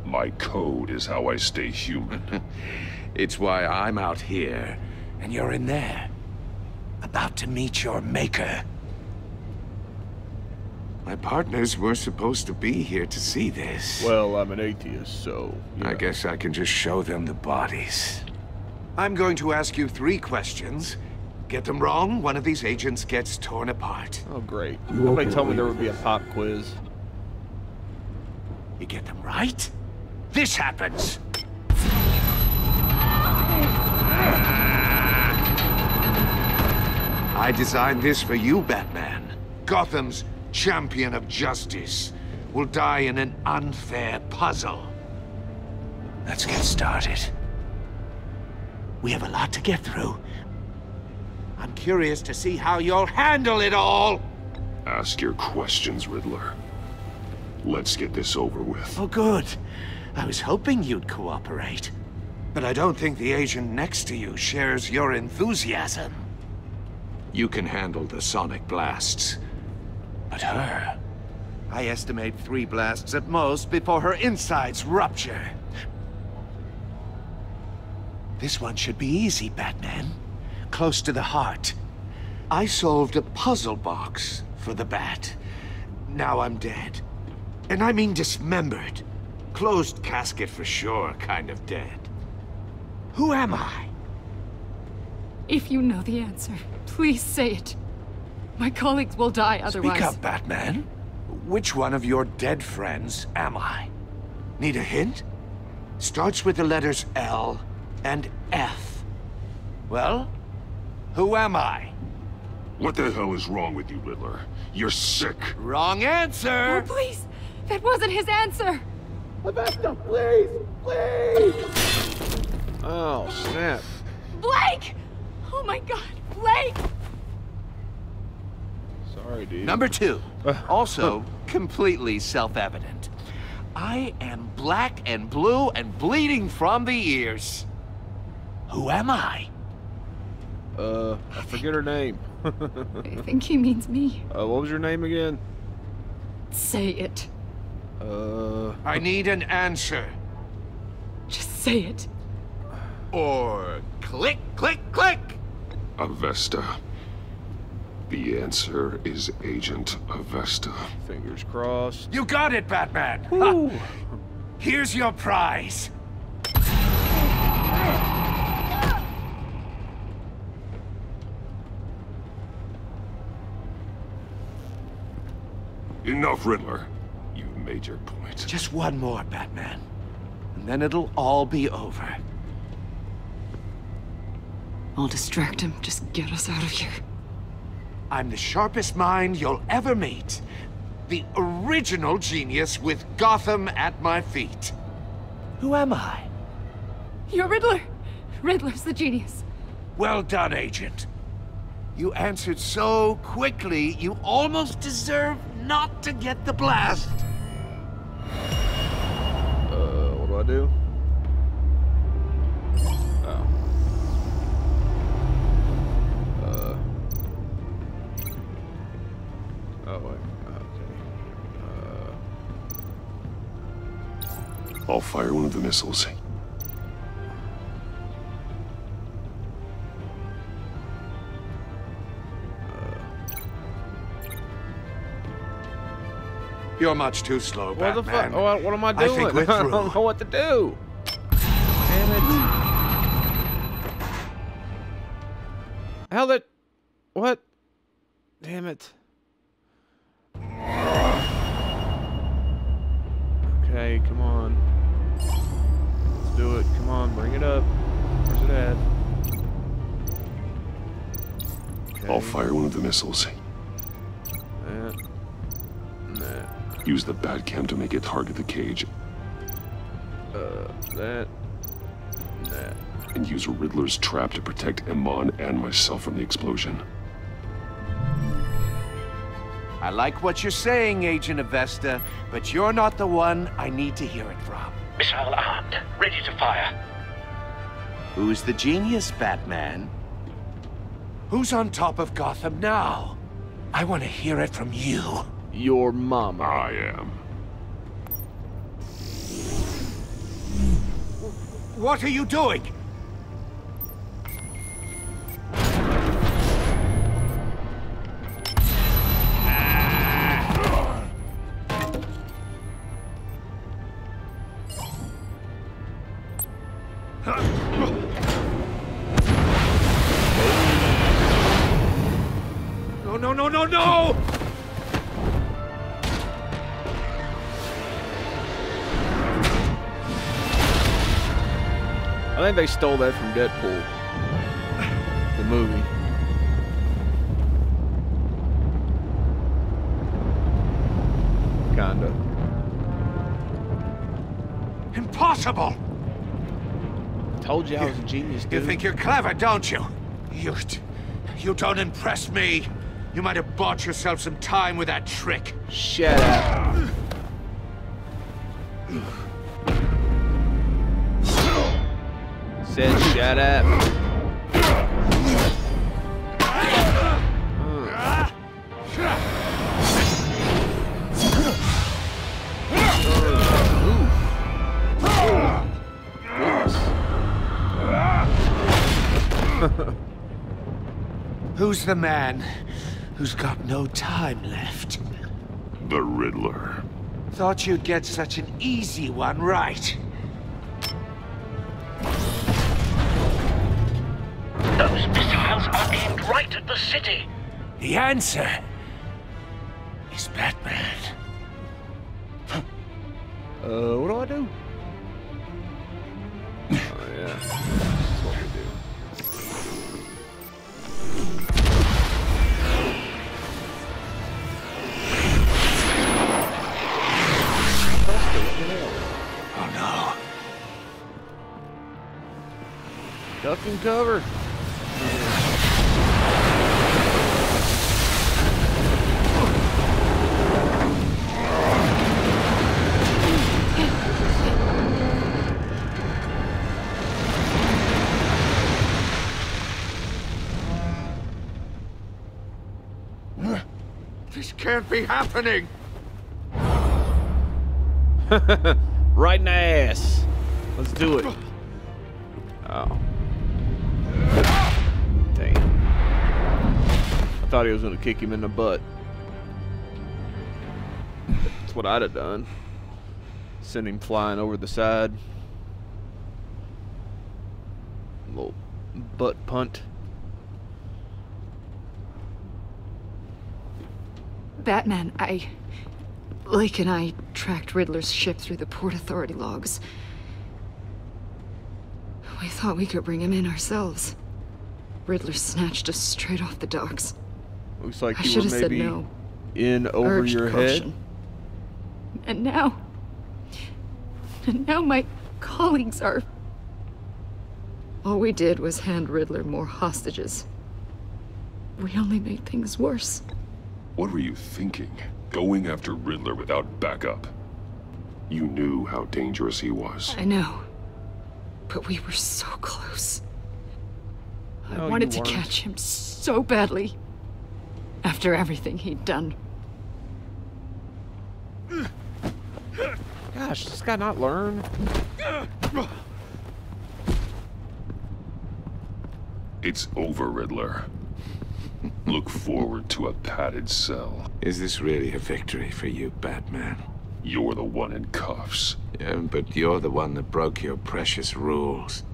My code is how I stay human. It's why I'm out here, and you're in there. About to meet your maker. My partners were supposed to be here to see this. Well, I'm an atheist, so... I guess I can just show them the bodies. I'm going to ask you 3 questions. Get them wrong, one of these agents gets torn apart. Oh, great. Nobody told me there would be a pop quiz. You get them right, this happens. I designed this for you, Batman. Gotham's champion of justice will die in an unfair puzzle. Let's get started. We have a lot to get through. I'm curious to see how you'll handle it all. Ask your questions, Riddler. Let's get this over with. Oh, good. I was hoping you'd cooperate. But I don't think the agent next to you shares your enthusiasm. You can handle the sonic blasts. But her... I estimate 3 blasts at most before her insides rupture. This one should be easy, Batman. Close to the heart. I solved a puzzle box for the Bat. Now I'm dead. And I mean dismembered. Closed casket for sure, kind of dead. Who am I? If you know the answer, please say it. My colleagues will die otherwise. Speak up, Batman. Which one of your dead friends am I? Need a hint? Starts with the letters L and F. Well, who am I? What the hell is wrong with you, Riddler? You're sick. Wrong answer! Oh, please! That wasn't his answer! Vesta, please! Please! Oh, snap. Blake! Oh my God, Blake! Sorry, dude. Number 2. Also, completely self-evident. I am black and blue and bleeding from the ears. Who am I? I forget her name. I think he means me. What was your name again? Say it. I need an answer. Just say it. Or click, click, click! Avesta. The answer is Agent Avesta. Fingers crossed. You got it, Batman! Ha. Here's your prize. Enough, Riddler. You've made your point. Just one more, Batman. And then it'll all be over. I'll distract him. Just get us out of here. I'm the sharpest mind you'll ever meet. The original genius with Gotham at my feet. Who am I? You're Riddler. Riddler's the genius. Well done, Agent. You answered so quickly, you almost deserve not to get the blast. What do I do? Oh. Oh, wait. Okay. I'll fire one of the missiles. You're much too slow, What the Batman. fuck? What am I doing? I think we're I through. don't know what to do. Damn it. How that... What? Damn it. Okay, come on. Let's do it. Come on, bring it up. Where's it at? Okay. I'll fire one of the missiles. That. That. Use the Batcam to make it target the cage. That. That. And use Riddler's trap to protect Iman and myself from the explosion. I like what you're saying, Agent Avesta, but you're not the one I need to hear it from. Missile armed, ready to fire. Who's the genius, Batman? Who's on top of Gotham now? I want to hear it from you. Your mama. I am. What are you doing? No, no, no, no, no! I think they stole that from Deadpool. The movie. Kinda. Impossible! Told you I was a genius, dude. You think you're clever, don't you? You don't impress me. You might have bought yourself some time with that trick. Shut up. Said shut up. Who's the man who's got no time left? The Riddler. Thought you'd get such an easy one right. Those missiles are aimed right at the city. The answer is Batman. What do I do? Oh, yeah. That's what we do. Oh, no. Duck and cover. can't be happening! Right in the ass. Let's do it. Oh. Dang. I thought he was gonna kick him in the butt. That's what I'd have done. Send him flying over the side. Little butt punt. Batman, Lake and I tracked Riddler's ship through the Port Authority logs. We thought we could bring him in ourselves. Riddler snatched us straight off the docks. Looks like I you should were have said maybe no. in over Urged your caution. head. And now my colleagues are... All we did was hand Riddler more hostages. We only made things worse. What were you thinking? Going after Riddler without backup? You knew how dangerous he was. I know. But we were so close. I No, wanted you to weren't. catch him so badly. After everything he'd done. Gosh, does this guy not learn? It's over, Riddler. Look forward to a padded cell. Is this really a victory for you, Batman? You're the one in cuffs. Yeah, but you're the one that broke your precious rules.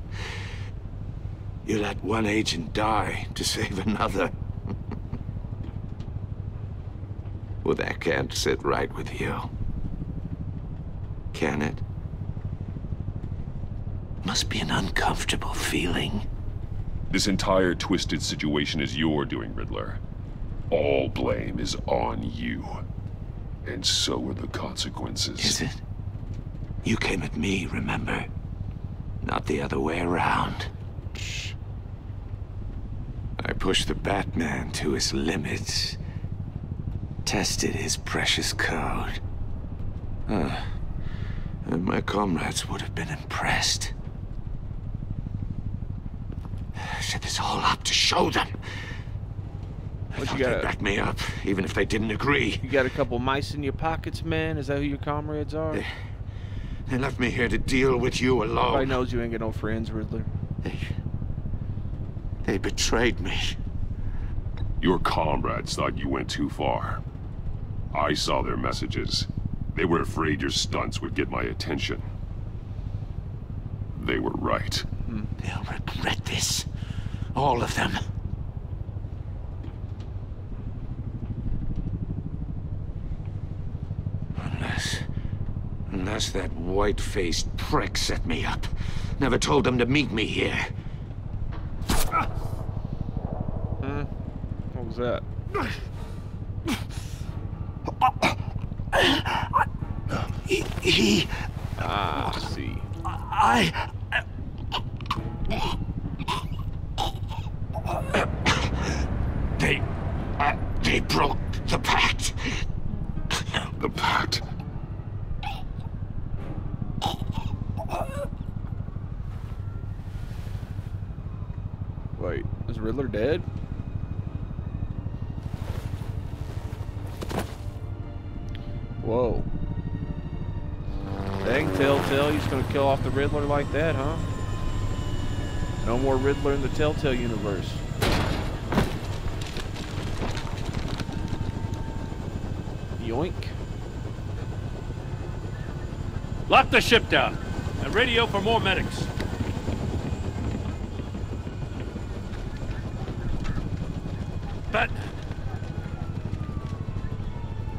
You let one agent die to save another. Well, that can't sit right with you. Can it? Must be an uncomfortable feeling. This entire twisted situation is your doing, Riddler. All blame is on you. And so are the consequences. Is it? You came at me, remember? Not the other way around. Shh. I pushed the Batman to his limits. Tested his precious code. And my comrades would have been impressed. I set this all up to show them. I thought they'd back me up, even if they didn't agree. You got a couple mice in your pockets, man? Is that who your comrades are? They left me here to deal with you alone. Everybody knows you ain't got no friends, Riddler. They betrayed me. Your comrades thought you went too far. I saw their messages. They were afraid your stunts would get my attention. They were right. They'll regret this. All of them. Unless that white-faced prick set me up. Never told them to meet me here. What was that? I see. They broke the pact. The pact? Wait, is Riddler dead? Whoa. Dang, Telltale, you just gonna kill off the Riddler like that, huh? No more Riddler in the Telltale universe. Yoink. Lock the ship down and radio for more medics. But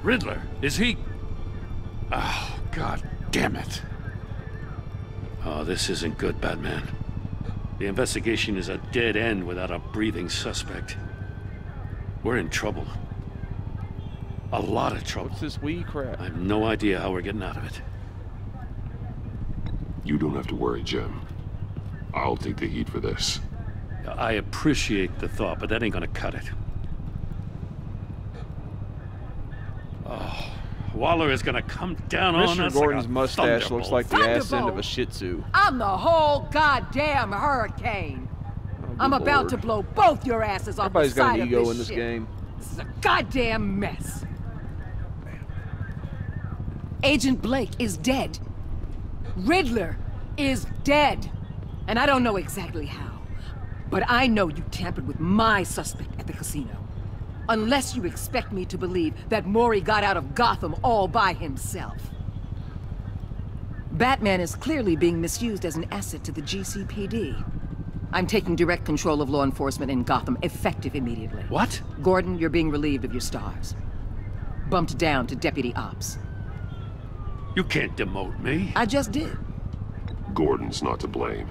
Riddler, is he? Oh, God damn it. Oh, this isn't good, Batman. The investigation is a dead end without a breathing suspect. We're in trouble. A lot of trouble. What's this wee crap? I have no idea how we're getting out of it. You don't have to worry, Jim. I'll take the heat for this. I appreciate the thought, but that ain't gonna cut it. Oh, Waller is gonna come down on Commissioner us Gordon's like a mustache looks like the ass end of a Thunderbolt. Shih Tzu. I'm the whole goddamn hurricane. I'm about to blow both your asses off the Everybody's got side an of ego this in this ship. game. This is a goddamn mess. Agent Blake is dead. Riddler is dead. And I don't know exactly how, but I know you tampered with my suspect at the casino. Unless you expect me to believe that Mori got out of Gotham all by himself. Batman is clearly being misused as an asset to the GCPD. I'm taking direct control of law enforcement in Gotham, effective immediately. What? Gordon, you're being relieved of your stars. Bumped down to Deputy Ops. You can't demote me. I just did. Gordon's not to blame.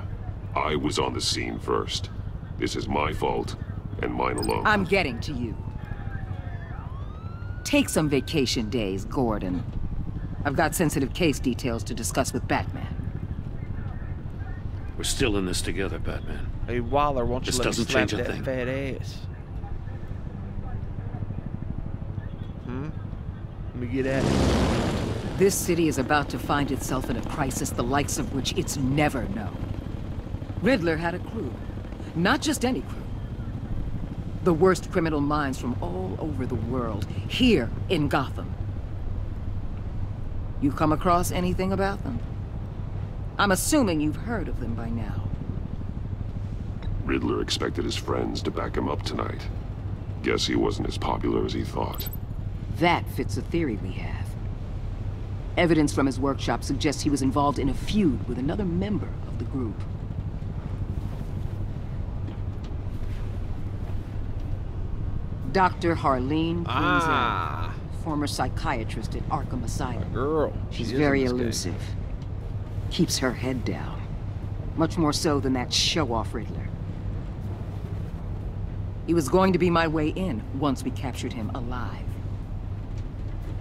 I was on the scene first. This is my fault, and mine alone. I'm getting to you. Take some vacation days, Gordon. I've got sensitive case details to discuss with Batman. We're still in this together, Batman. Hey, Waller, won't you this let me doesn't slap change a that thing. fat ass? Let me get at it. This city is about to find itself in a crisis the likes of which it's never known. Riddler had a crew. Not just any crew. The worst criminal minds from all over the world, here in Gotham. You come across anything about them? I'm assuming you've heard of them by now. Riddler expected his friends to back him up tonight. Guess he wasn't as popular as he thought. That fits a theory we have. Evidence from his workshop suggests he was involved in a feud with another member of the group. Dr. Harleen Quinzel, former psychiatrist at Arkham Asylum. Girl. She's very elusive. Keeps her head down. Much more so than that show-off Riddler. He was going to be my way in once we captured him alive.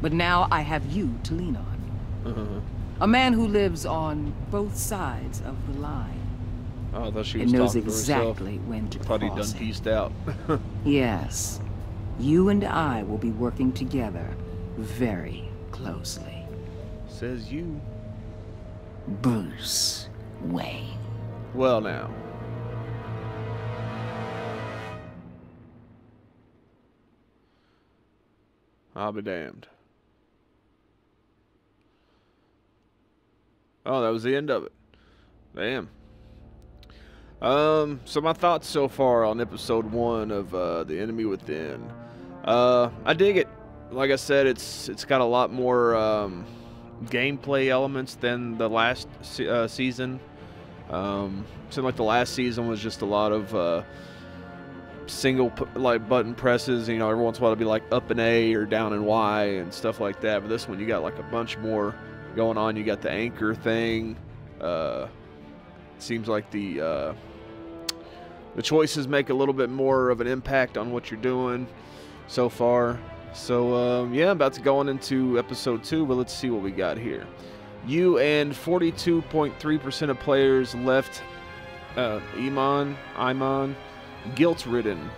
But now I have you to lean on. A man who lives on both sides of the line. Oh, I thought she was and knows talking to exactly herself. when to Thought he'd done cross him. pieced out. Yes. You and I will be working together very closely. Says you. Bruce Wayne. Well, now. I'll be damned. Oh, that was the end of it. Damn. So my thoughts so far on episode 1 of The Enemy Within. I dig it. Like I said, it's got a lot more gameplay elements than the last season. Seemed like the last season was just a lot of single like button presses. You know, every once in a while it'd be like up and A or down and Y and stuff like that. But this one you got like a bunch more going on. You got the anchor thing. Seems like the choices make a little bit more of an impact on what you're doing so far. So yeah, about to go on into episode 2, but let's see what we got here. You and 42.3% of players left Iman guilt-ridden.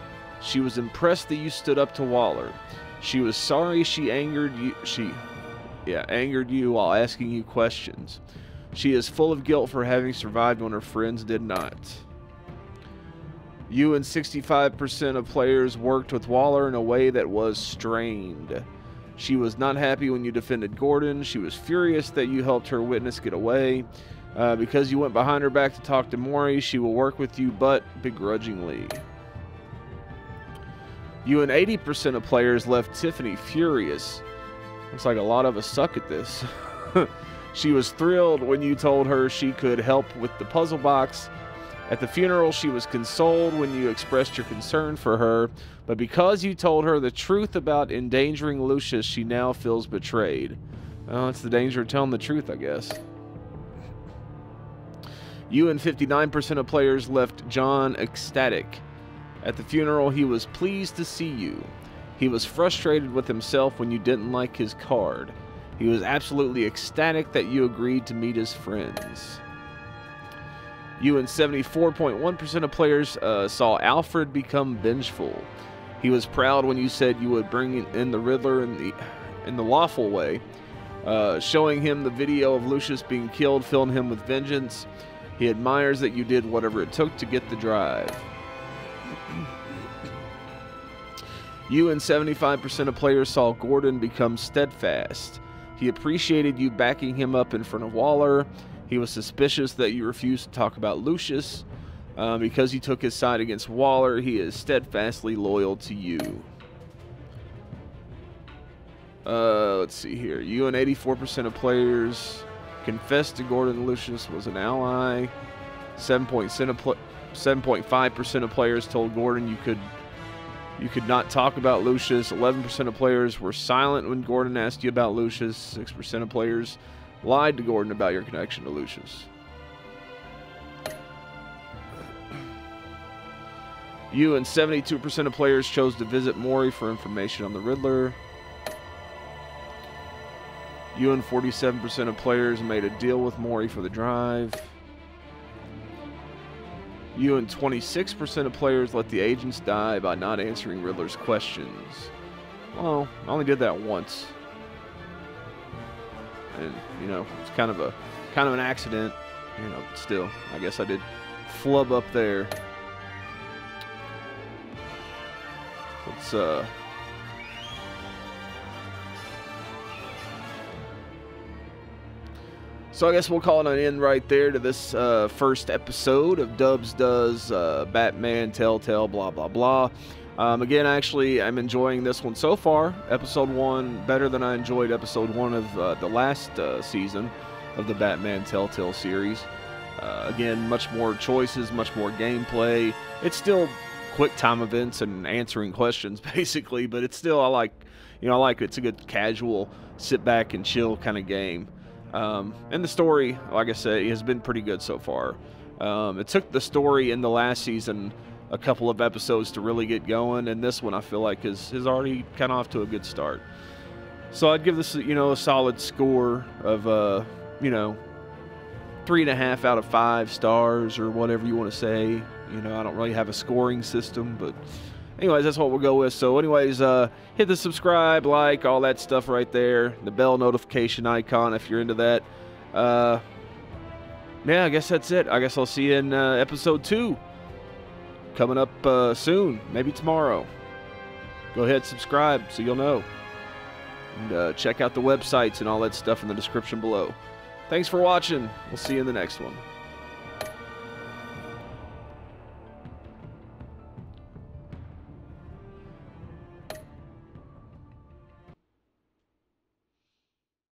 She was impressed that you stood up to Waller. She was sorry she angered you. Angered you while asking you questions. She is full of guilt for having survived when her friends did not. You and 65% of players worked with Waller in a way that was strained. She was not happy when you defended Gordon. She was furious that you helped her witness get away. Because you went behind her back to talk to Mori, she will work with you, but begrudgingly. You and 80% of players left Tiffany furious. Looks like a lot of us suck at this. She was thrilled when you told her she could help with the puzzle box. At the funeral, she was consoled when you expressed your concern for her, but because you told her the truth about endangering Lucius, she now feels betrayed. Well, it's the danger of telling the truth, I guess. You and 59% of players left John ecstatic. At the funeral, he was pleased to see you. He was frustrated with himself when you didn't like his card. He was absolutely ecstatic that you agreed to meet his friends. You and 74.1% of players saw Alfred become vengeful. He was proud when you said you would bring in the Riddler in the lawful way. Showing him the video of Lucius being killed filled him with vengeance. He admires that you did whatever it took to get the drive. You and 75% of players saw Gordon become steadfast. He appreciated you backing him up in front of Waller. He was suspicious that you refused to talk about Lucius. Because you took his side against Waller, he is steadfastly loyal to you. Let's see here. You and 84% of players confessed to Gordon Lucius was an ally. 7.5% of players told Gordon you could not talk about Lucius. 11% of players were silent when Gordon asked you about Lucius. 6% of players lied to Gordon about your connection to Lucius. You and 72% of players chose to visit Mori for information on the Riddler. You and 47% of players made a deal with Mori for the drive. You and 26% of players let the agents die by not answering Riddler's questions. Well, I only did that once. And, you know, it's kind of an accident. You know, still, I guess I did flub up there. Let's, So I guess we'll call it an end right there to this first episode of Dubz Does Batman, Telltale, blah, blah, blah. Again, actually, I'm enjoying this one so far. Episode 1 better than I enjoyed episode 1 of the last season of the Batman Telltale series. Again, much more choices, much more gameplay. It's still quick time events and answering questions, basically, but it's still, I like it. It's a good casual, sit back and chill kind of game. And the story, like I said, has been pretty good so far. It took the story in the last season a couple of episodes to really get going, and this one I feel like is already kind of off to a good start. So I'd give this, a solid score of, 3.5 out of 5 stars, or whatever you want to say. I don't really have a scoring system, but anyways, that's what we'll go with. So anyways, hit the subscribe, like, all that stuff right there. The bell notification icon if you're into that. Yeah, I guess that's it. I guess I'll see you in episode 2. Coming up soon, maybe tomorrow. Go ahead, subscribe so you'll know. And check out the websites and all that stuff in the description below. Thanks for watching. We'll see you in the next one.